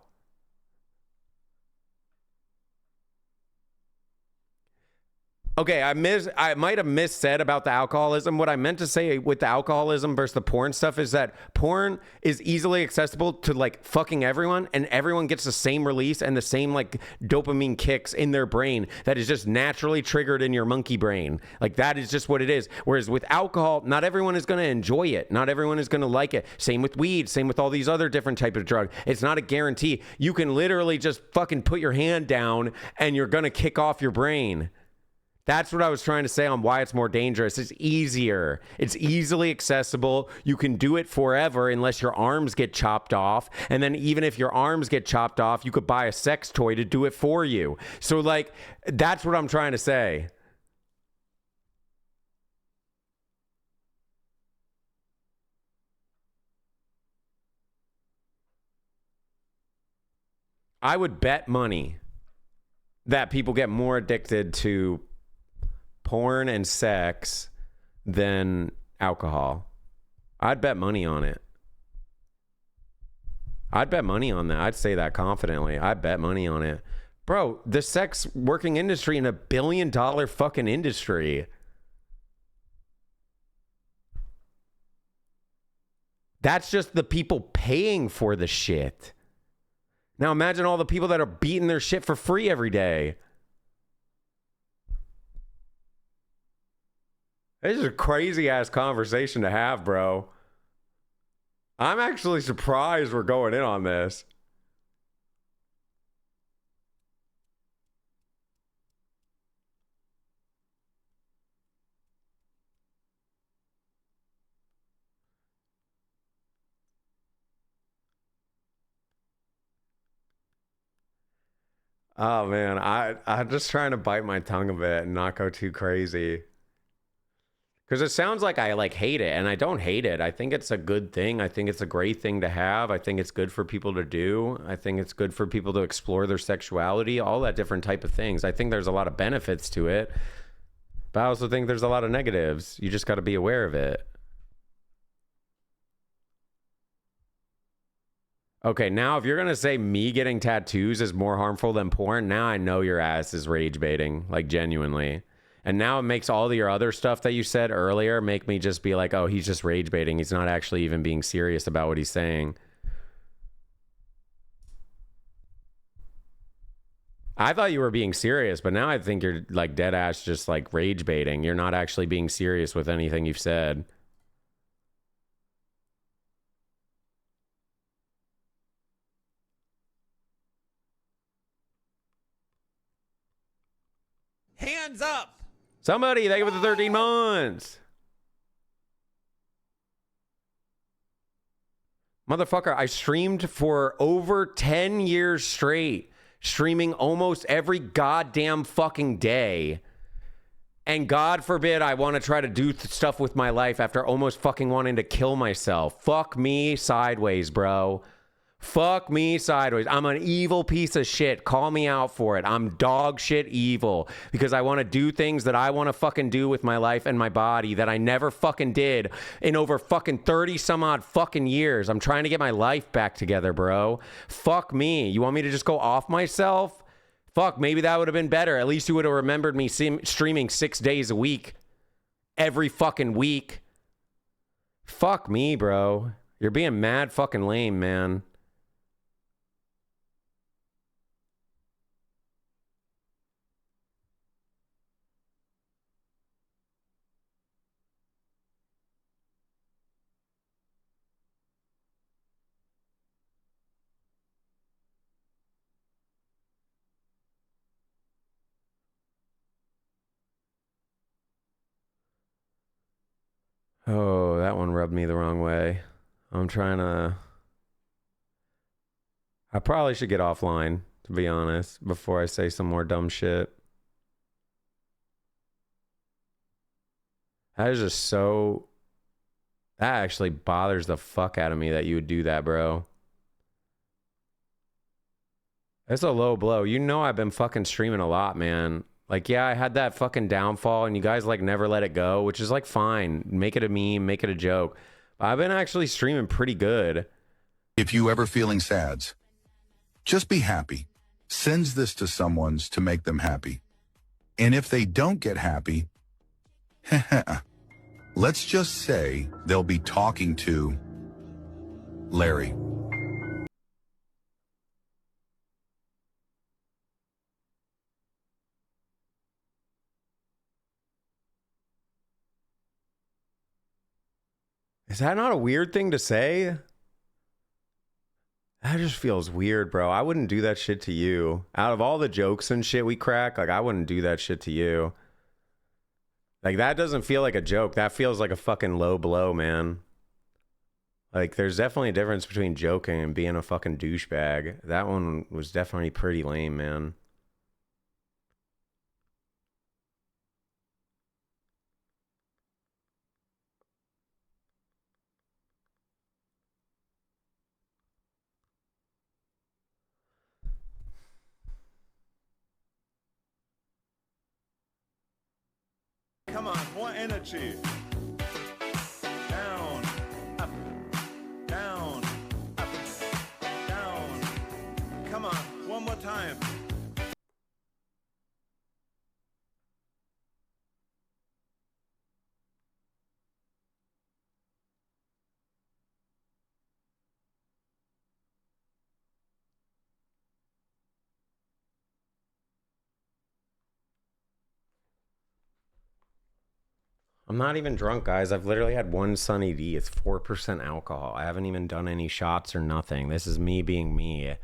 Okay, I might have missaid about the alcoholism. What I meant to say with the alcoholism versus the porn stuff is that porn is easily accessible to like fucking everyone, and everyone gets the same release and the same like dopamine kicks in their brain that is just naturally triggered in your monkey brain. Like that is just what it is. Whereas with alcohol, not everyone is going to enjoy it. Not everyone is going to like it. Same with weed, same with all these other different types of drugs. It's not a guarantee. You can literally just fucking put your hand down and you're going to kick off your brain. That's what I was trying to say on why it's more dangerous. It's easier. It's easily accessible. You can do it forever unless your arms get chopped off. And then even if your arms get chopped off, you could buy a sex toy to do it for you. So like, that's what I'm trying to say. I would bet money that people get more addicted to porn and sex than alcohol. I'd bet money on it. I'd bet money on that. I'd say that confidently. I'd bet money on it. Bro, the sex working industry in $1 billion fucking industry. That's just the people paying for the shit. Now imagine all the people that are beating their shit for free every day. This is a crazy ass conversation to have, bro. I'm actually surprised we're going in on this. Oh man, I'm just trying to bite my tongue a bit and not go too crazy. Because it sounds like I like hate it, and I don't hate it. I think it's a good thing. I think it's a great thing to have. I think it's good for people to do. I think it's good for people to explore their sexuality, all that different type of things. I think there's a lot of benefits to it, but I also think there's a lot of negatives. You just got to be aware of it. Okay, now if you're going to say me getting tattoos is more harmful than porn, now I know your ass is rage baiting, like genuinely. And now it makes all your other stuff that you said earlier make me just be like, oh, he's just rage baiting. He's not actually even being serious about what he's saying. I thought you were being serious, but now I think you're like dead ass just like rage baiting. You're not actually being serious with anything you've said. Hands up! Somebody, thank you for the 13 months. Motherfucker, I streamed for over 10 years straight. Streaming almost every goddamn fucking day. And God forbid I want to try to do stuff with my life after almost fucking wanting to kill myself. Fuck me sideways, bro. Fuck me sideways. I'm an evil piece of shit. Call me out for it. I'm dog shit evil because I want to do things that I want to fucking do with my life and my body that I never fucking did in over fucking 30 some odd fucking years. I'm trying to get my life back together, bro. Fuck me. You want me to just go off myself? Fuck, maybe that would have been better. At least you would have remembered me streaming 6 days a week. Every fucking week. Fuck me, bro. You're being mad fucking lame, man. Oh, that one rubbed me the wrong way. I'm trying to... I probably should get offline, to be honest, before I say some more dumb shit. That is just so... That actually bothers the fuck out of me that you would do that, bro. That's a low blow. You know I've been fucking streaming a lot, man. Like, yeah, I had that fucking downfall and you guys like never let it go, which is like fine. Make it a meme, make it a joke. But I've been actually streaming pretty good. If you ever feeling sad, just be happy. Sends this to someone's to make them happy. And if they don't get happy, let's just say they'll be talking to Larry. Is that not a weird thing to say? That just feels weird, bro. I wouldn't do that shit to you. Out of all the jokes and shit we crack, like, I wouldn't do that shit to you. Like, that doesn't feel like a joke. That feels like a fucking low blow, man. Like, there's definitely a difference between joking and being a fucking douchebag. That one was definitely pretty lame, man. Come on, more energy. Down, up, down, up, down. Come on, one more time. I'm not even drunk, guys. I've literally had one Sunny D. It's 4% alcohol. I haven't even done any shots or nothing. This is me being me.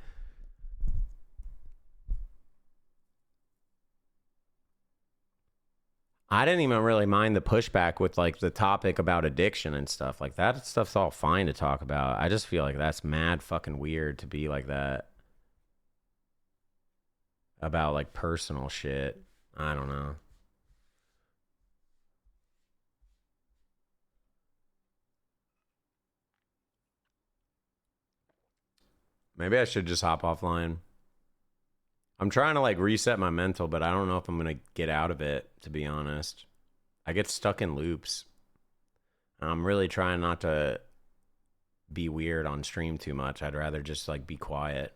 I didn't even really mind the pushback with like the topic about addiction and stuff. Like that stuff's all fine to talk about. I just feel like that's mad fucking weird to be like that about like personal shit. I don't know. Maybe I should just hop offline. I'm trying to like reset my mental, but I don't know if I'm going to get out of it, to be honest. I get stuck in loops. I'm really trying not to be weird on stream too much. I'd rather just like be quiet.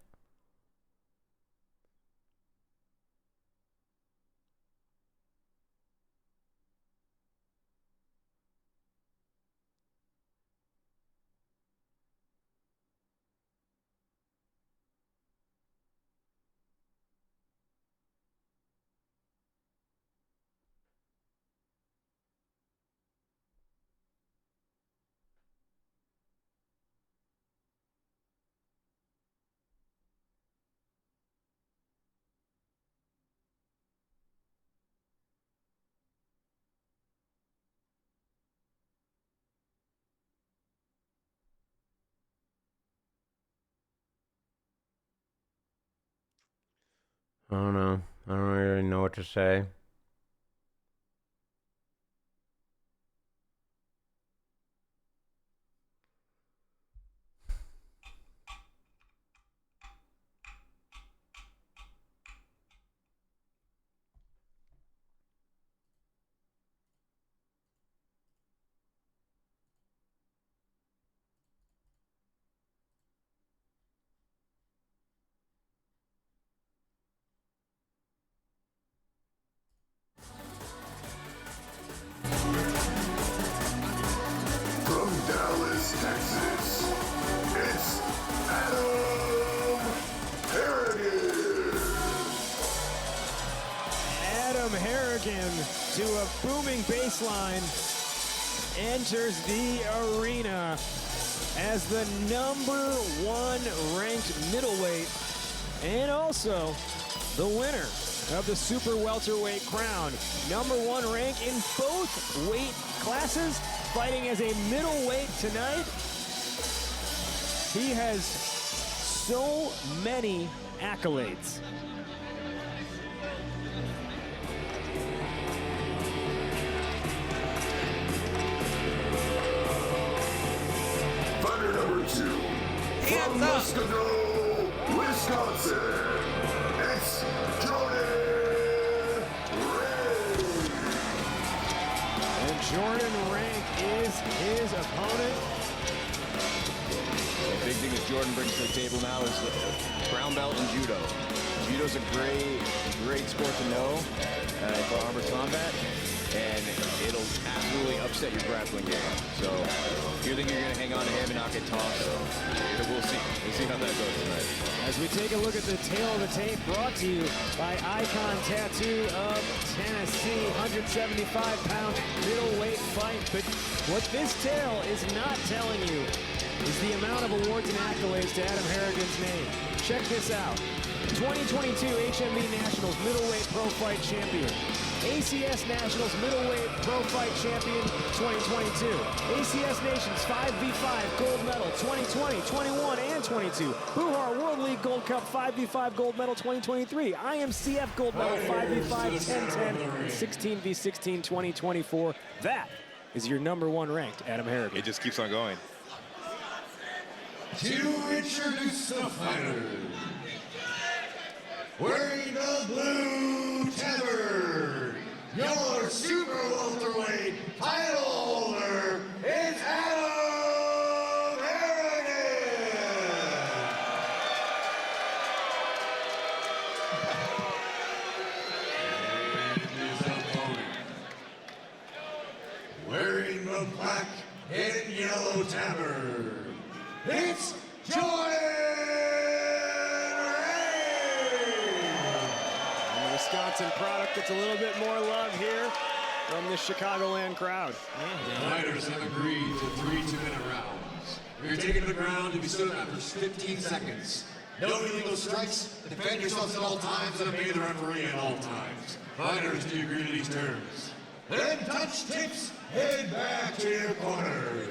I don't know. I don't really know what to say. From Dallas, Texas, it's Adam Harrigan. Adam Harrigan to a booming bass line enters the arena as the #1 ranked middleweight and also the winner of the super welterweight crown. #1 rank in both weight classes, fighting as a middleweight tonight. He has so many accolades. Fighter number 2, from Muscatine, Wisconsin, it's Jordan Rank. And Jordan Rank is his opponent. The big thing that Jordan brings to the table now is the brown belt in judo. Judo's a great sport to know for armored combat, and it'll absolutely upset your grappling game. So if you think you're going to hang on to him and not get tossed, we'll see. We'll see how that goes tonight. As we take a look at the tail of the tape, brought to you by Icon Tattoo of Tennessee, 175-pound middleweight fight. But what this tail is not telling you is the amount of awards and accolades to Adam Harrigan's name. Check this out. 2022 HMB Nationals Middleweight Pro Fight Champion. ACS Nationals Middleweight Pro Fight Champion 2022. ACS Nations 5v5 Gold Medal 2020, 21, and 22. Buhar World League Gold Cup 5v5 Gold Medal 2023. IMCF Gold Medal 5v5 10-10, 16v16 2024. That is your #1 ranked Adam Harrigan. It just keeps on going. To introduce the fighter, wearing the blue tether, your super welterweight title holder is Adam Harrigan. And his opponent, wearing the black and yellow tabard, it's Jordan And the Wisconsin product gets a little bit more love here from the Chicagoland crowd. The fighters have agreed to 3 2-minute rounds. You're taken to the ground to be stood up for 15 seconds. No illegal strikes, defend yourselves at all times, and obey the referee at all times. Fighters, do you agree to these terms? Then touch tips, head back to your corner.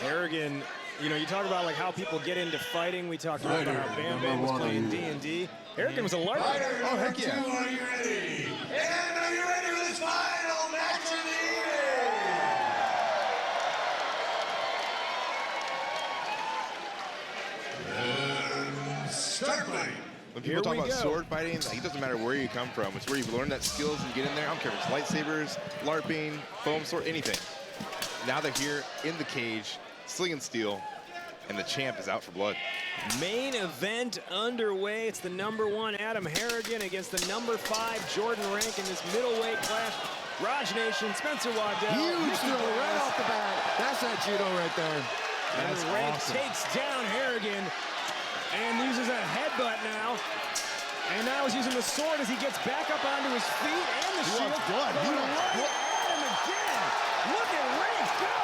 Harrigan, you know, you talk about like how people get into fighting. We talked about how Bam Bam was playing D&D. Harrigan was a large. Oh, heck yeah. Are you ready? And are you ready for this final match of the evening? And start fighting. When people talk about sword fighting, like, it doesn't matter where you come from. It's where you've learned that skills and you get in there. I don't care if it's lightsabers, LARPing, foam sword, anything. Now they're here in the cage, slinging steel, and the champ is out for blood. Main event underway. It's the #1 Adam Harrigan against the #5 Jordan Rank in this middleweight clash. Raj Nation, Spencer Waddell. Huge throw right off the bat. That's that judo right there. And Rank takes down Harrigan and uses a headbutt now. And now he's using the sword as he gets back up onto his feet and the shield. Blood. Going right at him again. Look at Rank go.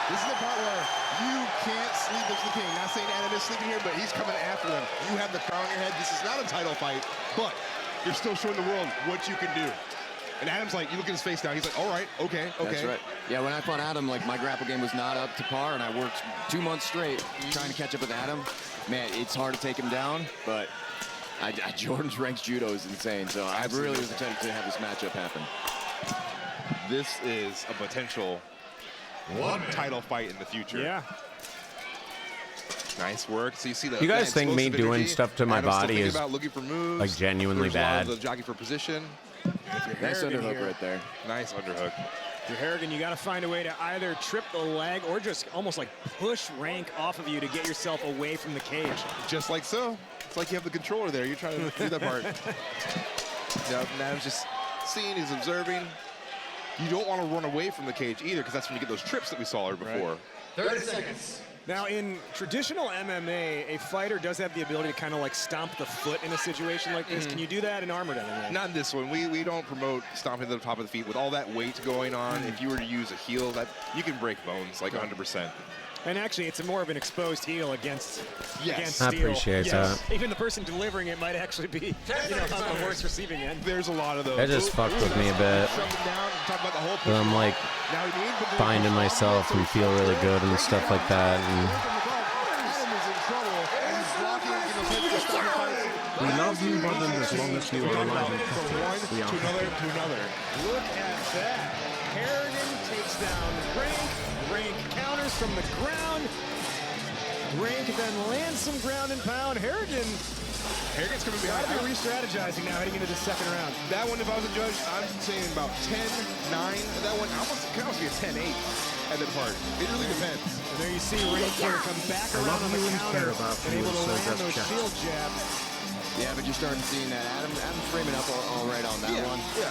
This is the part where you can't sleep as the king. Not saying Adam is sleeping here, but he's coming after them. You have the crown on your head. This is not a title fight, but you're still showing the world what you can do. And Adam's like, you look at his face now, he's like, all right, okay. That's right. Yeah, when I fought Adam, like, my grapple game was not up to par, and I worked 2 months straight trying to catch up with Adam. Man, it's hard to take him down, but Jordan's ranked judo is insane, so I really was excited to have this matchup happen. This is a potential title fight in the future. Yeah. Nice work. So you see the You guys think me doing stuff to my body is looking for moves. like genuinely bad? The jockey for position. Nice underhook right there. Nice underhook. If you're Harrigan, you got to find a way to either trip the leg or just almost like push rank off of you to get yourself away from the cage. Just like so. It's like you have the controller there. You're trying to do that part. Yep, Adam's just seeing, he's observing. You don't want to run away from the cage either, because that's when you get those trips that we saw before. Right. 30 seconds. Now, in traditional MMA, a fighter does have the ability to kind of like stomp the foot in a situation like this. Can you do that in armored MMA? Not in this one. We don't promote stomping to the top of the feet. With all that weight going on, if you were to use a heel, that you can break bones like 100%. And actually, it's more of an exposed heel against I appreciate that. Even the person delivering it might actually be, on the worst receiving end. There's a lot of those. That just fucked with me a bit. But I'm like finding myself and feel really good and stuff like that. And We love you, brother, as long as you are alive and healthy. We are to another. Look at that. Harrigan takes down Rank. Rank counters from the ground. Rank then lands some ground and pound. Harrigan's coming behind. Gotta be re-strategizing now heading into the second round. That one, if I was a judge, I'm saying about 10-9. That one can almost be a 10-8 at the part. It really depends. And there you see Rank here come back around on the counter and able to land those shield jabs. Yeah, but you're starting to see that Adam's framing up all right on that one. Yeah.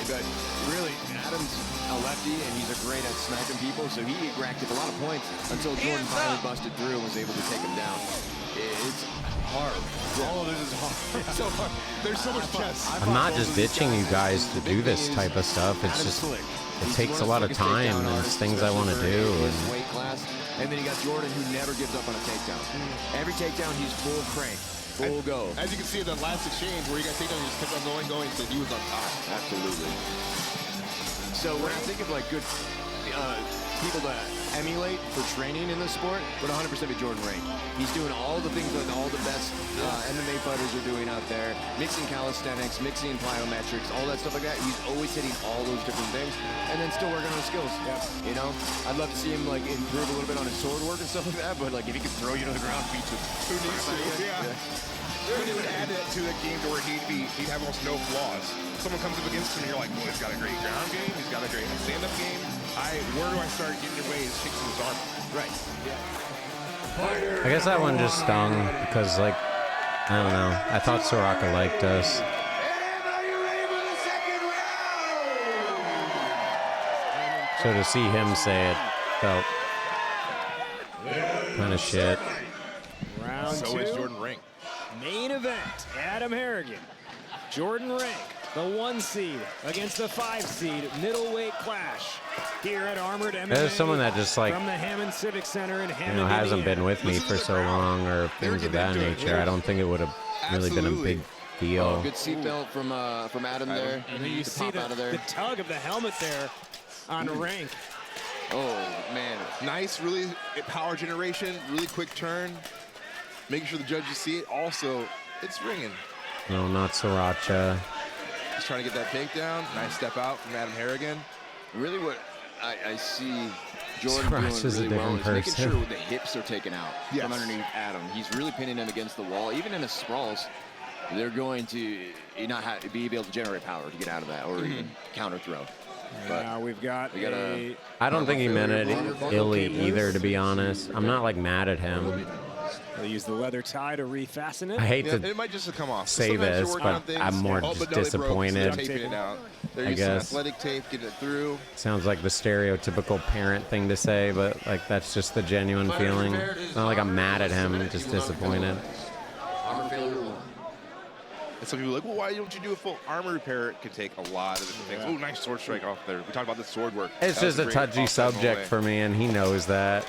But really, Adam's a lefty, and he's great at sniping people, so he racked up a lot of points until Jordan finally busted through and was able to take him down. It's hard. All of this is hard. So hard. There's so much chess. I'm not just ditching you guys to do this type of stuff. It's just, it takes a lot of time, and it's things I want to do. Weight class. And then you got Jordan, who never gives up on a takedown. Every takedown, he's full crank. Full go. As you can see in that last exchange where he got taken, he just kept on going, so he was on top. Absolutely. So when I think of like good people to emulate for training in this sport, would 100% be Jordan Rank. He's doing all the things that all the best MMA fighters are doing out there, mixing calisthenics, mixing plyometrics, all that stuff like that. He's always hitting all those different things, and then still working on his skills. Yeah. You know, I'd love to see him like improve a little bit on his sword work and stuff like that, but like if he could throw you to the ground, beat you. Who needs to? Yeah. But it would add that to the game to where he'd have almost no flaws. Someone comes up against him and you're like, well, he's got a great ground game, he's got a great stand-up game. Where do I start getting your way is fixing his arm. Right. Yeah. I guess that one just stung because, like, I don't know. I thought Soraka liked us. So to see him say it felt kind of shit. Round so two. Is Jordan Rank. Main event, Adam Harrigan, Jordan Rank, the 1 seed against the 5 seed, middleweight clash here at Armored MMA. There's someone that just like, from the Hammond Civic Center in Hammond, hasn't been with me for so long or things of that nature. I don't think it would have really been a big deal. Oh, good seatbelt from Adam there. And then you see the tug of the helmet there on Rank. Oh, man. Nice, really power generation, really quick turn. Making sure the judges see it. Also, it's ringing. No, not Sriracha. He's trying to get that takedown. Nice step out from Adam Harrigan. Really what I see Jordan doing really well is making sure the hips are taken out from underneath Adam. He's really pinning him against the wall. Even in his sprawls, they're going to not be able to generate power to get out of that or even counter throw. But now we've got I don't think he meant it illy either, to be honest. I'm not like mad at him. They'll use the leather tie to refasten it. I hate to it might just come off. say this, but I'm more just disappointed. Taping it out. I guess. Athletic tape, get it through. Sounds like the stereotypical parent thing to say, but like that's just the genuine feeling. It's not like I'm mad at him, I'm just disappointed. And some people are like, well, why don't you do a full armor repair? It could take a lot of different things. Oh, nice sword strike off there. We talked about the sword work. It's just a touchy subject for me, and he knows that.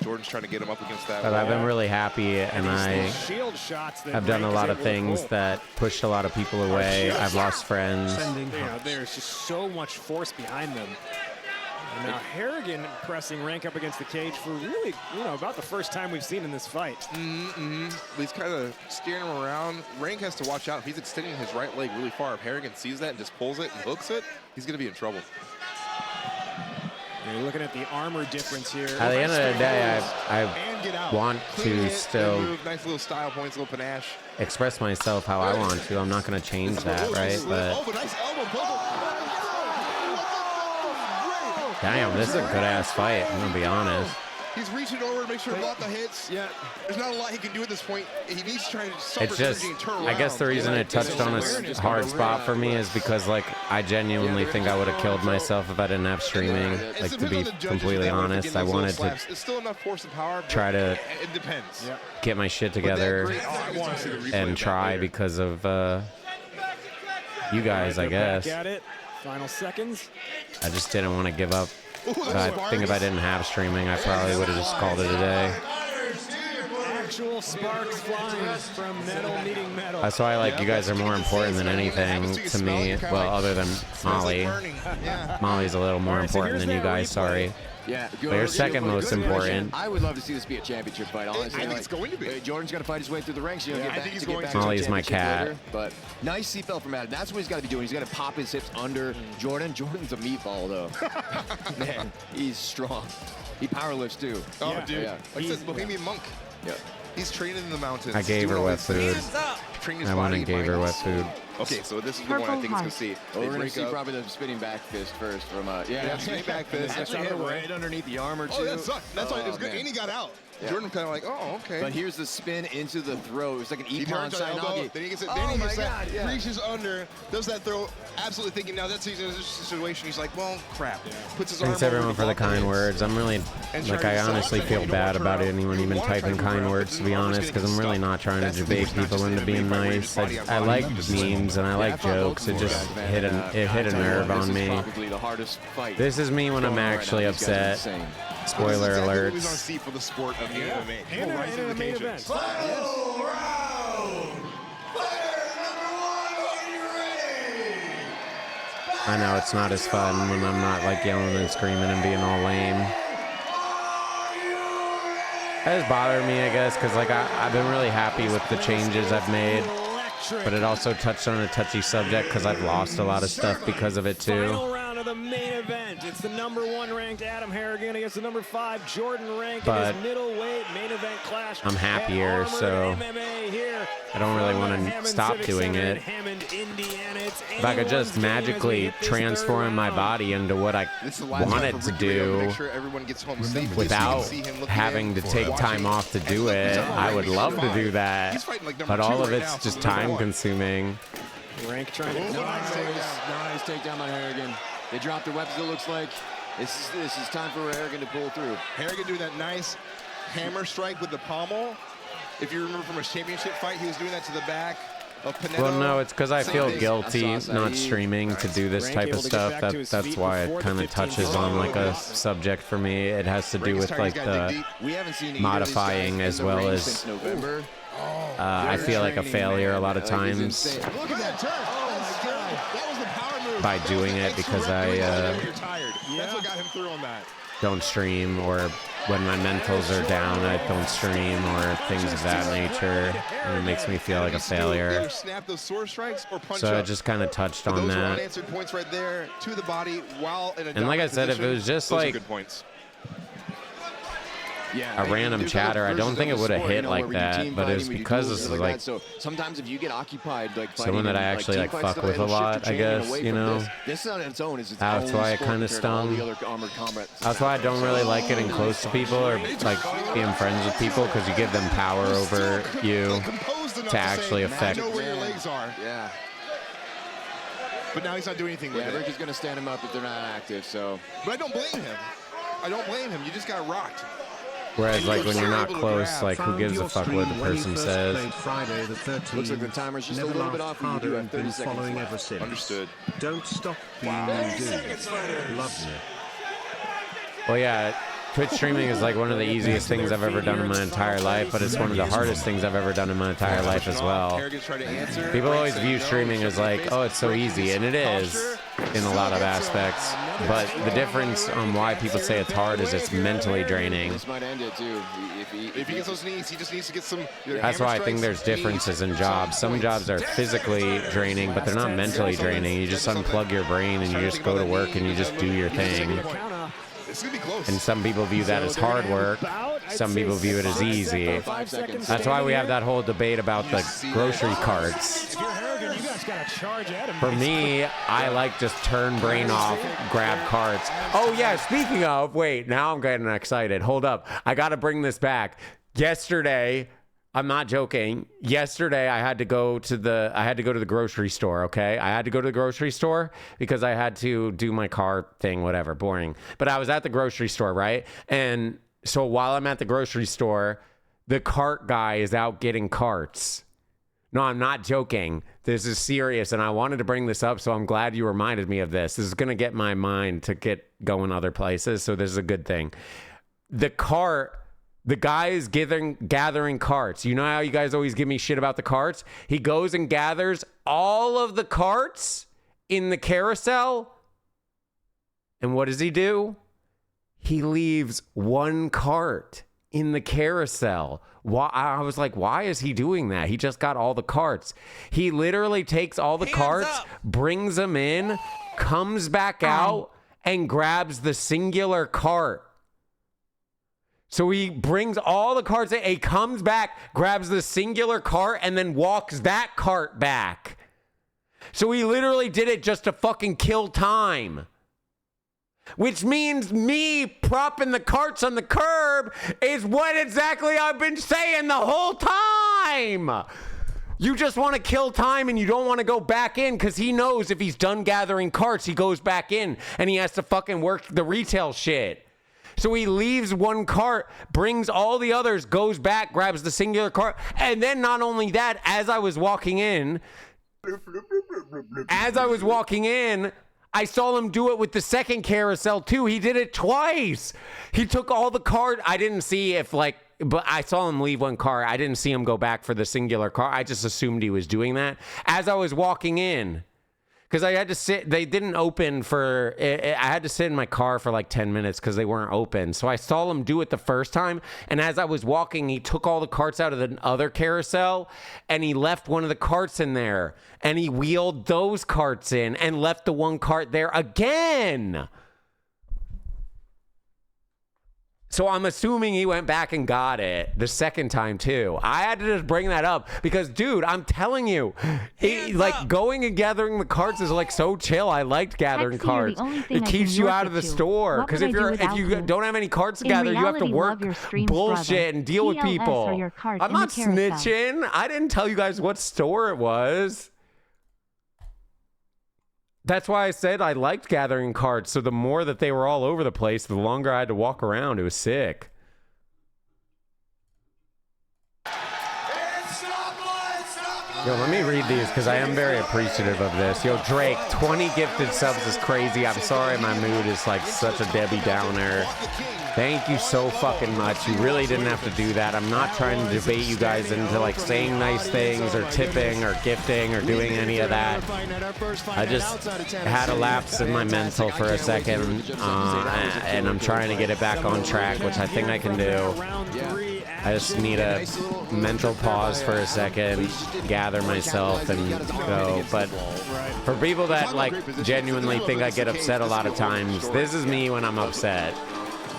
Jordan's trying to get him up against that. But I've been really happy, and I have done a lot of things that pushed a lot of people away. I've lost friends. There's just so much force behind them. Now Harrigan pressing Rank up against the cage for really, about the first time we've seen in this fight. He's kind of steering him around. Rank has to watch out. If he's extending his right leg really far, if Harrigan sees that and just pulls it and hooks it, he's going to be in trouble. You're looking at the armor difference here. At the end of the day, I want to still nice little style points, little panache. Express myself how I want to. I'm not going to change that, right? But damn, this is a good ass fight. I'm gonna be honest. He's reaching over to make sure to block the hits. Yeah, there's not a lot he can do at this point. He needs to try to suffer It's just, energy and turn around. I guess the reason it touched on a hard spot for me is because, like, I genuinely think I would have killed myself if I didn't have streaming. Like, to be completely honest, I wanted to try to get my shit together and try because of you guys, I guess. Back at it. Final seconds. I just didn't want to give up. But I think if I didn't have streaming, I probably would have just called it a day. Actual sparks flying from metal meeting metal. That's why, like, you guys are more important than anything to me. Well, other than Molly. Molly's a little more important than you guys, sorry. Yeah, but you're second most important. I would love to see this be a championship fight, honestly. I think it's going to be. Jordan's going to fight his way through the ranks. I think he's going to. Molly's my cat. Later, but nice seatbelt from Adam. That's what he's got to be doing. He's got to pop his hips under Jordan. Jordan's a meatball, though. Man, he's strong. He power lifts, too. Oh, yeah. Dude. Yeah. Like I said, Bohemian Monk. Yeah. He's training in the mountains. I gave her wet food. I went and gave her wet food. Okay, so this is the one I think it's going to see. Well, we're going to see probably the spinning back fist first from spinning back fist. That's right underneath the armor, too. Oh, that sucked. That's why it was good. And he got out. Yeah. Jordan kind of like, oh, okay. But here's the spin into the throw. It was like an econ sign. Then he gets it. Then he gets that. Reaches under, does that throw, absolutely thinking now that's a situation. He's like, well, crap. Yeah. Puts his arm. Thanks everyone for the kind words. I'm really, like, I honestly feel bad about anyone even typing kind words, to be honest, because I'm really not trying to debate people into being nice. I like memes and I like jokes. It just hit a nerve on me. This is me when I'm actually upset. Spoiler alerts. For the sport of MMA. And in the main event. Final round. Fighter number 1, are you ready? I know it's not as fun when I'm not like yelling and screaming and being all lame. That just bothered me, I guess, because like I've been really happy with the changes I've made, but it also touched on a touchy subject because I've lost a lot of stuff because of it too. Final round of the main event. It's the number 1 ranked Adam Harrigan against the number 5 Jordan Rank in his middleweight main event clash. I'm happier, so I don't really want to stop doing it. If I could just magically transform my body into what I want it to do without having to take time off to do it, I would love to do that. But all of it's just time consuming. Rank trying to nice takedown by Harrigan. They dropped their weapons, it looks like. This is time for Harrigan to pull through. Harrigan doing that nice hammer strike with the pommel. If you remember from a championship fight, he was doing that to the back of Pineda. Well, no, it's because I feel guilty not streaming to do this type of stuff. That's why it kind of touches on like a subject for me. It has to do with like the modifying as well as I feel like a failure a lot of times by doing it because I don't stream, or when my mentals are down I don't stream, or things of that nature, and it makes me feel like a failure. So I just kind of touched on that. And like I said, if it was just like a random chatter, I don't think it would have hit like that, but it was because it's like so sometimes if you get occupied like someone that I actually like fuck with a lot, I guess, you know. This on its own is that's why it kind of stung. That's why I don't really like getting close to people or like being friends with people, because you give them power over you to actually affect. Yeah. But now he's not doing anything with it. Rick is going to stand him up if they're not active, so. But I don't blame him. I don't blame him. You just got rocked. Whereas, like, when you're not close, like, who gives a fuck what the person says? Looks like the timer's just a little bit off, and you do have 30 seconds left. Understood. Don't stop being you do. Love you. Well, yeah, Twitch streaming is, like, one of the easiest things I've ever done in my entire life, but it's one of the hardest things I've ever done in my entire life as well. People always view streaming as, like, oh, it's so easy, and it is. in a lot of aspects. But the difference on why people say it's hard is it's mentally draining. This might end it too. If he gets those knees, he just needs to get some. That's why I think there's differences in jobs. Some jobs are physically draining, but they're not mentally draining. You just unplug your brain and you just go to work and you just do your thing. And some people view that as hard work. Some people view it as easy. That's why we have that whole debate about the grocery carts. For me, I like just turn brain off, grab carts. Oh yeah, speaking of, wait, now I'm getting excited. Hold up. I got to bring this back. Yesterday, I'm not joking. Yesterday, I had to go to the grocery store, okay? I had to go to the grocery store because I had to do my car thing, whatever, boring. But I was at the grocery store, right? And so while I'm at the grocery store, the cart guy is out getting carts. No, I'm not joking. This is serious, and I wanted to bring this up, so I'm glad you reminded me of this. This is going to get my mind to get going other places, so this is a good thing. The guy is gathering carts. You know how you guys always give me shit about the carts? He goes and gathers all of the carts in the carousel, and what does he do? He leaves one cart in the carousel. Why? I was like, why is he doing that? He just got all the carts. He literally takes all the carts, brings them in, comes back out, and grabs the singular cart. So he brings all the carts in, he comes back, grabs the singular cart, and then walks that cart back. So he literally did it just to fucking kill time. Which means me propping the carts on the curb is what exactly I've been saying the whole time. You just want to kill time and you don't want to go back in because he knows if he's done gathering carts, he goes back in and he has to fucking work the retail shit. So he leaves one cart, brings all the others, goes back, grabs the singular cart. And then not only that, as I was walking in, I saw him do it with the second carousel too. He did it twice. He took all the cart. I didn't see but I saw him leave one car. I didn't see him go back for the singular car. I just assumed he was doing that as I was walking in. Because I had to sit, they didn't open for, I had to sit in my car for like 10 minutes because they weren't open. So I saw him do it the first time. And as I was walking, he took all the carts out of the other carousel and he left one of the carts in there. And he wheeled those carts in and left the one cart there again. So I'm assuming he went back and got it the second time too. I had to just bring that up because, dude, I'm telling you, going and gathering the carts is like so chill. I liked gathering carts. It keeps you out of the store because if you don't have any carts to gather, you have to work bullshit and deal with people. I'm not snitching. I didn't tell you guys what store it was. That's why I said I liked gathering carts. So the more that they were all over the place, the longer I had to walk around. It was sick. Yo, let me read these because I am very appreciative of this. Yo, Drake, 20 gifted subs is crazy. I'm sorry my mood is like such a Debbie Downer. Thank you so fucking much. You really didn't have to do that. I'm not trying to debate you guys into like saying nice things or tipping or gifting or doing any of that. I just had a lapse in my mental for a second and I'm trying to get it back on track, which I think I can do. I just need a mental pause for a second, gather myself and go. But for people that like genuinely think I get upset a lot of times, this is me when I'm upset.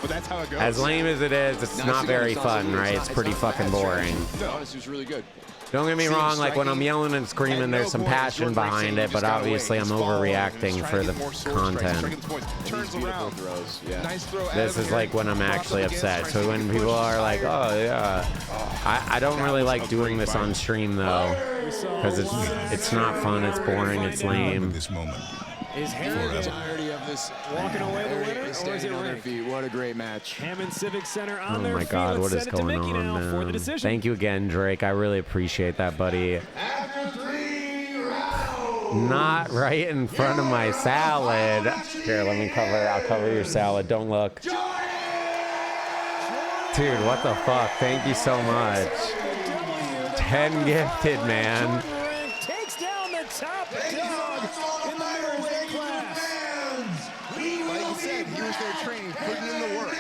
But that's how it goes. As lame as it is, it's not very fun, right? It's pretty fucking boring. Honestly, it was really good. Don't get me wrong, like when I'm yelling and screaming, there's some passion behind it, but obviously I'm overreacting for the content. This is like when I'm actually upset. So when people are like, oh yeah, I don't really like doing this on stream though, because it's not fun, it's boring, it's lame. This moment. Is Harrigan walking away the winner, or is it Rick? What a great match. Hammond Civic Center on Oh my God, what is going on, man? Thank you again, Drake. I really appreciate that, buddy. Not right in front of my salad. Here, I'll cover your salad. Don't look. Dude, what the fuck? Thank you so much. 10 gifted, man. Takes down the top dog in the middleweight class. training, putting in the work.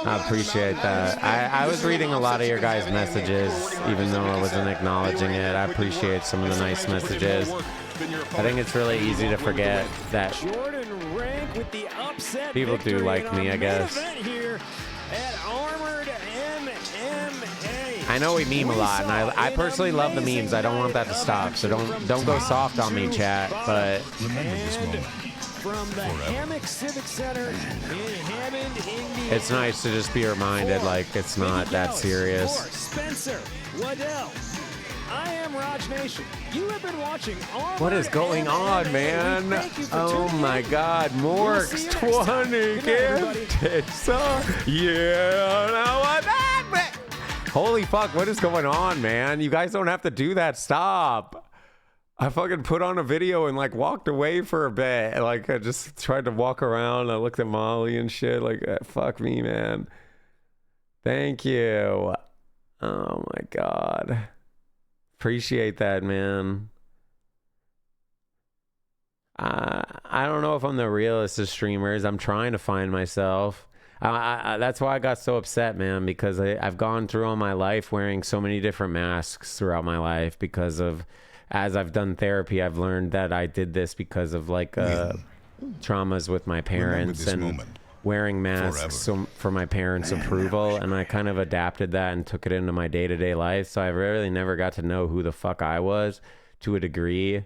I appreciate that. I was reading a lot of your guys' messages, even though I wasn't acknowledging it. I appreciate some of the nice messages. I think it's really easy to forget that Jordan Rank with the upset people do like me, I guess. Here at Armored MMA. I know we meme a lot, and I personally love the memes. I don't want that to stop, so don't go soft on me, chat. But remember this moment. From the Hammock Civic Center in Hammond, Indiana. It's nice to just be reminded, like, it's not that serious. Spencer Waddell. I am Raj Nation. You have been watching Armored What is going on, man? Oh my God, Morks 20 gifted, sir. Yeah, now what happened? Holy fuck, what is going on, man? You guys don't have to do that. Stop. I fucking put on a video and like walked away for a bit. Like I just tried to walk around. I looked at Molly and shit. Like fuck me, man. Thank you. Oh my God. Appreciate that, man. I don't know if I'm the realest of streamers. I'm trying to find myself. That's why I got so upset, man, because I've gone through all my life wearing so many different masks throughout my life because of, as I've done therapy, I've learned that I did this because of like traumas with my parents and wearing masks for my parents' approval. And I kind of adapted that and took it into my day-to-day life. So I really never got to know who the fuck I was to a degree.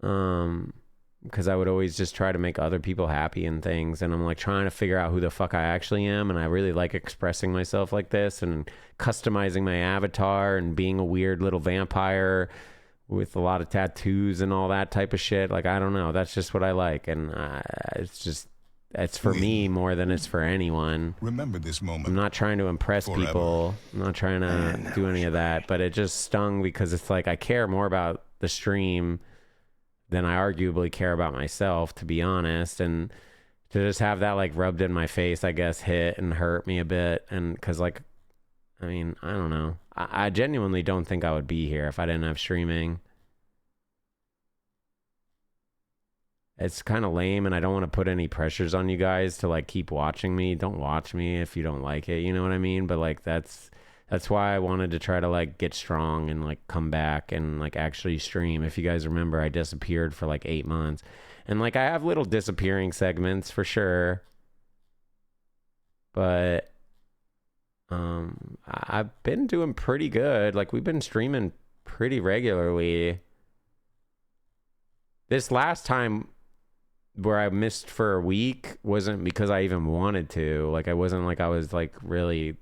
Because I would always just try to make other people happy and things. And I'm like trying to figure out who the fuck I actually am. And I really like expressing myself like this and customizing my avatar and being a weird little vampire with a lot of tattoos and all that type of shit. Like, I don't know. That's just what I like. And it's for me more than it's for anyone. Remember this moment. I'm not trying to impress people. I'm not trying to do any of that. But it just stung because it's like I care more about the stream than I arguably care about myself, to be honest. And to just have that like rubbed in my face, I guess, hit and hurt me a bit. And because like, I mean, I don't know. I genuinely don't think I would be here if I didn't have streaming. It's kind of lame, and I don't want to put any pressures on you guys to like keep watching me. Don't watch me if you don't like it, you know what I mean? But like that's why I wanted to try to like get strong and like come back and like actually stream. If you guys remember, I disappeared for like 8 months. And like I have little disappearing segments for sure. But I've been doing pretty good. Like we've been streaming pretty regularly. This last time where I missed for a week wasn't because I even wanted to. Like I wasn't like I was like really,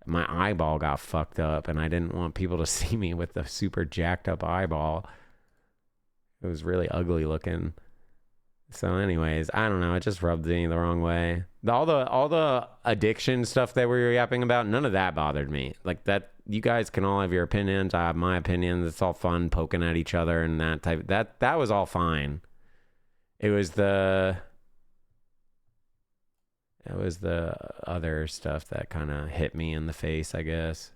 my eyeball got fucked up and I didn't want people to see me with the super jacked up eyeball. It was really ugly looking. So anyways, I don't know. It just rubbed me the wrong way. All the addiction stuff that we were yapping about, none of that bothered me. Like that, you guys can all have your opinions. I have my opinions. It's all fun poking at each other and that type. That was all fine. It was the other stuff that kind of hit me in the face, I guess.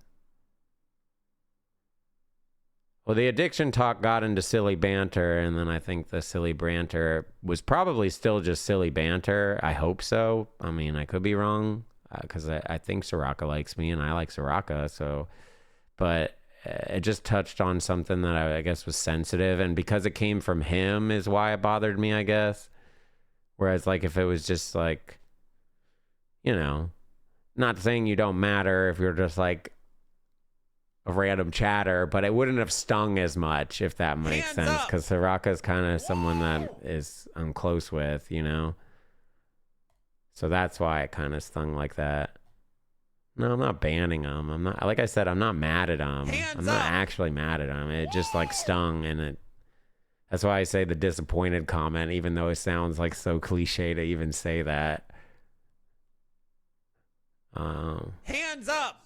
Well, the addiction talk got into silly banter, and then I think the silly banter was probably still just silly banter. I hope so. I mean, I could be wrong, because I think Soraka likes me, and I like Soraka, so... But it just touched on something that I guess was sensitive, and because it came from him is why it bothered me, I guess. Whereas, like, if it was just, like, you know, not saying you don't matter if you're just, like, a random chatter, but it wouldn't have stung as much, if that makes sense, because Soraka is kind of someone that I'm close with, you know? So that's why it kind of stung like that. No, I'm not banning him. I'm not, like I said, I'm not mad at him. I'm not actually mad at him. It just like stung, and that's why I say the disappointed comment, even though it sounds like so cliche to even say that. Hands up!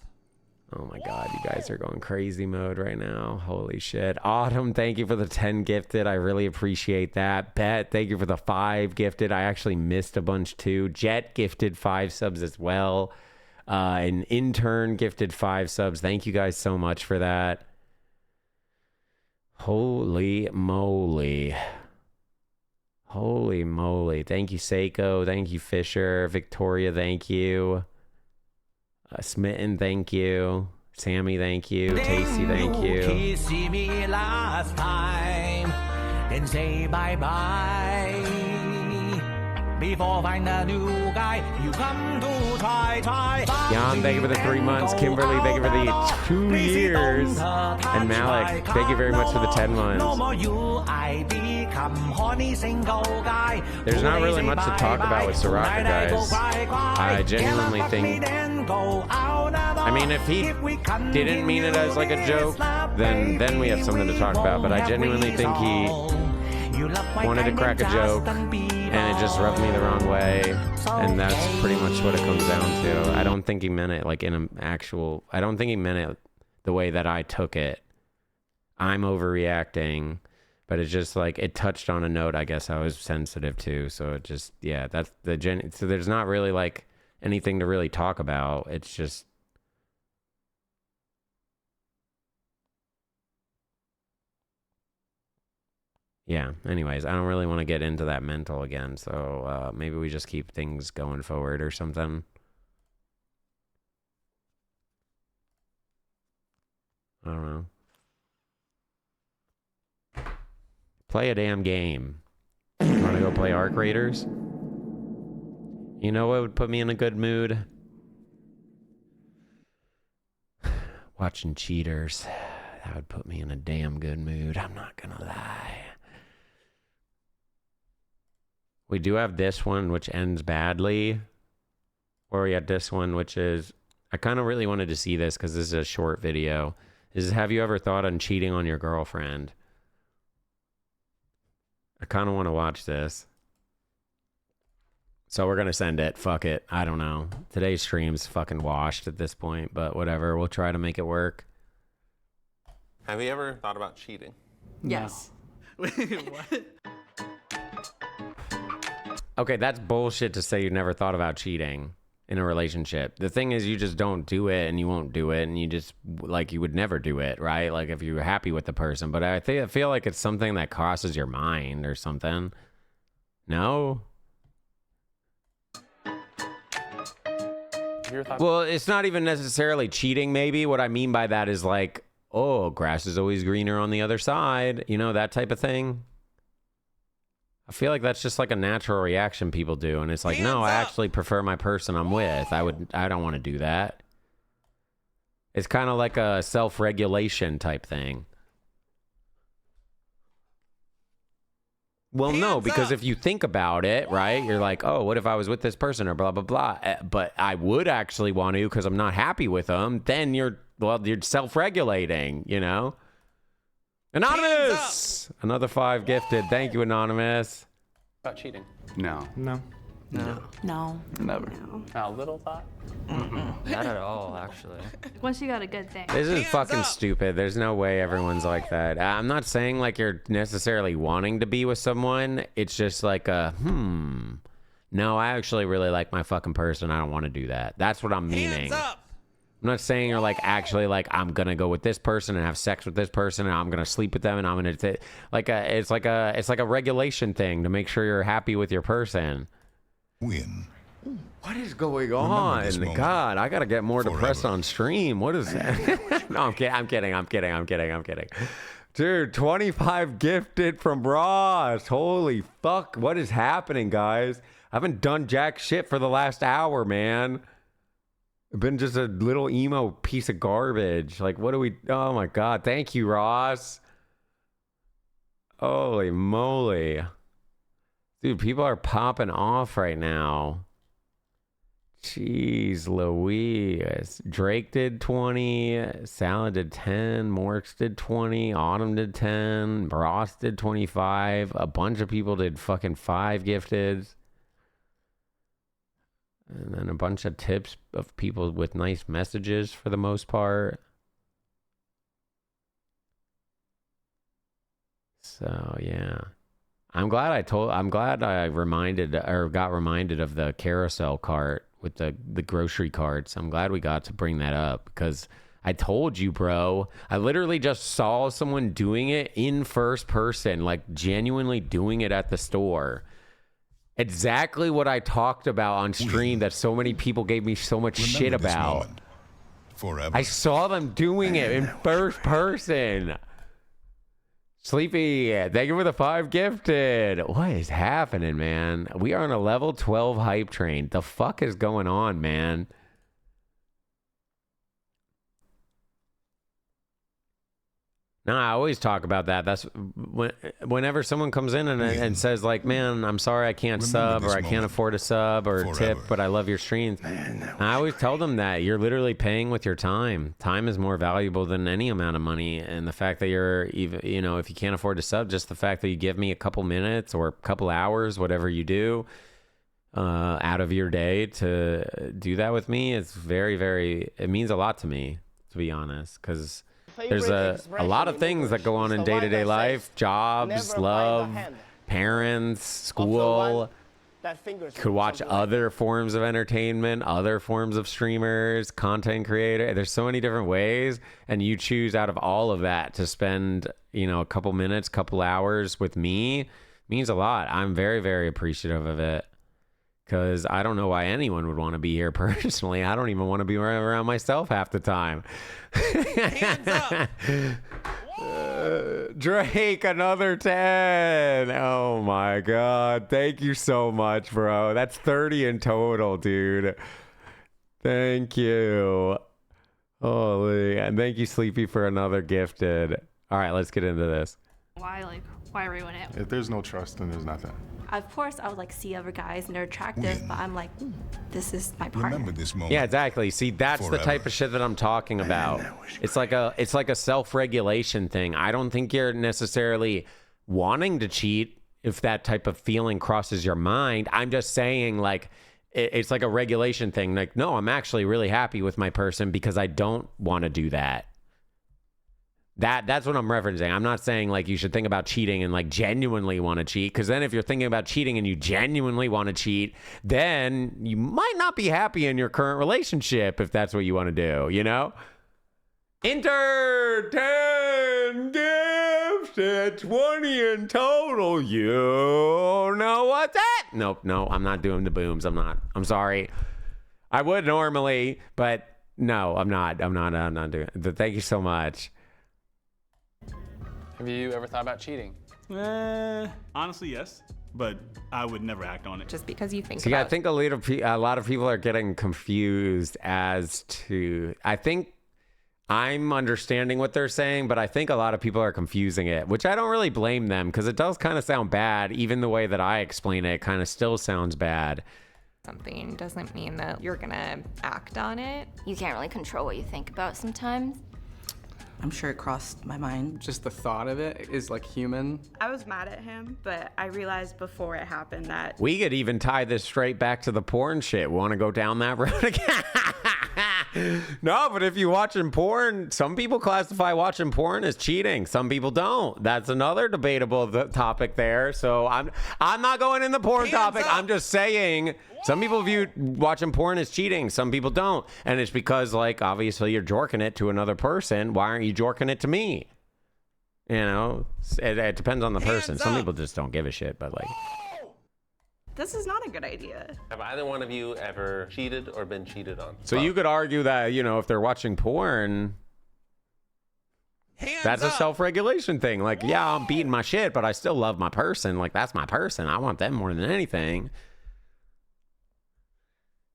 Oh my God, you guys are going crazy mode right now. Holy shit. Autumn, thank you for the 10 gifted. I really appreciate that. Bet, thank you for the 5 gifted. I actually missed a bunch too. Jet gifted 5 subs as well. An intern gifted 5 subs. Thank you guys so much for that. Holy moly. Holy moly. Thank you, Seiko. Thank you, Fisher. Victoria, thank you. Smitten, thank you. Sammy, thank you. Tasty, thank you. See me last time, then say bye-bye. Before find a new guy, you come to try. Jan, thank you for the 3 months. Kimberly, thank you for the 2 years. And Malik, thank you very much for the 10 months. There's not really much to talk about with Soraka, guys. I genuinely think... I mean, if he didn't mean it as like a joke, then we have something to talk about. But I genuinely think he wanted to crack a joke, and it just rubbed me the wrong way. And that's pretty much what it comes down to. I don't think he meant it like in an actual... I don't think he meant it the way that I took it. I'm overreacting, but it's just like it touched on a note I guess I was sensitive to. So it just, yeah, that's the so there's not really like anything to really talk about. It's just... Yeah, anyways, I don't really want to get into that mental again, so maybe we just keep things going forward or something. I don't know. Play a damn game. You want to go play Arc Raiders? You know what would put me in a good mood? Watching cheaters. That would put me in a damn good mood, I'm not gonna lie. We do have this one, which ends badly. Or we got this one, which is... I kind of really wanted to see this because this is a short video. This is, have you ever thought on cheating on your girlfriend? I kind of want to watch this. So we're going to send it. Fuck it. I don't know. Today's stream's fucking washed at this point, but whatever. We'll try to make it work. Have you ever thought about cheating? Yes. What? Okay, that's bullshit to say you never thought about cheating in a relationship. The thing is, you just don't do it, and you won't do it, and you just, like, you would never do it, right? Like, if you're happy with the person. But I feel like it's something that crosses your mind or something. No? Well, it's not even necessarily cheating, maybe. What I mean by that is, like, oh, grass is always greener on the other side. You know, that type of thing. I feel like that's just like a natural reaction people do, and it's like, no, I actually prefer my person I'm with. I don't want to do that. It's kind of like a self-regulation type thing. Well, no, because if you think about it, right, you're like, oh, what if I was with this person or blah, blah, blah. But I would actually want to because I'm not happy with them. Then you're self-regulating, you know? Anonymous! Another 5 gifted. Thank you, Anonymous. About cheating? No. No. No. No. Never. No. A little thought? Not at all, actually. Once you got a good thing. This is fucking stupid. There's no way everyone's like that. I'm not saying like you're necessarily wanting to be with someone. It's just like no, I actually really like my fucking person. I don't want to do that. That's what I'm meaning. I'm not saying you're like actually like I'm gonna go with this person and have sex with this person and I'm gonna sleep with them and I'm gonna it's like a regulation thing to make sure you're happy with your person. Win. What is going on? God, I gotta get more depressed on stream. What is that? No, I'm kidding. Dude, 25 gifted from Ross. Holy fuck. What is happening, guys? I haven't done jack shit for the last hour, man. I've been just a little emo piece of garbage. Like, what do we... Oh, my God. Thank you, Ross. Holy moly. Dude, people are popping off right now. Jeez Louise. Drake did 20. Salad did 10. Morks did 20. Autumn did 10. Ross did 25. A bunch of people did fucking 5 gifted. And then a bunch of tips of people with nice messages for the most part. So, yeah. I'm glad I got reminded of the carousel cart with the grocery carts. I'm glad we got to bring that up because I told you, bro. I literally just saw someone doing it in first person, like genuinely doing it at the store. Exactly what I talked about on stream that so many people gave me so much shit about. Forever. I saw them doing it in first person. Sleepy, thank you for the 5 gifted. What is happening, man? We are on a level 12 hype train. The fuck is going on, man? No, I always talk about that. That's whenever someone comes in and says like, man, I'm sorry I can't sub or I can't afford a sub or tip, but I love your streams. I always tell them that you're literally paying with your time. Time is more valuable than any amount of money. And the fact that you're even, you know, if you can't afford to sub, just the fact that you give me a couple minutes or a couple hours, whatever you do, out of your day to do that with me, it's very, very, it means a lot to me, to be honest, because there's a lot of things that go on in day-to-day life, jobs, love, parents, school. Could watch other forms of entertainment, other forms of streamers, content creator. There's so many different ways, and you choose out of all of that to spend, you know, a couple minutes, couple hours with me means a lot. I'm very, very appreciative of it. Because I don't know why anyone would want to be here personally. I don't even want to be around myself half the time. Hands up. Drake, another 10. Oh my God. Thank you so much, bro. That's 30 in total, dude. Thank you. Holy. And thank you, Sleepy, for another gifted. All right, let's get into this. Why ruin it? If there's no trust, then there's nothing. Of course, I would like see other guys and they're attractive, but I'm like, this is my partner. Remember this moment. Yeah, exactly. See, that's the type of shit that I'm talking about. It's like a self-regulation thing. I don't think you're necessarily wanting to cheat if that type of feeling crosses your mind. I'm just saying, like, it's like a regulation thing. Like, no, I'm actually really happy with my person because I don't want to do that. That's what I'm referencing. I'm not saying like you should think about cheating and like genuinely want to cheat, because then if you're thinking about cheating and you genuinely want to cheat, then you might not be happy in your current relationship if that's what you want to do, you know? Enter 10 gifts at 20 in total. You know what's that? Nope, no, I'm not doing the booms. I'm sorry. I would normally, but no, I'm not doing it. Thank you so much. Have you ever thought about cheating? Honestly, yes, but I would never act on it. Just because you think See, about I think a lot of people are getting confused as to, I think I'm understanding what they're saying, but I think a lot of people are confusing it, which I don't really blame them, because it does kind of sound bad. Even the way that I explain it kind of still sounds bad. something doesn't mean that you're gonna act on it. You can't really control what you think about sometimes. I'm sure it crossed my mind. Just the thought of it is like human. I was mad at him, but I realized before it happened that We could even tie this straight back to the porn shit. Want to go down that road again? No, but if you're watching porn, some people classify watching porn as cheating. Some people don't. That's another debatable topic there. So I'm not going in the porn topic. I'm just saying some people view watching porn as cheating. Some people don't. And it's because, like, obviously you're jorking it to another person. Why aren't you jorking it to me? You know, it depends on the person. Some people just don't give a shit, but like... this is not a good idea. Have either one of you ever cheated or been cheated on? So you could argue that, you know, if they're watching porn, that's a self-regulation thing. Like, yeah, I'm beating my shit, but I still love my person. Like, that's my person. I want them more than anything.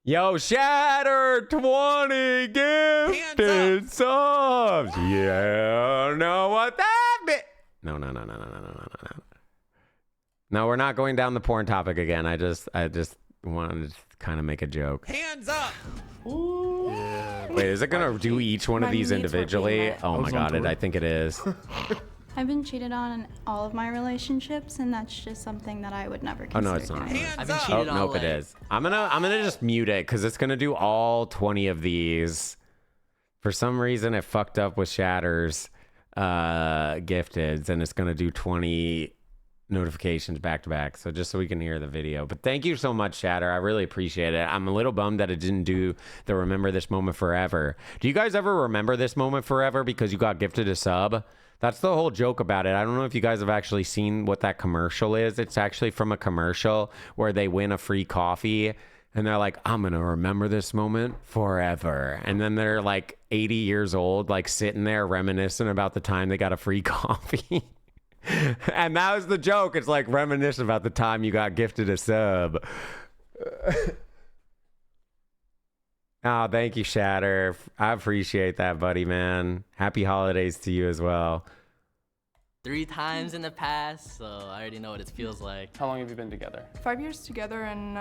Yo, Shatter 20 gifted subs. Yeah, know what that bit? No. No, we're not going down the porn topic again. I just wanted to kind of make a joke. Hands up. Wait, is it gonna do each one of these individually? Oh my god, I think it is. I've been cheated on in all of my relationships, and that's just something that I would never Oh consider. no, it's not. doing. I've been cheated on. Nope, it is. I'm gonna just mute it because it's gonna do all 20 of these. For some reason, it fucked up with Shatter's gifteds, and it's gonna do 20 notifications back to back, so just so we can hear the video. But thank you so much, Shatter. I really appreciate it. I'm a little bummed that it didn't do the Remember This Moment Forever. Do you guys ever remember this moment forever because you got gifted a sub? That's the whole joke about it. I don't know if you guys have actually seen what that commercial is. It's actually from a commercial where they win a free coffee and they're like, I'm going to remember this moment forever. And then they're like 80 years old, like sitting there reminiscing about the time they got a free coffee. And that was the joke. It's like reminiscing about the time you got gifted a sub. Oh, thank you, Shatter. I appreciate that, buddy, man. Happy holidays to you as well. 3 times in the past, so I already know what it feels like. How long have you been together? 5 years together and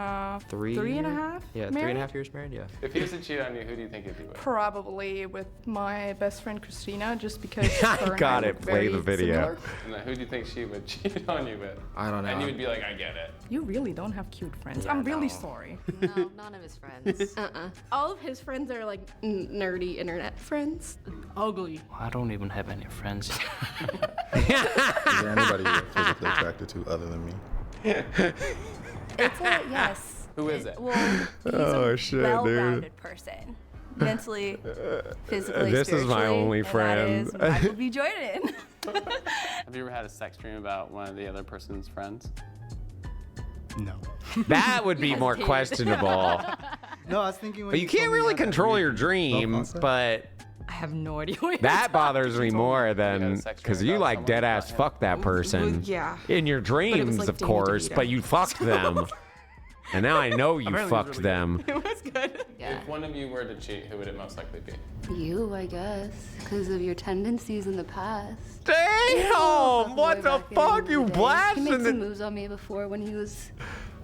3 and a half. Yeah, married? 3.5 years married, yeah. If he was to cheat on you, who do you think it'd be with? Probably with my best friend Christina, just because I her and got I it. look Play very the video. similar. And then who do you think she would cheat on you with? I don't know. And you would be like, I get it. You really don't have cute friends. Yeah, I'm really no. sorry. No, none of his friends. All of his friends are like nerdy internet friends. Ugly. I don't even have any friends. Is there anybody you're physically attracted to other than me? It's a yes. Who is it? Well, he's Oh, a shit, dude. well-rounded person. Mentally, physically, This is my spiritually, only and friend. That is Michael B. Jordan. Have you ever had a sex dream about one of the other person's friends? No. That would be more questionable. No, I was thinking. But you can't really control your dream, but I have no idea what that bothers me more than because you like dead ass fuck that person. Yeah. In your dreams, like of Danny course, DeVito. but you fucked them. And now I know you Apparently it was fucked really them. It was good. If one of you were to cheat, who would it most likely be? You, I guess, because of your tendencies in the past. Damn! What the fuck? You He blasting made some the... moves on me before when he was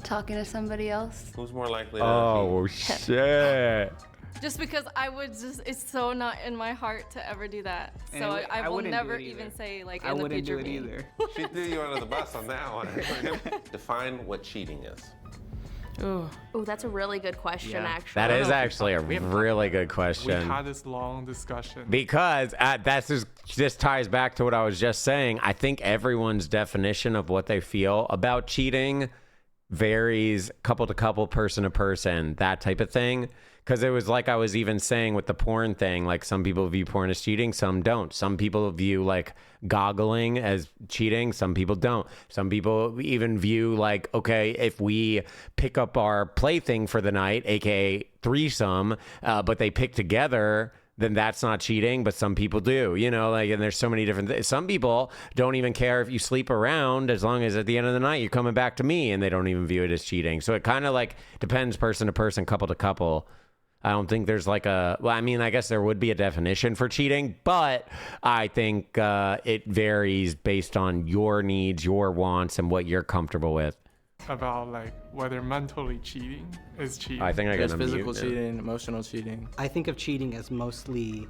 talking to somebody else. Who's more likely to Oh, shit. Just because I would just, it's so not in my heart to ever do that. And So it- I I will wouldn't do never it either. even say like I in the wouldn't future do it me. either. She threw you under the bus on that one. Define what cheating is. Oh, that's a really good question, actually. That is actually a really good We question. had this long discussion. Because that's just ties back to what I was just saying. I think everyone's definition of what they feel about cheating varies couple to couple, person to person, that type of thing. Because it was like I was even saying with the porn thing, like some people view porn as cheating, some don't. Some people view like goggling as cheating, some people don't. Some people even view like, okay, if we pick up our plaything for the night, aka threesome, but they pick together, then that's not cheating, but some people do, you know, like, and there's so many different things. Some people don't even care if you sleep around as long as at the end of the night you're coming back to me, and they don't even view it as cheating. So it kind of like depends person to person, couple to couple. I don't think there's like a, well, I mean, I guess there would be a definition for cheating, but I think it varies based on your needs, your wants, and what you're comfortable with. About like whether mentally cheating is cheating. I think I got There's to physical mute. cheating, emotional cheating. I think of cheating as mostly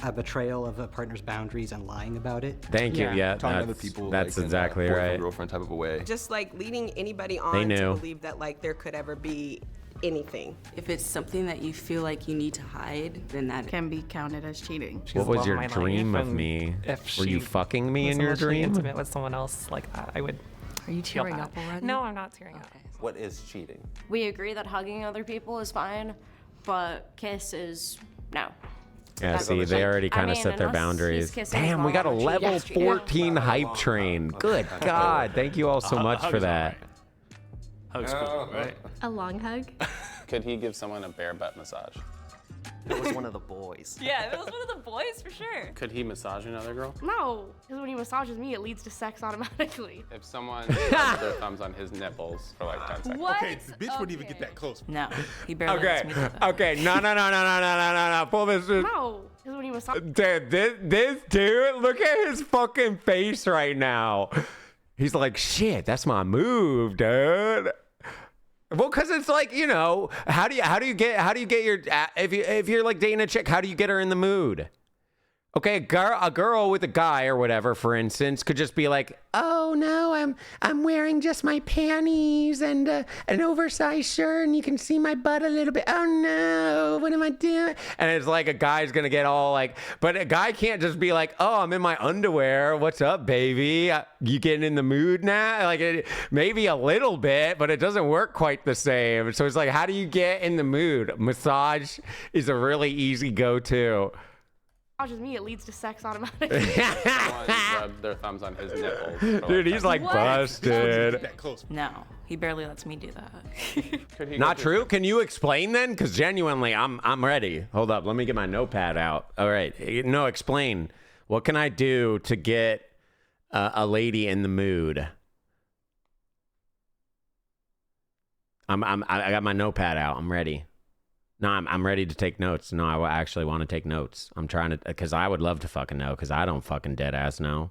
a betrayal of a partner's boundaries and lying about it. Thank you. Yeah, Telling other that's, people, that's like, in a exactly boyfriend, right. girlfriend type of a way. Just like leading anybody They on knew. to believe that like there could ever be anything. If it's something that you feel like you need to hide, then that can be counted as cheating. What was your dream of me? Were you fucking me in your dream? Intimate with someone else like that, I would. Are you feel tearing bad. up already? No, I'm not tearing up. What is cheating? We agree that hugging other people is fine, but kiss is no. Yeah, That's see, they already kind of mean, set their unless boundaries. he's kissing Damn, his we got a mom or level cheating. 14 hype train. Good God. Thank you all so much for that. Hug's cool, right? A long hug. Could he give someone a bare butt massage? It was one of the boys. Yeah, if it was one of the boys for sure. Could he massage another girl? No, because when he massages me, it leads to sex automatically. If someone rubbed their thumbs on his nipples for like 10 seconds. What? Okay, the bitch wouldn't even get that close. No, he barely Okay, lets me do that. okay, no. Pull this. No, because when he massages. Dude, this dude, look at his fucking face right now. He's like, shit, that's my move, dude. Well, cause it's like, you know, how do you get your if you're like dating a chick, how do you get her in the mood? Okay, a girl with a guy or whatever, for instance, could just be like, "Oh no, I'm wearing just my panties and an oversized shirt, and you can see my butt a little bit. Oh no, what am I doing?" And it's like a guy's gonna get all like, but a guy can't just be like, "Oh, I'm in my underwear. What's up, baby? You getting in the mood now?" Like maybe a little bit, but it doesn't work quite the same. So it's like, how do you get in the mood? Massage is a really easy go-to. Just me, it leads to sex automatically. Rub their thumbs on his nipples. Dude, he's like busted. No, he barely lets me do that. Not true? Can you explain then? Because genuinely, I'm ready. Hold up, let me get my notepad out. All right, no, explain. What can I do to get a lady in the mood? I got my notepad out. I'm ready. No, I'm ready to take notes. No, I actually want to take notes. I'm trying to, because I would love to fucking know, because I don't fucking dead ass know.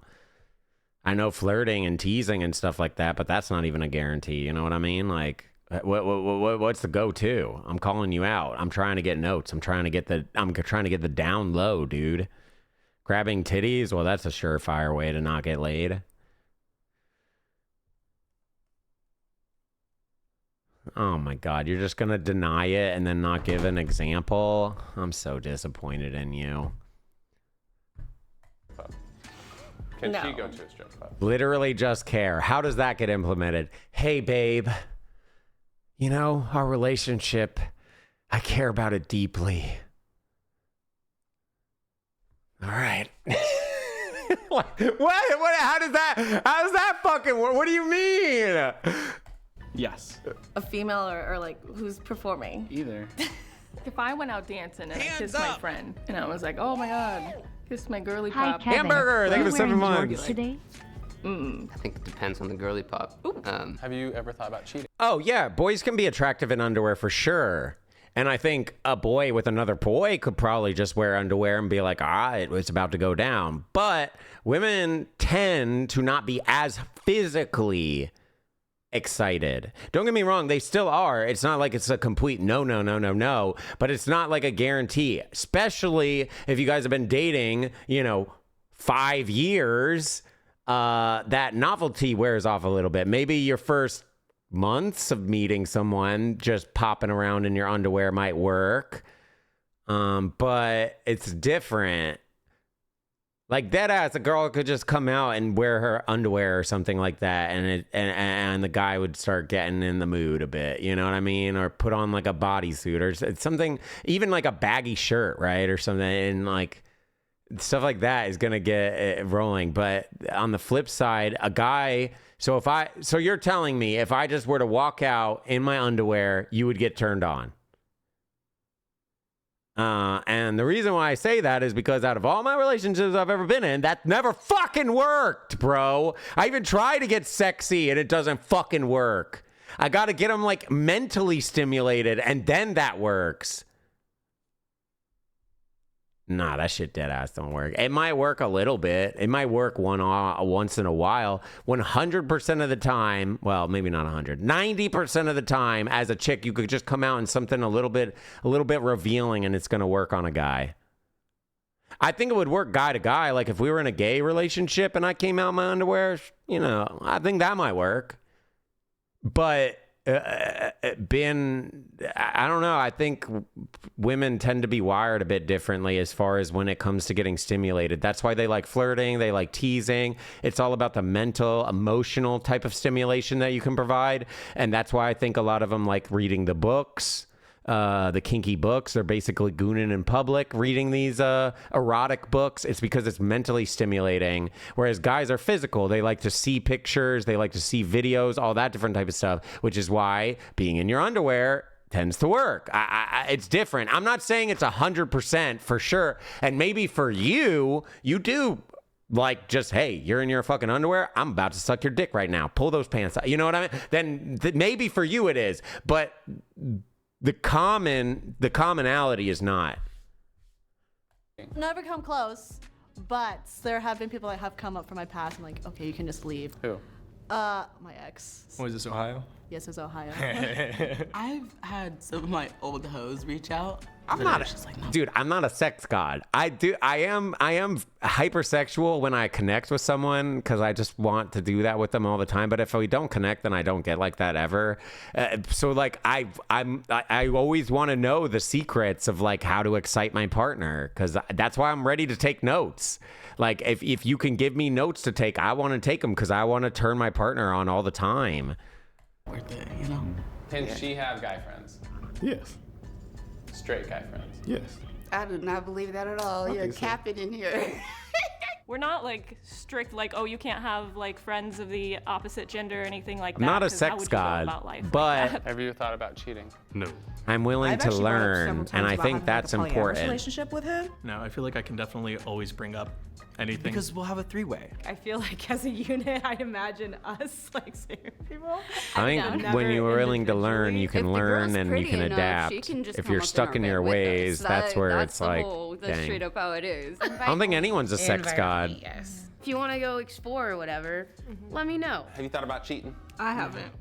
I know flirting and teasing and stuff like that, but that's not even a guarantee. You know what I mean? Like, what's the go-to? I'm calling you out. I'm trying to get notes. I'm trying to get the down low, dude. Grabbing titties? Well, that's a surefire way to not get laid. Oh my God, you're just gonna deny it and then not give an example? I'm so disappointed in you. Can she go to a strip club? Literally just care. How does that get implemented? Hey babe, you know, our relationship, I care about it deeply. All right. What? How does that fucking work? What do you mean? Yes. A female or like who's performing? Either. If I went out dancing and I kissed my friend and I was like, "Oh my God, kissed my girly pop." Hamburger. Thank you for 7 months. Today? I think it depends on the girly pop. Have you ever thought about cheating? Oh yeah, boys can be attractive in underwear for sure. And I think a boy with another boy could probably just wear underwear and be like, it's about to go down. But women tend to not be as physically excited. Don't get me wrong, they still are. It's not like it's a complete no, but it's not like a guarantee, especially if you guys have been dating, 5 years. That novelty wears off a little bit. Maybe your first months of meeting someone, just popping around in your underwear might work. But it's different. Like dead ass, a girl could just come out and wear her underwear or something like that, and the guy would start getting in the mood a bit, you know what I mean? Or put on like a bodysuit or something, even like a baggy shirt, right, or something, and like stuff like that is gonna get it rolling. But on the flip side, a guy. So you're telling me if I just were to walk out in my underwear, you would get turned on? And the reason why I say that is because out of all my relationships I've ever been in, that never fucking worked, bro. I even try to get sexy and it doesn't fucking work. I got to get them like mentally stimulated and then that works. Nah, that shit dead ass don't work. It might work a little bit. It might work once in a while. 100% of the time, well, maybe not 100. 90% of the time, as a chick, you could just come out in something a little bit revealing, and it's gonna work on a guy. I think it would work guy to guy. Like if we were in a gay relationship and I came out in my underwear, I think that might work. But I don't know. I think women tend to be wired a bit differently as far as when it comes to getting stimulated. That's why they like flirting. They like teasing. It's all about the mental, emotional type of stimulation that you can provide. And that's why I think a lot of them like reading the books. The kinky books. They're basically gooning in public, reading these erotic books. It's because it's mentally stimulating. Whereas guys are physical. They like to see pictures. They like to see videos, all that different type of stuff, which is why being in your underwear tends to work. It's different. I'm not saying it's 100% for sure. And maybe for you do like just, hey, you're in your fucking underwear. I'm about to suck your dick right now. Pull those pants out. You know what I mean? Then maybe for you it is. But the commonality is not. Never come close, but there have been people that have come up from my past. I'm like, okay, you can just leave. Who? My ex. Was this Ohio? Yes, it's Ohio. I've had some of my old hoes reach out. I'm not, dude. I'm not a sex god. I am hypersexual when I connect with someone because I just want to do that with them all the time. But if we don't connect, then I don't get like that ever. So like I always want to know the secrets of like how to excite my partner because that's why I'm ready to take notes. Like if you can give me notes to take, I want to take them because I want to turn my partner on all the time. Worth it, you know. Can she have guy friends? Yes. Straight guy friends? Yes. I do not believe that at all. You're capping in here. We're not like strict, like, oh, you can't have like friends of the opposite gender or anything like that. I'm not a 'cause how sex would you go god, about life like but that? Have you thought about cheating? No. I'm willing to learn, and I think that's important. Relationship with him? No, I feel like I can definitely always bring up anything. Because we'll have a three-way. I feel like as a unit, I'd imagine us like same people. I think when you're willing to learn, you can learn and you can adapt. If you're stuck in your ways, that's where it's like, That's straight dang. up how it is. I don't think anyone's a sex god. Yes. If you want to go explore or whatever, let me know. Have you thought about cheating? I haven't.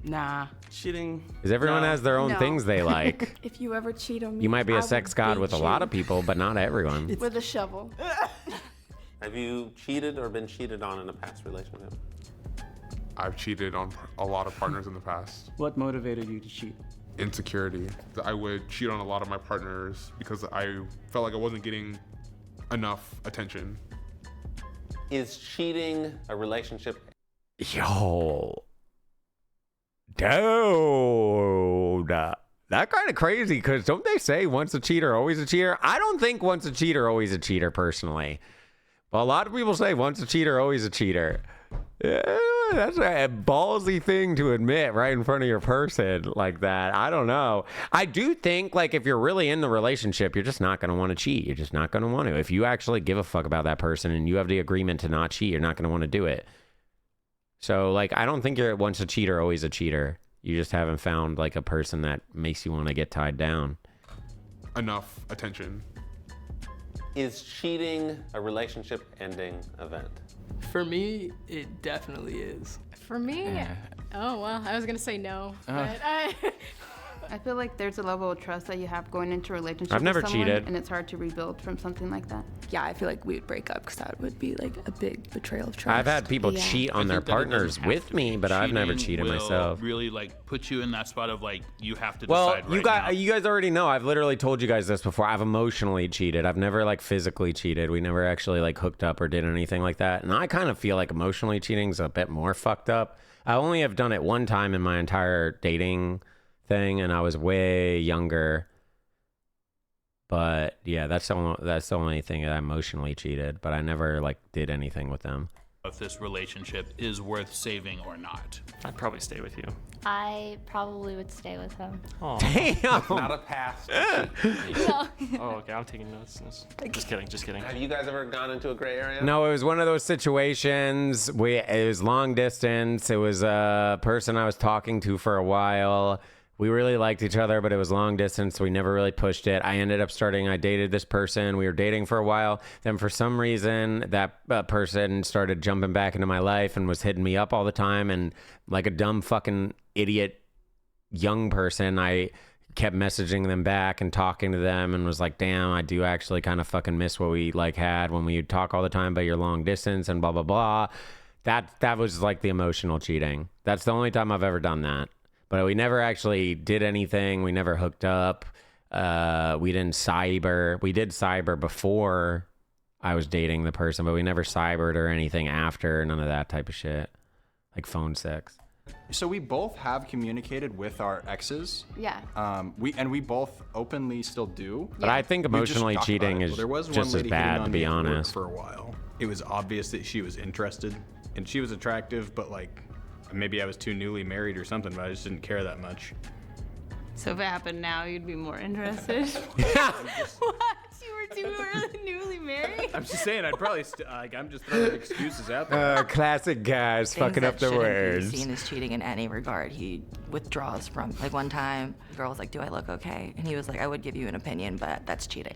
Nah. Cheating. Because everyone has their own things they like. If you ever cheat on me, You might be I a will sex god beat with a you lot of people, but not everyone. with a shovel. Have you cheated or been cheated on in a past relationship? I've cheated on a lot of partners in the past. What motivated you to cheat? Insecurity. I would cheat on a lot of my partners because I felt like I wasn't getting enough attention. Is cheating a relationship? Yo. Dude. That kind of crazy because don't they say once a cheater, always a cheater? I don't think once a cheater, always a cheater personally. But a lot of people say once a cheater, always a cheater. Yeah, that's a ballsy thing to admit right in front of your person like that. I don't know. I do think like if you're really in the relationship, you're just not going to want to cheat. You're just not going to want to. If you actually give a fuck about that person and you have the agreement to not cheat, you're not going to want to do it. So like, I don't think you're once a cheater, always a cheater. You just haven't found like a person that makes you want to get tied down. Enough attention. Is cheating a relationship ending event? For me, it definitely is. For me, oh well, I was gonna say no, but I feel like there's a level of trust that you have going into a relationship. I've never with someone, cheated. and it's hard to rebuild from something like that. Yeah, I feel like we would break up because that would be like a big betrayal of trust. I've had people cheat on their partners with me, but I've never cheated myself. Really like put you in that spot of like you have to Well, decide right you guys already know. I've literally told you guys this before. I've emotionally cheated. I've never like physically cheated. We never actually like hooked up or did anything like that. And I kind of feel like emotionally cheating is a bit more fucked up. I only have done it one time in my entire dating thing, and I was way younger. But yeah, that's the only thing that I emotionally cheated. But I never like did anything with them. if this relationship is worth saving or not. I'd probably stay with you. I probably would stay with him. Oh. Damn. Not a pass. No. Oh, okay. I'm taking notes. Just kidding. Just kidding. Have you guys ever gone into a gray area? No, it was one of those situations. It was long distance. It was a person I was talking to for a while. We really liked each other, but it was long distance. So we never really pushed it. I dated this person. We were dating for a while. Then for some reason, that person started jumping back into my life and was hitting me up all the time. And like a dumb fucking idiot young person, I kept messaging them back and talking to them and was like, damn, I do actually kind of fucking miss what we like had when we would talk all the time, but you're long distance and blah, blah, blah. That was like the emotional cheating. That's the only time I've ever done that. But we never actually did anything. We never hooked up. We didn't cyber. We did cyber before I was dating the person, but we never cybered or anything after. None of that type of shit. Like phone sex. So we both have communicated with our exes. Yeah. We both openly still do. But I think emotionally cheating is there was just one as lady bad, hitting to on be me at work honest. For a while, it was obvious that she was interested, and she was attractive, but like maybe I was too newly married or something, but I just didn't care that much. So if it happened now, you'd be more interested? Yeah. What? You were You were newly married? I'm just saying, I'd probably, I'm just throwing excuses out there. Classic guys fucking up the words. Seen as cheating in any regard. He withdraws from. Like one time, the girl was like, "Do I look okay?" And he was like, "I would give you an opinion, but that's cheating."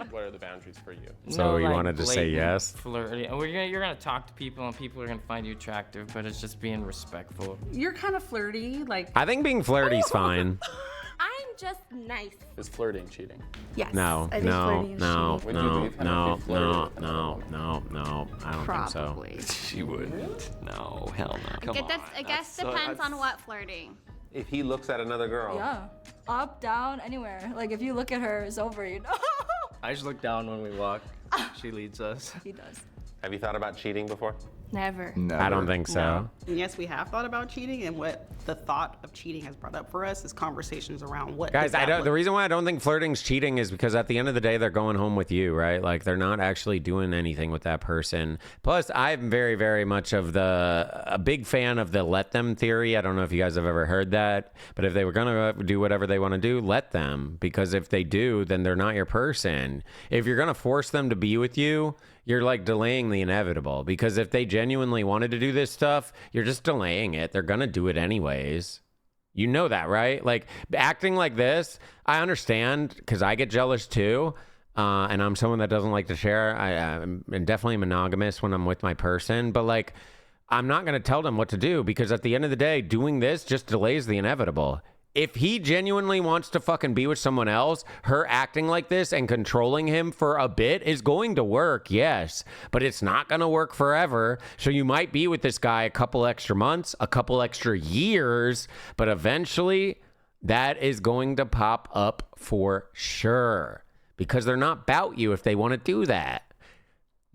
What are the boundaries for you? So you wanted to say yes? Flirty. You're gonna talk to people, and people are gonna find you attractive, but it's just being respectful. You're kind of flirty, like. I think being flirty's fine. I'm just nice. Is flirting cheating? Yes. No, I think no, flirting is no, cheating. no. I don't Probably. think so. She wouldn't. No, hell no. Come on. I guess depends on what flirting. If he looks at another girl. Yeah. Up, down, anywhere. Like if you look at her, it's over, you know? I just look down when we walk. She leads us. He does. Have you thought about cheating before? Never. I don't think so. No. Yes, we have thought about cheating, and what the thought of cheating has brought up for us is conversations around what. Guys, the reason why I don't think flirting's cheating is because at the end of the day, they're going home with you, right? Like they're not actually doing anything with that person. Plus, I'm very, very much of a big fan of the let them theory. I don't know if you guys have ever heard that, but if they were gonna do whatever they want to do, let them. Because if they do, then they're not your person. If you're gonna force them to be with you, you're like delaying the inevitable, because if they genuinely wanted to do this stuff, you're just delaying it. They're going to do it anyways. You know that, right? Like acting like this, I understand because I get jealous too. And I'm someone that doesn't like to share. I'm definitely monogamous when I'm with my person, but like, I'm not going to tell them what to do because at the end of the day, doing this just delays the inevitable. If he genuinely wants to fucking be with someone else, her acting like this and controlling him for a bit is going to work, yes. But it's not going to work forever. So you might be with this guy a couple extra months, a couple extra years, but eventually that is going to pop up for sure. Because they're not about you if they want to do that.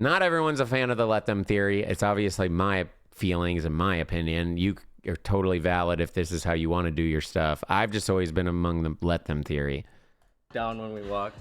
Not everyone's a fan of the let them theory. It's obviously my feelings and my opinion. You're totally valid if this is how you want to do your stuff. I've just always been among the let them theory. Down when we walk.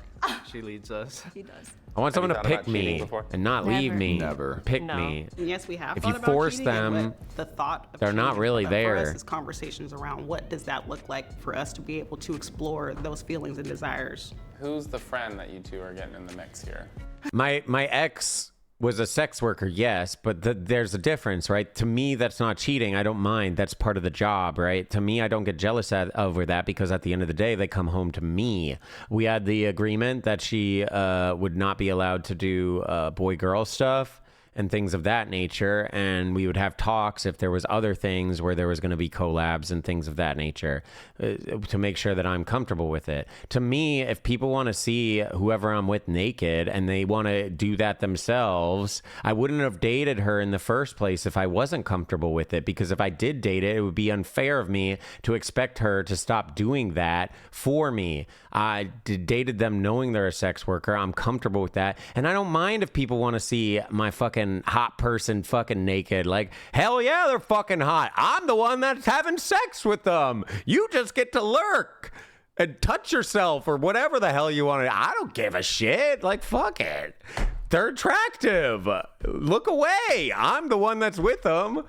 She leads us. He does. I want someone to pick me and not leave me. Never. Pick me. Yes, we have. If thought you about force cheating, and them, what the thought of they're not cheating really has brought up there. For us is conversations around what does that look like for us to be able to explore those feelings and desires. Who's the friend that you two are getting in the mix here? My ex was a sex worker, yes, but there's a difference, right? To me, that's not cheating. I don't mind. That's part of the job, right? To me, I don't get jealous over that because at the end of the day, they come home to me. We had the agreement that she would not be allowed to do boy-girl stuff and things of that nature, and we would have talks if there was other things where there was going to be collabs and things of that nature to make sure that I'm comfortable with it. To me, if people want to see whoever I'm with naked and they want to do that themselves, I wouldn't have dated her in the first place if I wasn't comfortable with it, because if I did date it, it would be unfair of me to expect her to stop doing that for me. I dated them knowing they're a sex worker. I'm comfortable with that, and I don't mind if people want to see my fucking hot person fucking naked. Like, hell yeah, they're fucking hot. I'm the one that's having sex with them. You just get to lurk and touch yourself or whatever the hell you want to. I don't give a shit. Like, fuck it. They're attractive. Look away. I'm the one that's with them.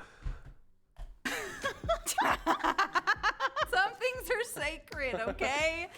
Some things are sacred, okay?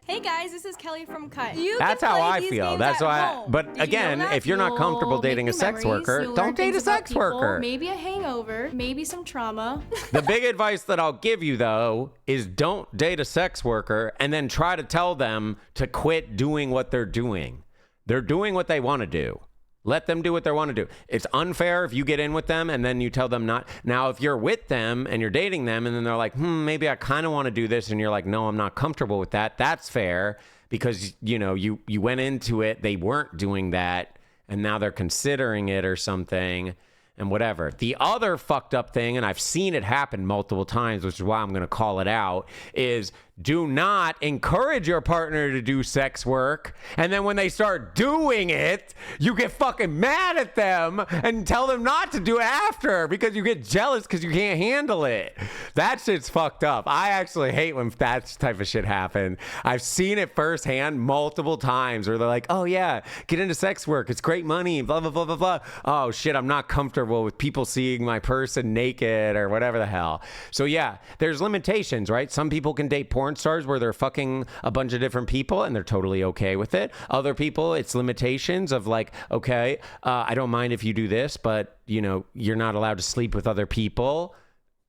Hey guys, this is Kelly from Cut. That's how I feel. That's why. But again, if you're not comfortable dating a sex worker, don't date a sex worker. Maybe a hangover, maybe some trauma. The big advice that I'll give you, though, is don't date a sex worker and then try to tell them to quit doing what they're doing. They're doing what they want to do. Let them do what they want to do. It's unfair if you get in with them and then you tell them not. Now, if you're with them and you're dating them and then they're like, maybe I kind of want to do this, and you're like, no, I'm not comfortable with that. That's fair because, you know, you went into it, they weren't doing that, and now they're considering it or something and whatever. The other fucked up thing, and I've seen it happen multiple times, which is why I'm going to call it out, is do not encourage your partner to do sex work. And then when they start doing it, you get fucking mad at them and tell them not to do it after because you get jealous because you can't handle it. That shit's fucked up. I actually hate when that type of shit happens. I've seen it firsthand multiple times where they're like, oh yeah, get into sex work. It's great money, blah, blah, blah, blah, blah. Oh shit, I'm not comfortable with people seeing my person naked or whatever the hell. So yeah, there's limitations, right? Some people can date porn porn stars where they're fucking a bunch of different people and they're totally okay with it. Other people, it's limitations of like, okay, I don't mind if you do this, but you know, you're not allowed to sleep with other people.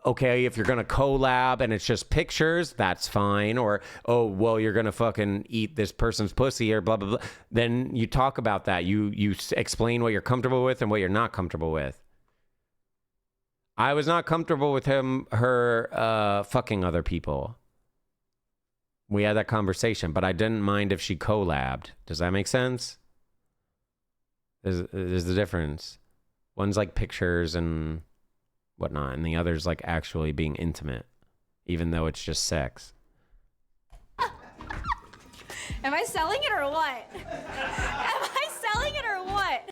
Okay, if you're going to collab and it's just pictures, that's fine. Or, oh, well, you're going to fucking eat this person's pussy or blah, blah, blah. Then you talk about that. You explain what you're comfortable with and what you're not comfortable with. I was not comfortable with her fucking other people. We had that conversation, but I didn't mind if she collabed. Does that make sense? There's the difference. One's like pictures and whatnot, and the other's like actually being intimate, even though it's just sex. Am I selling it or what? Am I selling it or what?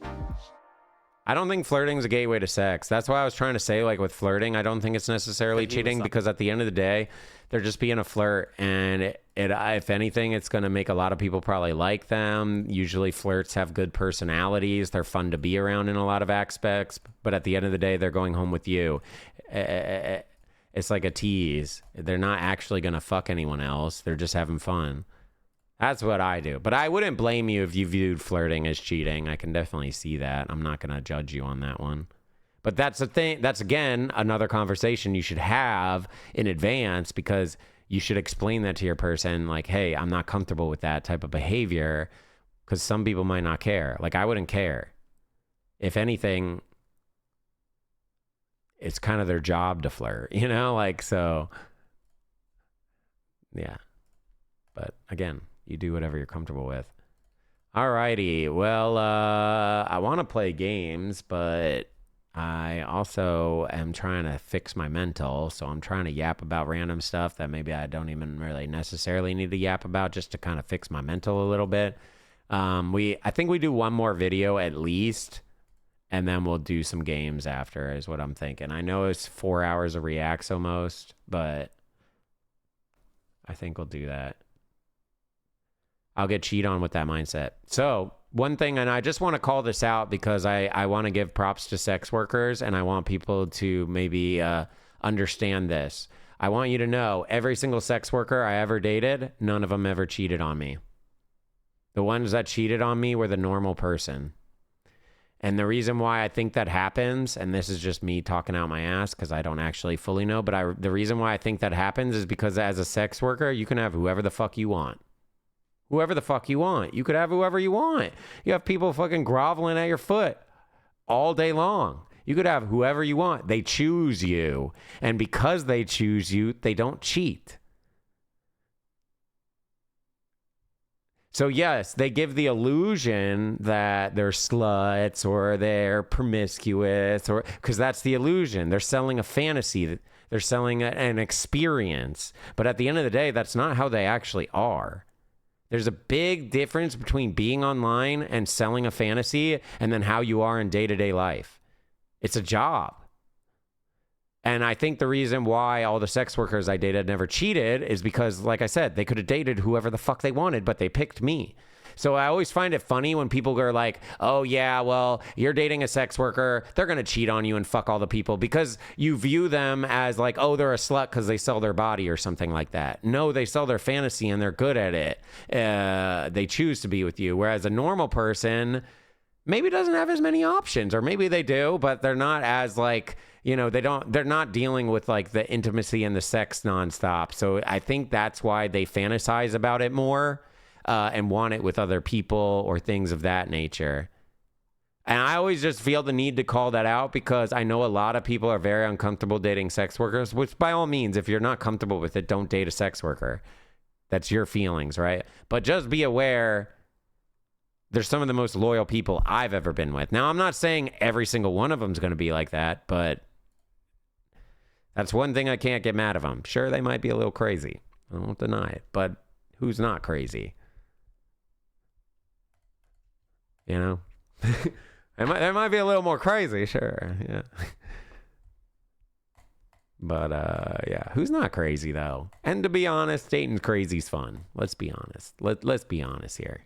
I don't think flirting's a gateway to sex. That's why I was trying to say, like, with flirting, I don't think it's necessarily cheating, because at the end of the day, they're just being a flirt, and if anything, it's going to make a lot of people probably like them. Usually flirts have good personalities. They're fun to be around in a lot of aspects, but at the end of the day, they're going home with you. It's like a tease. They're not actually going to fuck anyone else. They're just having fun. That's what I do. But I wouldn't blame you if you viewed flirting as cheating. I can definitely see that. I'm not going to judge you on that one. But that's the thing. That's, again, another conversation you should have in advance, because you should explain that to your person. Like, hey, I'm not comfortable with that type of behavior, because some people might not care. Like, I wouldn't care. If anything, it's kind of their job to flirt, you know? Like, so, yeah. But, again, you do whatever you're comfortable with. Alrighty. Well, I want to play games, but I also am trying to fix my mental. So I'm trying to yap about random stuff that maybe I don't even really necessarily need to yap about, just to kind of fix my mental a little bit. I think we do one more video at least, and then we'll do some games after, is what I'm thinking. I know it's 4 hours of reacts almost, but I think we'll do that. I'll get cheat on with that mindset. So one thing, and I just want to call this out because I want to give props to sex workers, and I want people to maybe understand this. I want you to know, every single sex worker I ever dated, none of them ever cheated on me. The ones that cheated on me were the normal person. And the reason why I think that happens, and this is just me talking out my ass because I don't actually fully know, but the reason why I think that happens is because as a sex worker, you can have whoever the fuck you want. Whoever the fuck you want. You could have whoever you want. You have people fucking groveling at your foot all day long. You could have whoever you want. They choose you. And because they choose you, they don't cheat. So yes, they give the illusion that they're sluts or they're promiscuous, or because that's the illusion. They're selling a fantasy. They're selling an experience. But at the end of the day, that's not how they actually are. There's a big difference between being online and selling a fantasy and then how you are in day-to-day life. It's a job. And I think the reason why all the sex workers I dated never cheated is because, like I said, they could have dated whoever the fuck they wanted, but they picked me. So I always find it funny when people are like, oh yeah, well, you're dating a sex worker, they're going to cheat on you and fuck all the people, because you view them as like, oh, they're a slut because they sell their body or something like that. No, they sell their fantasy and they're good at it. They choose to be with you. Whereas a normal person maybe doesn't have as many options, or maybe they do, but they're not as like, you know, they're not dealing with like the intimacy and the sex nonstop. So I think that's why they fantasize about it more. And want it with other people or things of that nature. And I always just feel the need to call that out, because I know a lot of people are very uncomfortable dating sex workers, which by all means, if you're not comfortable with it, don't date a sex worker. That's your feelings, right? But just be aware, they're some of the most loyal people I've ever been with. Now, I'm not saying every single one of them is going to be like that, but that's one thing I can't get mad at them. Sure, they might be a little crazy. I won't deny it, but who's not crazy? You know, they might be a little more crazy, sure, yeah. But yeah, who's not crazy though? And to be honest, dating crazy's fun. Let's be honest. Let's be honest here.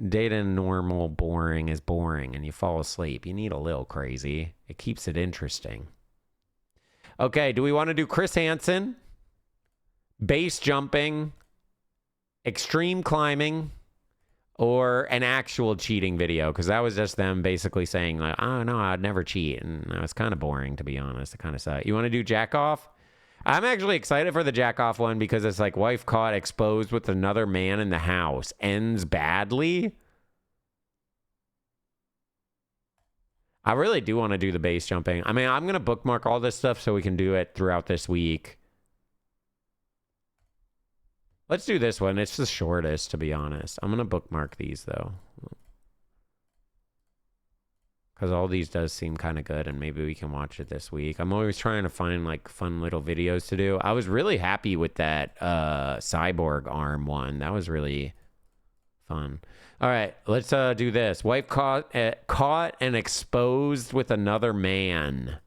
Dating normal, boring is boring, and you fall asleep. You need a little crazy. It keeps it interesting. Okay, do we want to do Chris Hansen? base jumping, extreme climbing, or an actual cheating video, because that was just them basically saying, like, oh, no, I'd never cheat. And that was kind of boring, to be honest. It kind of sucked. You want to do jack off? I'm actually excited for the jack off one because it's like wife caught exposed with another man in the house. Ends badly. I really do want to do the base jumping. I mean, I'm going to bookmark all this stuff so we can do it throughout this week. Let's do this one. It's the shortest, to be honest. I'm going to bookmark these, though. Because all these does seem kind of good, and maybe we can watch it this week. I'm always trying to find, like, fun little videos to do. I was really happy with that cyborg arm one. That was really fun. All right, let's do this. Wife caught and exposed with another man.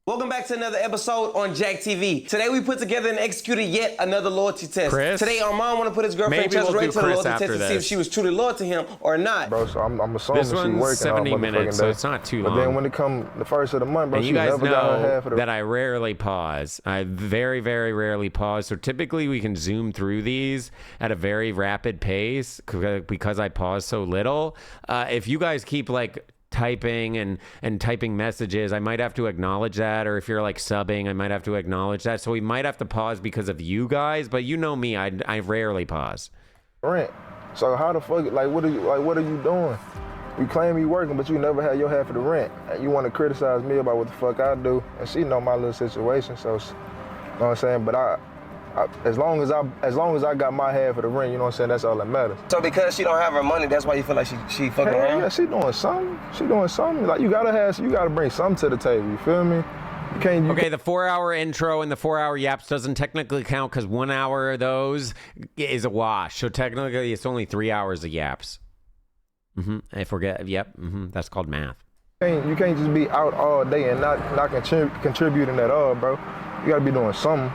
Welcome back to another episode on Jack TV. Today we put together and executed yet another loyalty test. Chris? Today Armand want to put his girlfriend Chelsea Ray to the loyalty test to see if she was truly loyal to him or not. Bro, so I'm assuming This she one's working 70 all minutes, motherfucking so day. it's not too long. But then when it come the first of the month, bro, And she you guys never got her know half of the... that I rarely pause. I very, very rarely pause. So typically we can zoom through these at a very rapid pace because I pause so little. If you guys keep like typing and typing messages, I might have to acknowledge that. Or if you're like subbing, I might have to acknowledge that. So we might have to pause because of you guys. But you know me, I rarely pause. Rent. So how the fuck, like what are you doing? You claim you working, but you never had your half of the rent. And you want to criticize me about what the fuck I do. And she know my little situation, so, you know what I'm saying? But as long as I got my half of the rent, you know what I'm saying, that's all that matters. So because she don't have her money, that's why you feel like she fucking around? Yeah, she doing something. She doing something. Like you gotta bring something to the table, you feel me? Okay, the 4-hour intro and the 4-hour yaps doesn't technically count because 1 hour of those is a wash. So technically it's only 3 hours of yaps. If we're that's called math. You can't just be out all day and not contributing at all, bro. You gotta be doing something.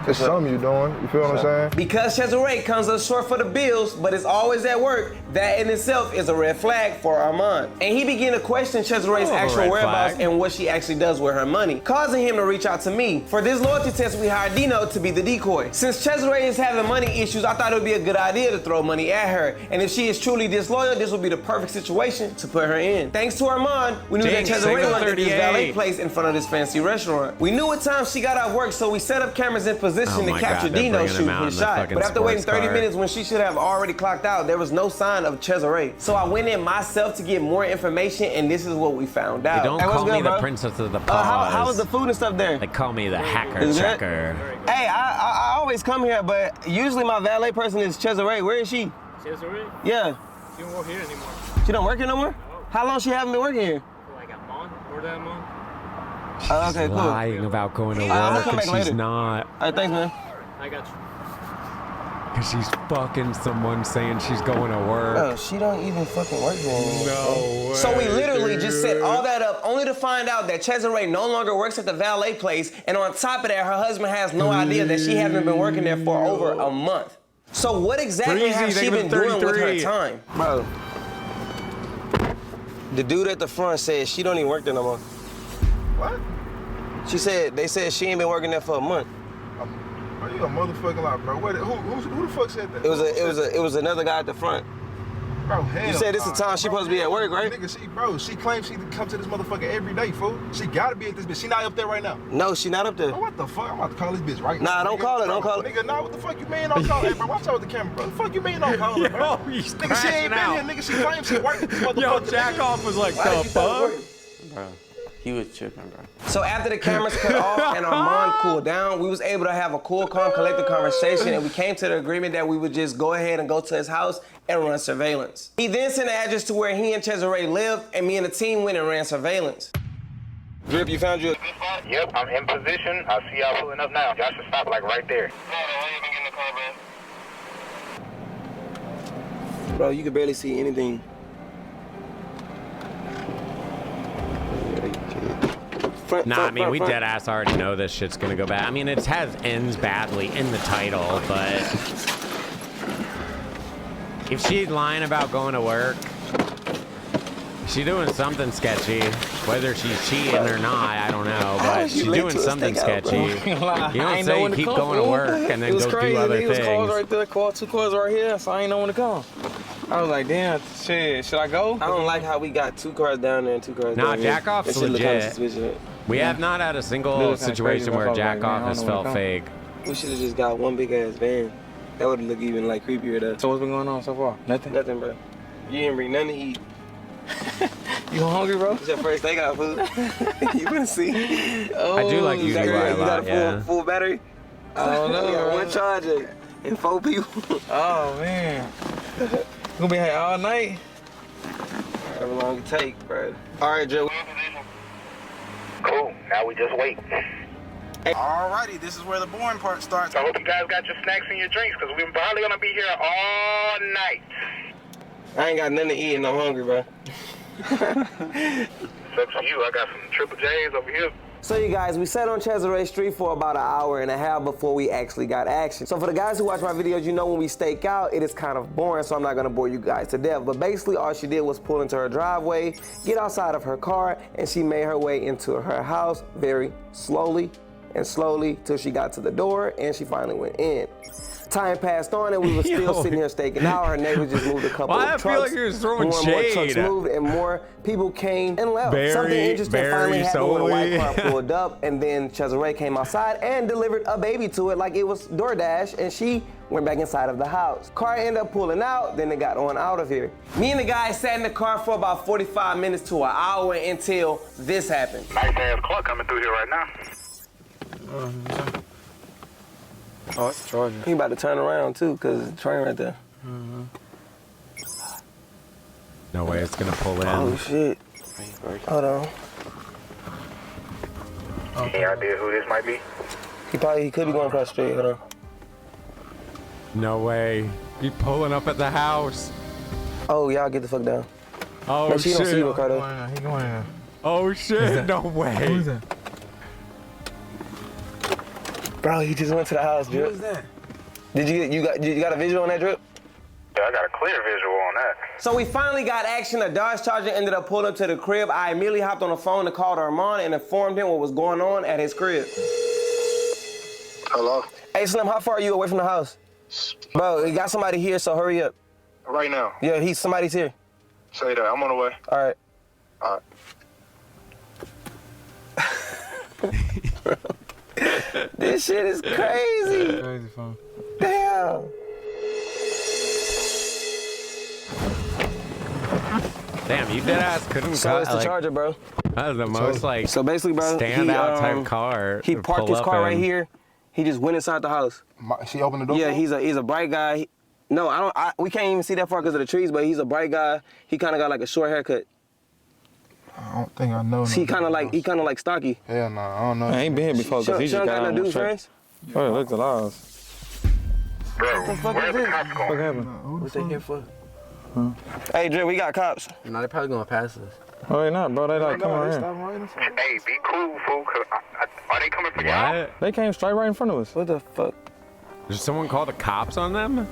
It's something you doing, you feel what I'm saying? Because Cesare comes up short for the bills, but is always at work, that in itself is a red flag for Armand. And he began to question Cesare's actual whereabouts and what she actually does with her money, causing him to reach out to me. For this loyalty test, we hired Dino to be the decoy. Since Cesare is having money issues, I thought it would be a good idea to throw money at her. And if she is truly disloyal, this would be the perfect situation to put her in. Thanks to Armand, we knew that Cesare wanted to get this valet place in front of this fancy restaurant. We knew what time she got off work, so we set up cameras in position to capture Dino shooting his shot. But after waiting 30 minutes when she should have already clocked out, there was no sign of Cesare. So I went in myself to get more information, and this is what we found out. They don't call me the princess of the pause. How was the food and stuff there? They call me the hacker checker. Hey, I always come here, but usually my valet person is Cesare. Where is she? Cesare? Yeah. She don't work here anymore. She don't work here no more? No. How long she haven't been working here? For like a month, more than a month. Oh, okay, cool. Lying about going to work and she's not. All right, thanks, man. I got you. Because she's fucking someone saying she's going to work. Bro, she don't even fucking work here anymore. No way, So we literally just set all that up only to find out that Cesare no longer works at the valet place, and on top of that, her husband has no idea that she hasn't been working there for over a month. So what exactly has she been doing with her time? Bro, the dude at the front said she don't even work there no more. What? They said she ain't been working there for a month. Are you a motherfucking lie, bro? Who the fuck said that? It was another guy at the front. Bro, hell. You said this is the time she supposed to be at work, right? Nigga, she claims she come to this motherfucker every day, fool. She gotta be at this bitch. She not up there right now. No, she not up there. Oh, what the fuck? I'm about to call this bitch right now. Nah, don't call her, don't call her. Nigga, nah, what the fuck you mean don't call her? Hey, bro, watch out with the camera, bro. The fuck you mean don't call her, bro? Nigga, she ain't been here. Nigga, she claims she worked this motherfucker. Yo, Jack off was like, the fuck? Bro, he was tripping, bro. So after the cameras cut off and Armand cooled down, we was able to have a cool, calm, collected conversation, and we came to the agreement that we would just go ahead and go to his house and run surveillance. He then sent an address to where he and Cesare lived, and me and the team went and ran surveillance. Drip, you found you. Yep, I'm in position. I see y'all pulling up now. Y'all should stop like right there. Bro, you can barely see anything. We dead ass already know this shit's gonna go bad. I mean, it ends badly in the title, but if she's lying about going to work, She's doing something sketchy. Whether she's cheating or not, I don't know. But she's doing something sketchy. You don't say you keep going to work and then go do other things. It was cars right there, two cars right here, so I ain't know when to come. I was like, damn, shit, should I go? I don't like how we got 2 cars down there and 2 cars down here. Nah, jack-off's legit. We have not had a single situation where jack-off has felt fake. We should have just got one big-ass van. That would look even like creepier though. So what's been going on so far? Nothing? Nothing, bro. You didn't bring nothing to eat. You hungry, bro? It's your first day got food. You can see. Oh, I do like UDY a lot, yeah. Full battery? I don't know. We got 1 charger and 4 people. Oh, man. You gonna be here all night? However long it take, bro. All right, Joe. Cool. Now we just wait. Alrighty, this is where the boring part starts. I hope you guys got your snacks and your drinks, because we're probably gonna be here all night. I ain't got nothing to eat and I'm hungry, bro. It's up to you. I got some Triple J's over here. So you guys, we sat on Cesare Street for about 1.5 hours before we actually got action. So for the guys who watch my videos, you know when we stake out, it is kind of boring, so I'm not gonna bore you guys to death. But basically all she did was pull into her driveway, get outside of her car, and she made her way into her house very slowly and slowly till she got to the door and she finally went in. Time passed on and we were still sitting here staking out. Her neighbors just moved a couple of trucks. I feel like you're throwing more shade. And more trucks moved and more people came and left. Very, Something interesting finally happened when a white car slowly. pulled up and then Cesare came outside and delivered a baby to it like it was DoorDash and she went back inside of the house. Car ended up pulling out, then it got on out of here. Me and the guy sat in the car for about 45 minutes to 1 hour until this happened. Nice ass car coming through here right now. Oh, it's a Charger. He about to turn around too, cause the train right there. No way it's gonna pull in. Oh shit. Hold on. Any idea who this might be? He could be going across the street. Hold on. No way. He pulling up at the house. Oh, y'all get the fuck down. Oh Make sure you shit. don't see you, Ricardo. He going in. Oh shit. No way. Who's that? Bro, he just went to the house, Drip. Who is that? Did you got a visual on that, Drip? Yeah, I got a clear visual on that. So we finally got action. A Dodge Charger ended up pulling up to the crib. I immediately hopped on the phone and called Armand and informed him what was going on at his crib. Hello? Hey, Slim, how far are you away from the house? Bro, we got somebody here, so hurry up. Right now? Yeah, somebody's here. Say that. I'm on the way. All right. All right. This shit is crazy. Crazy fun. Damn. Damn, you deadass couldn't So cut. it's the Charger, bro. That was the most like So basically, bro, standout type car. He to parked pull his up car right in. here. He just went inside the house. She opened the door? Yeah, he's a bright guy. No, we can't even see that far because of the trees, but he's a bright guy. He kind of got like a short haircut. I don't think I know. He kind of like stocky. Hell no, I don't know. I ain't been here before because he just got on no friends. Oh, look at us. Bro, What the fuck where's is the this? cops going? What happened? What they here for? Hey, Dre, we got cops. No, they're probably gonna pass us. Oh, they not, bro. They like come on here. Hey, be cool, fool. Are they coming for y'all? What? They came straight right in front of us. What the fuck? Did someone call the cops on them?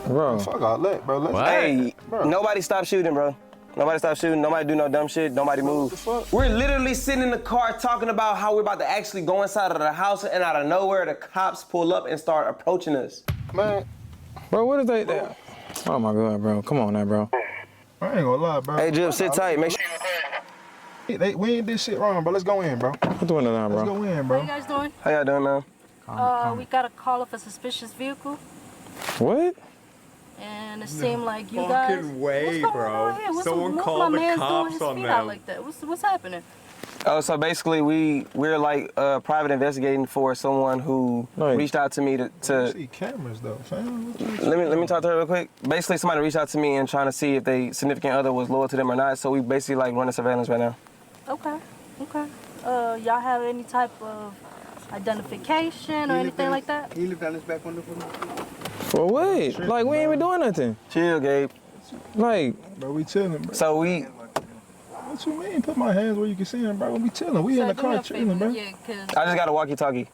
Bro. Fuck all that, bro. Let's Hey, nobody stop shooting, bro. Nobody stop shooting. Nobody do no dumb shit. Nobody move. We're literally sitting in the car talking about how we're about to actually go inside of the house, and out of nowhere, the cops pull up and start approaching us. Man. Bro, what is they? Oh my God, bro. Come on now, bro. I ain't gonna lie, bro. Hey, Jim, sit tight. Make sure. We ain't did shit wrong, bro. Let's go in, bro. Put the window down, bro. Let's go in, How bro. you guys doing? How y'all doing now? We got a call of a suspicious vehicle, What? and it seemed like you guys. Fucking way, What's going bro. on here? What's Someone my called the man's doing cops his on feet out them. like that? What's happening? Oh, so basically we're like private investigating for someone who reached out to me to See cameras though, fam. let me talk to her real quick. Basically somebody reached out to me and trying to see if they significant other was loyal to them or not. So we basically like running surveillance right now. Okay. Y'all have any type of identification or anything like that? Can you look down this back window for me? For what? Like we ain't even doing nothing. Chill, Gabe. Like, bro, we chilling, bro. So we. What you mean? Put my hands where you can see them, bro. We chilling. We in the car chilling, bro. Yeah, cause I just got a walkie-talkie.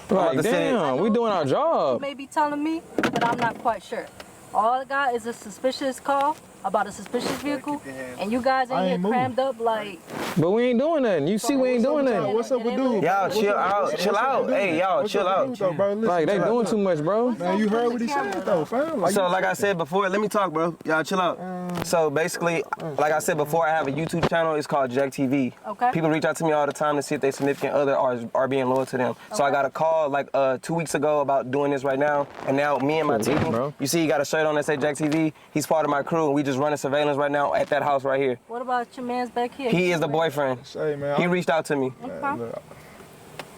Like, damn, we doing our you job. may be telling me, but I'm not quite sure. All I got is a suspicious call about a suspicious vehicle, and you guys I ain't ain't here crammed up like. But we ain't doing nothing. You see, we ain't doing nothing. What's up with dude? Y'all chill out, chill out. Hey, y'all chill out. Like they doing too much, bro. Man, you heard what he said though, fam. So like I said before, let me talk, bro. Y'all chill out. So basically, like I said before, I have a YouTube channel. It's called Jack TV. Okay. People reach out to me all the time to see if their significant other are being loyal to them. So I got a call like 2 weeks ago about doing this right now, and now me and my team. You see, he got a shirt on that say Jack TV. He's part of my crew, and we just running surveillance right now at that house right here. What about your man's back here? He is the boyfriend. Say, man, he reached out to me.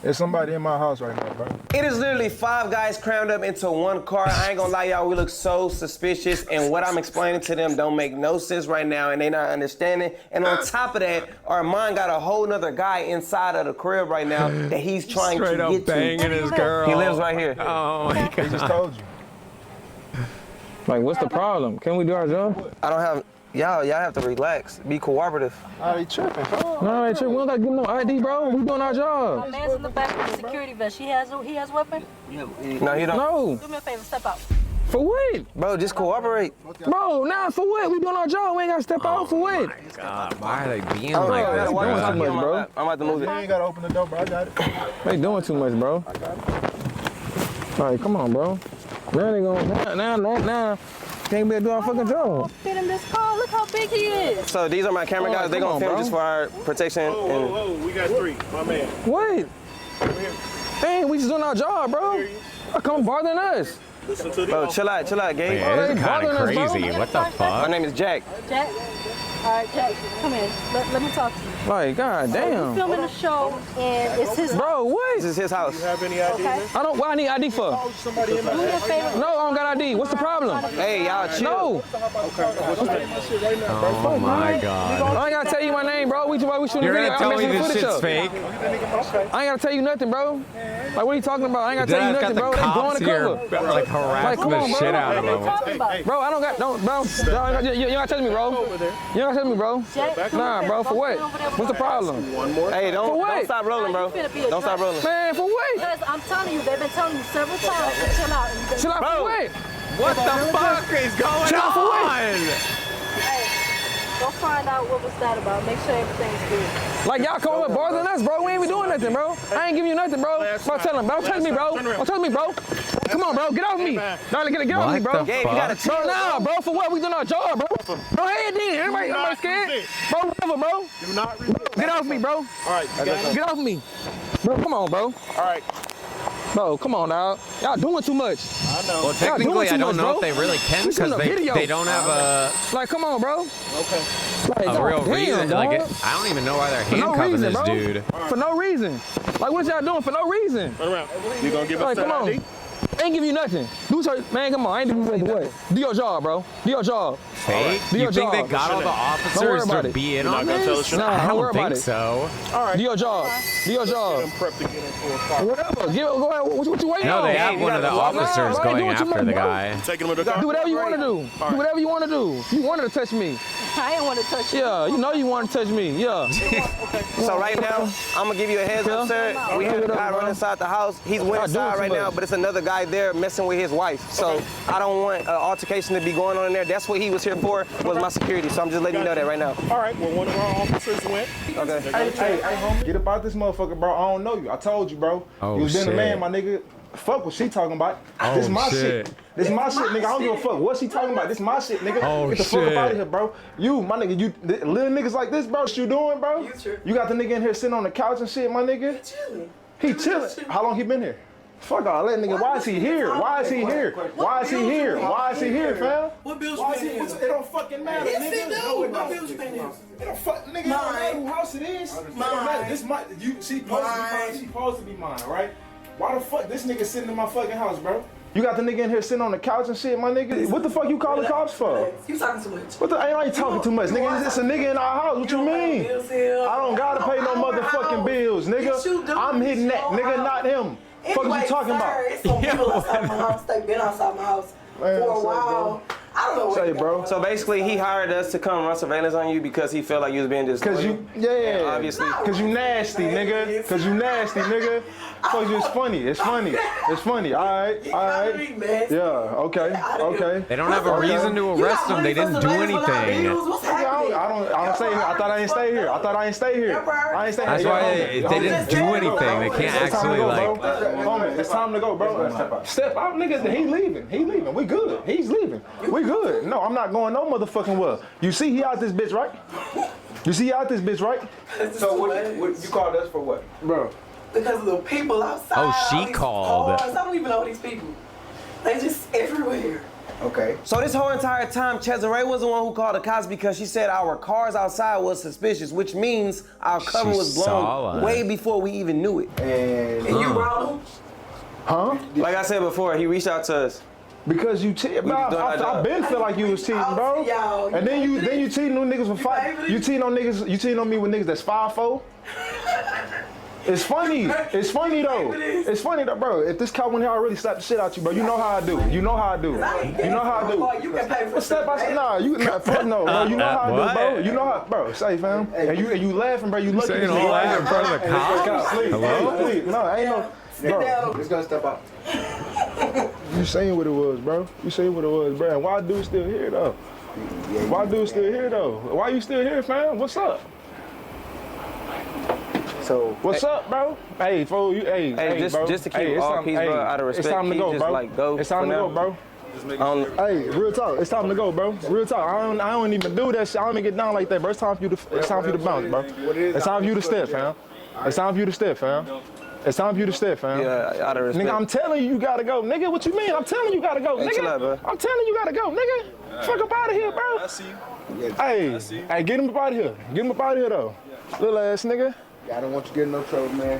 There's somebody in my house right now, bro. It is literally 5 guys crammed up into one car. I ain't gonna lie, y'all, we look so suspicious, and what I'm explaining to them don't make no sense right now, and they not understanding. And on top of that, Armand got a whole nother guy inside of the crib right now that he's trying to get banging to. his girl. He lives right here. Oh my God. He just told you. Like, what's the problem? Can we do our job? I don't have. Y'all have to relax. Be cooperative. I ain't tripping. No, I ain't tripping. We don't gotta give him no ID, bro. We doing our job. My man's in the back with the security vest. He has weapon? No, he don't. No. Do me a favor, step out. For what? Bro, just cooperate. Bro, nah, for what? We doing our job. We ain't gotta step out for what? God, why are they being Oh, like no, this, no, bro? Doing too much, bro. I'm about to move it. You ain't gotta open the door, bro. I got it. They doing too much, bro. All right, come on, bro. Now they gonna now. Can't be able to do our fucking job. Fit in this car. Look how big he is. So these are my camera guys. They gonna film just for our protection. Whoa, we got 3, my man. What? Dang, we just doing our job, bro. Come bothering us. Listen to Bro, chill out, Gabe. Yeah, this is kind of crazy. What the My fuck? name is Jack. Jack? All right, Jack, come in. Let me talk to you. Like, god We're damn. filming the show, and it's his Bro, what? This is his house. you have any ID? Okay. I don't. What I need ID for? Somebody in my Do me a favor. No, I don't got ID. What's the problem? Hey, y'all chill. No. Oh my God. I ain't gotta tell you my name, bro. We shooting You're video. gonna tell I'm me messing the this footage shit's up. fake? I ain't gotta tell you nothing, bro. Like, what are you talking about? I ain't gotta tell you nothing, bro. They blowing the cover. Like harassing the shit out of them. Bro, I don't got, bro. You gotta tell me, bro. You gotta tell me, bro. Nah, bro, for what? What's the problem? One more. Hey, don't stop rolling, bro. Don't stop rolling. Man, for what? Because I'm telling you, they've been telling you several times to chill out. And Chill out for what? What the fuck is going Chill out for what? on? Hey, go find out what was that about. Make sure everything's good. Like, y'all come up bothering us, bro. We ain't even doing nothing, bro. I ain't giving you nothing, bro. Bro, tell him, bro. Don't touch me, bro. Don't touch me, bro. Come on, bro. Get off me. No, get off me, bro. What the fuck? Bro, nah, bro. For what? We doing our job, bro. Bro, hey, then. Everybody scared? Bro, whatever, bro. Do not resist. Get off me, bro. All right, you got it. Get off me. Bro, come on, bro. All right. Bro, come on, dog. Y'all doing too much. I know. Well, technically, I don't know if they really can because they don't have a Like, come on, bro. Okay. Like, real damn, reason. dog. Like, I don't even know why they're For no handcuffing reason, this bro. dude. For no reason. Like, what y'all doing for no reason? Turn around. You gonna give us Like, that come on. ID? I ain't give you nothing. Man, come on. I ain't doing nothing. What? Do your job, bro. Do your job. Fake? Do You your think job. they got all the Don't worry officers about to it. be in You're on not gonna tell us this? your- Nah, I don't worry don't about think it. so. All right. Do your job. Do your job. I'm prepped to get into a car. Whatever. Go ahead. What you waiting No, on? they have one of the officers bro, going doing too after much, the bro. guy. Taking him to the car? Do whatever you want to do. Do whatever you want to do. You wanted to touch me. I didn't want to touch you. Yeah, you know you want to touch me. Yeah. So right now, I'm gonna give you a heads up, sir. We have a guy running inside the house. He's went inside right now, but it's another guy there messing with his wife. So I don't want an altercation to be going on in there. That's what he was here for, was my security. So I'm just letting you know that right now. All right. Well, one of our officers went. Okay. Hey, homie, get up out this motherfucker, bro. I don't know you. I told you, bro. Oh, you was been a shit. man, my nigga. Fuck what she talking about. Oh, This my shit. shit. This my shit, nigga. I don't give a fuck what she talking about. This my shit, nigga. Oh, Get the fuck shit. up out of here, bro. You, my nigga, little niggas like this, bro. What you doing, bro? You got the nigga in here sitting on the couch and shit, my nigga. He chilling. How long he been here? Fuck all that, nigga. Why is he here? Why is he here? Why is he here? Why is he here, fam? What bills Why you is he? paying? It don't fucking matter, Yes, nigga. it do. No, it What don't. bills you paying? It don't fuck, nigga. It don't matter who house it is. It don't matter. This my, she supposed to be mine. She supposed to be mine, right? Why the fuck this nigga sitting in my fucking house, bro? You got the nigga in here sitting on the couch and shit, my nigga. What the fuck you call the cops for? You talking too much. What the? I ain't talking too much, nigga. It's a nigga in our house. What you mean? I don't gotta pay no motherfucking bills, nigga. I'm hitting that, nigga, not him. Fuck you talking about? It's some people outside my house. They've been outside my house for a while. I don't know. Say, bro. So basically, he hired us to come run surveillance on you because he felt like you was being disloyal. Cause you, yeah, obviously. Cause you nasty, nigga. Cause you nasty, nigga. Fuck you, it's funny. It's funny. It's funny. All right. Yeah. Okay. They don't have a reason to arrest them. They didn't do anything. I don't stay here. I thought I didn't stay here. I ain't stay here. That's why they didn't do anything. They can't actually like. Homie, it's time to go, bro. Step out, nigga. He leaving. We good. He's leaving. We good. No, I'm not going no motherfucking well. You see, he out this bitch, right? So what you called us for what? Bro. Because of the people outside. Oh, she called. I don't even know these people. They just everywhere. Okay. So this whole entire time, Cesare was the one who called the cops because she said our cars outside was suspicious, which means our cover was blown way before we even knew it. And you brought him? Huh? Like I said before, he reached out to us. Because you cheated, bro. I been feel like you was cheating, bro. And then you cheating on niggas with five. You cheating on niggas. You cheating on me with niggas that's 5'4". It's funny. It's funny though, bro. If this cop went here, I really slap the shit out you, bro. You know how I do. You can pay for step by step. Nah, you not. Fuck no, bro. You know how I do, bro. You know how, bro. Say, fam. And you laughing, bro. You looking. Saying all that in front of the cops? Hello? No, ain't no. Bro, He's gonna step out. you saying what it was, bro. And why dude still here though? Why you still here, fam? What's up? So what's up, bro? Hey, fool, just to keep all peace, bro, out of respect. It's time to go, bro. It's time to go, bro. Hey, real talk. It's time to go, bro. Real talk. I don't even do that shit. I don't even get down like that, bro. It's time for you to bounce, bro. It's time for you to step, fam. Yeah, out of respect. Nigga, I'm telling you gotta go. Nigga, what you mean? I'm telling you gotta go, nigga. I'm telling you gotta go, nigga. Fuck up out of here, bro. I see you. Hey, get him up out of here. Get him up out of here, though. Little ass nigga. I don't want you to get in no trouble, man.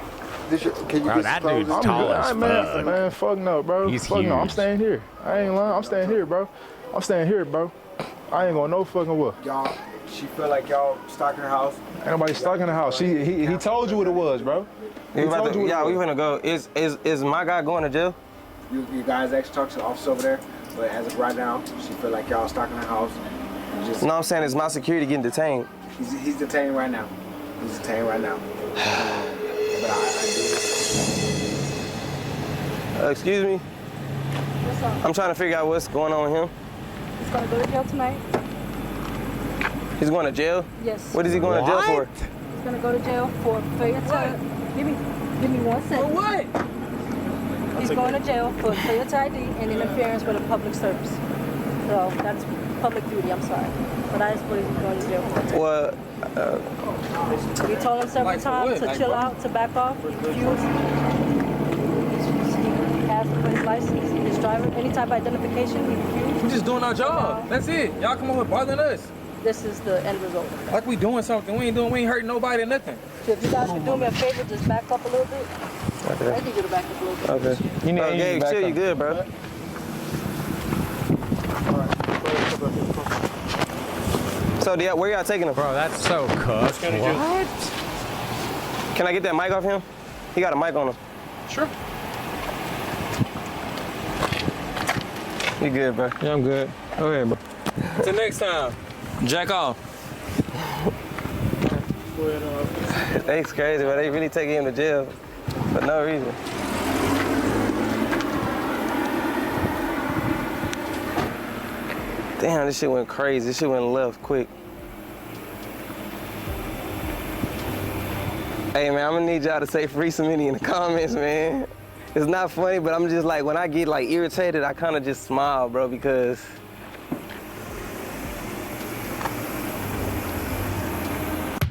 Can you Bro, get that some dude's clothes? tall as fuck. Man, fuck no, bro. He's fuck huge. no. I'm staying here. I ain't lying. I'm staying here, bro. I ain't going no fucking what. Y'all, she feel like y'all stalking her house. Ain't nobody stalking the house. He told you what it was, bro. We finna go. Is my guy going to jail? You guys actually talked to the officer over there, but as of right now, she feel like y'all stalking her house. No, I'm saying is my security getting detained? He's detained right now. But excuse me? What's up? I'm trying to figure out what's going on with him. He's gonna go to jail tonight. He's going to jail? Yes. What is he going to jail for? He's gonna go to jail for failure to give me 1 second. For what? He's going to jail for failure to ID and interference with a public service. So that's public duty. I'm sorry, but that is what he's going to jail for. Well. We told him several times to chill out, to back off. He refused. He has his license, his driver, any type of identification. He refused. We just doing our job. That's it. Y'all come over bothering us. This is the end result. Like we doing something. We ain't hurting nobody or nothing. So if you guys could do me a favor, just back up a little bit. Okay. I need you to back up a little bit. Okay. Gabe, chill, you good, bro? So where y'all taking him? Bro, that's so cooked. What? Can I get that mic off him? He got a mic on him. Sure. You good, bro? Yeah, I'm good. Go ahead, bro. Till next time. Jack off. It's crazy, but they really taking him to jail for no reason. Damn, this shit went crazy. This shit went left quick. Hey, man, I'm gonna need y'all to say free Samini in the comments, man. It's not funny, but I'm just like, when I get like irritated, I kind of just smile, bro, because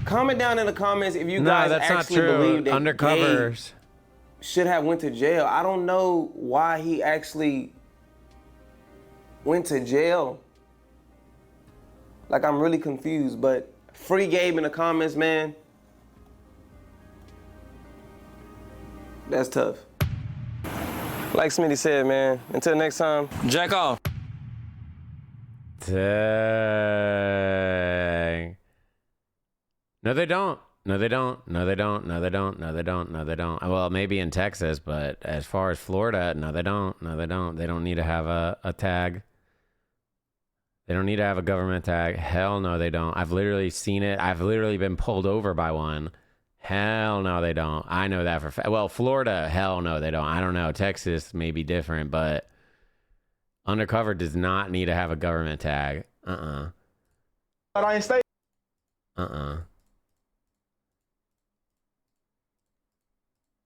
comment down in the comments if you guys actually believe that undercovers should have went to jail. I don't know why he actually went to jail. Like, I'm really confused, but free Gabe in the comments, man. That's tough. Like Smitty said, man, until next time, jack off. Dang. No, they don't. No, they don't. No, they don't. No, they don't. No, they don't. No, they don't. Well, maybe in Texas, but as far as Florida, no, they don't. No, they don't. They don't need to have a tag. They don't need to have a government tag. Hell no, they don't. I've literally seen it. I've literally been pulled over by one. Hell no, they don't. I know that for fact. Well, Florida, hell no, they don't. I don't know. Texas may be different, but undercover does not need to have a government tag. But I ain't stay.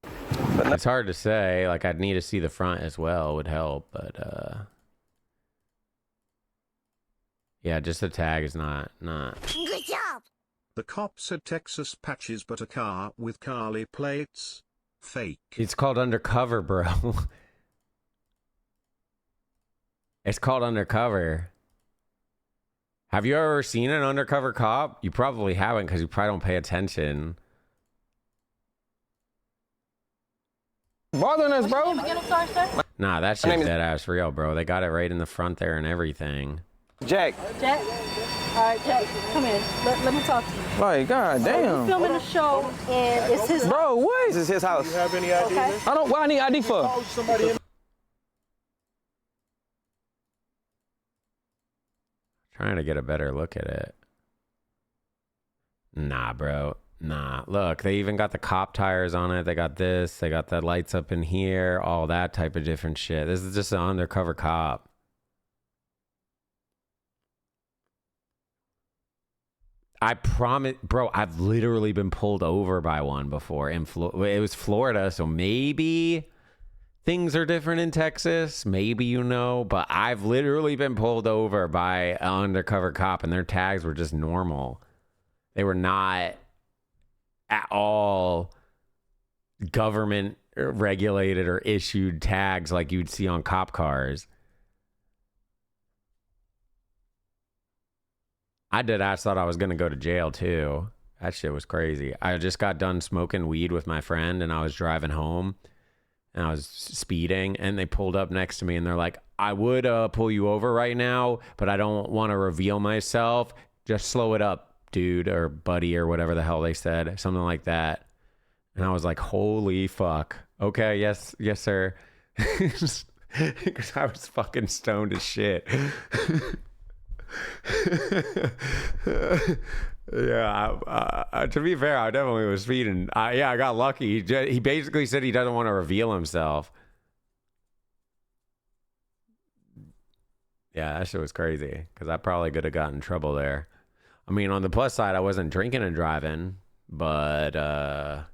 It's hard to say. Like, I'd need to see the front as well would help, but yeah, just the tag is not. Good job. The cop said Texas patches, but a car with Carly plates. Fake. It's called undercover, bro. It's called undercover. Have you ever seen an undercover cop? You probably haven't because you probably don't pay attention. Bothering us, bro. Nah, that shit's dead ass real, bro. They got it right in the front there and everything. Jack. Jack? All right, Jack, come in. Let me talk to you. Like, god damn. We're filming a show, and it's his Bro, what? This is his house. You have any ID? Okay. I don't. What I need ID for? Trying to get a better look at it. Nah, bro. Nah. Look, they even got the cop tires on it. They got this. They got the lights up in here. All that type of different shit. This is just an undercover cop. I promise, bro, I've literally been pulled over by one before. It was Florida, so maybe things are different in Texas. Maybe you know, but I've literally been pulled over by an undercover cop, and their tags were just normal. They were not at all government regulated or issued tags like you'd see on cop cars. I thought I was going to go to jail too. That shit was crazy. I just got done smoking weed with my friend, and I was driving home, and I was speeding, and they pulled up next to me, and they're like, I would pull you over right now, but I don't want to reveal myself. Just slow it up, dude, or buddy, or whatever the hell they said. Something like that. And I was like, holy fuck. Okay, yes, sir. Because I was fucking stoned as shit. Yeah, to be fair, I definitely was speeding. Yeah, I got lucky. He basically said he doesn't want to reveal himself. Yeah, that shit was crazy, because I probably could have gotten in trouble there. I mean, on the plus side, I wasn't drinking and driving, but I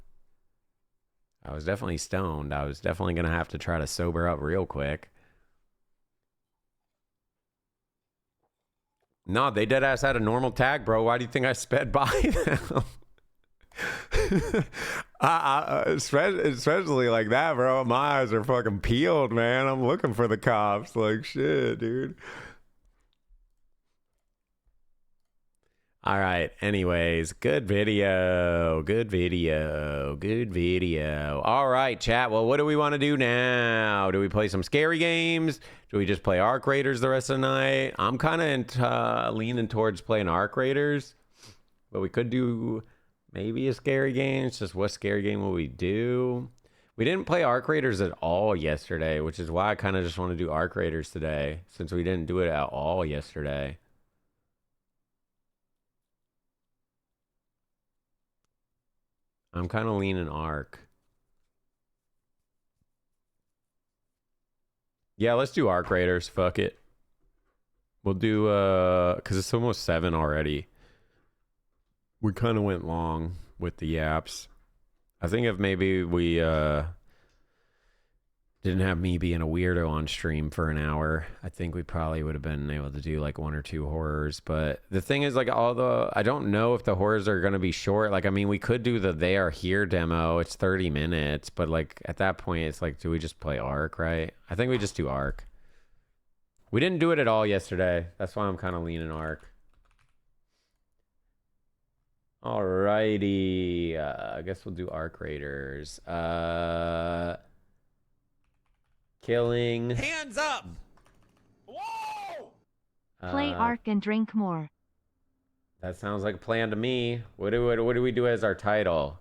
was definitely stoned. I was definitely going to have to try to sober up real quick. No, they dead ass had a normal tag, bro. Why do you think I sped by them? Especially like that, bro. My eyes are fucking peeled, man. I'm looking for the cops. Like, shit, dude. All right. Anyways, good video. Good video. Good video. All right, chat. Well, what do we want to do now? Do we play some scary games? Do we just play Arc Raiders the rest of the night? I'm kind of leaning towards playing Arc Raiders, but we could do maybe a scary game. It's just what scary game will we do? We didn't play Arc Raiders at all yesterday, which is why I kind of just want to do Arc Raiders today, since we didn't do it at all yesterday. I'm kind of leaning Arc. Yeah, let's do Arc Raiders. Fuck it. We'll do, because it's almost 7 already. We kind of went long with the yaps. I think if maybe we didn't have me being a weirdo on stream for an hour, I think we probably would have been able to do like 1 or 2 horrors. But the thing is, like, I don't know if the horrors are going to be short. Like, I mean, we could do the They Are Here demo. It's 30 minutes. But like at that point, it's like, do we just play Arc, right? I think we just do Arc. We didn't do it at all yesterday. That's why I'm kind of leaning Arc. Alrighty. I guess we'll do Arc Raiders. Killing. Hands up! Play Arc and drink more. That sounds like a plan to me. What do we do as our title?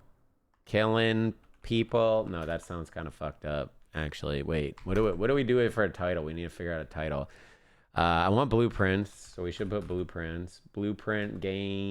Killing people? No, that sounds kind of fucked up. Actually, wait. What do we do for a title? We need to figure out a title. I want blueprints, so we should put blueprints. Blueprint gain.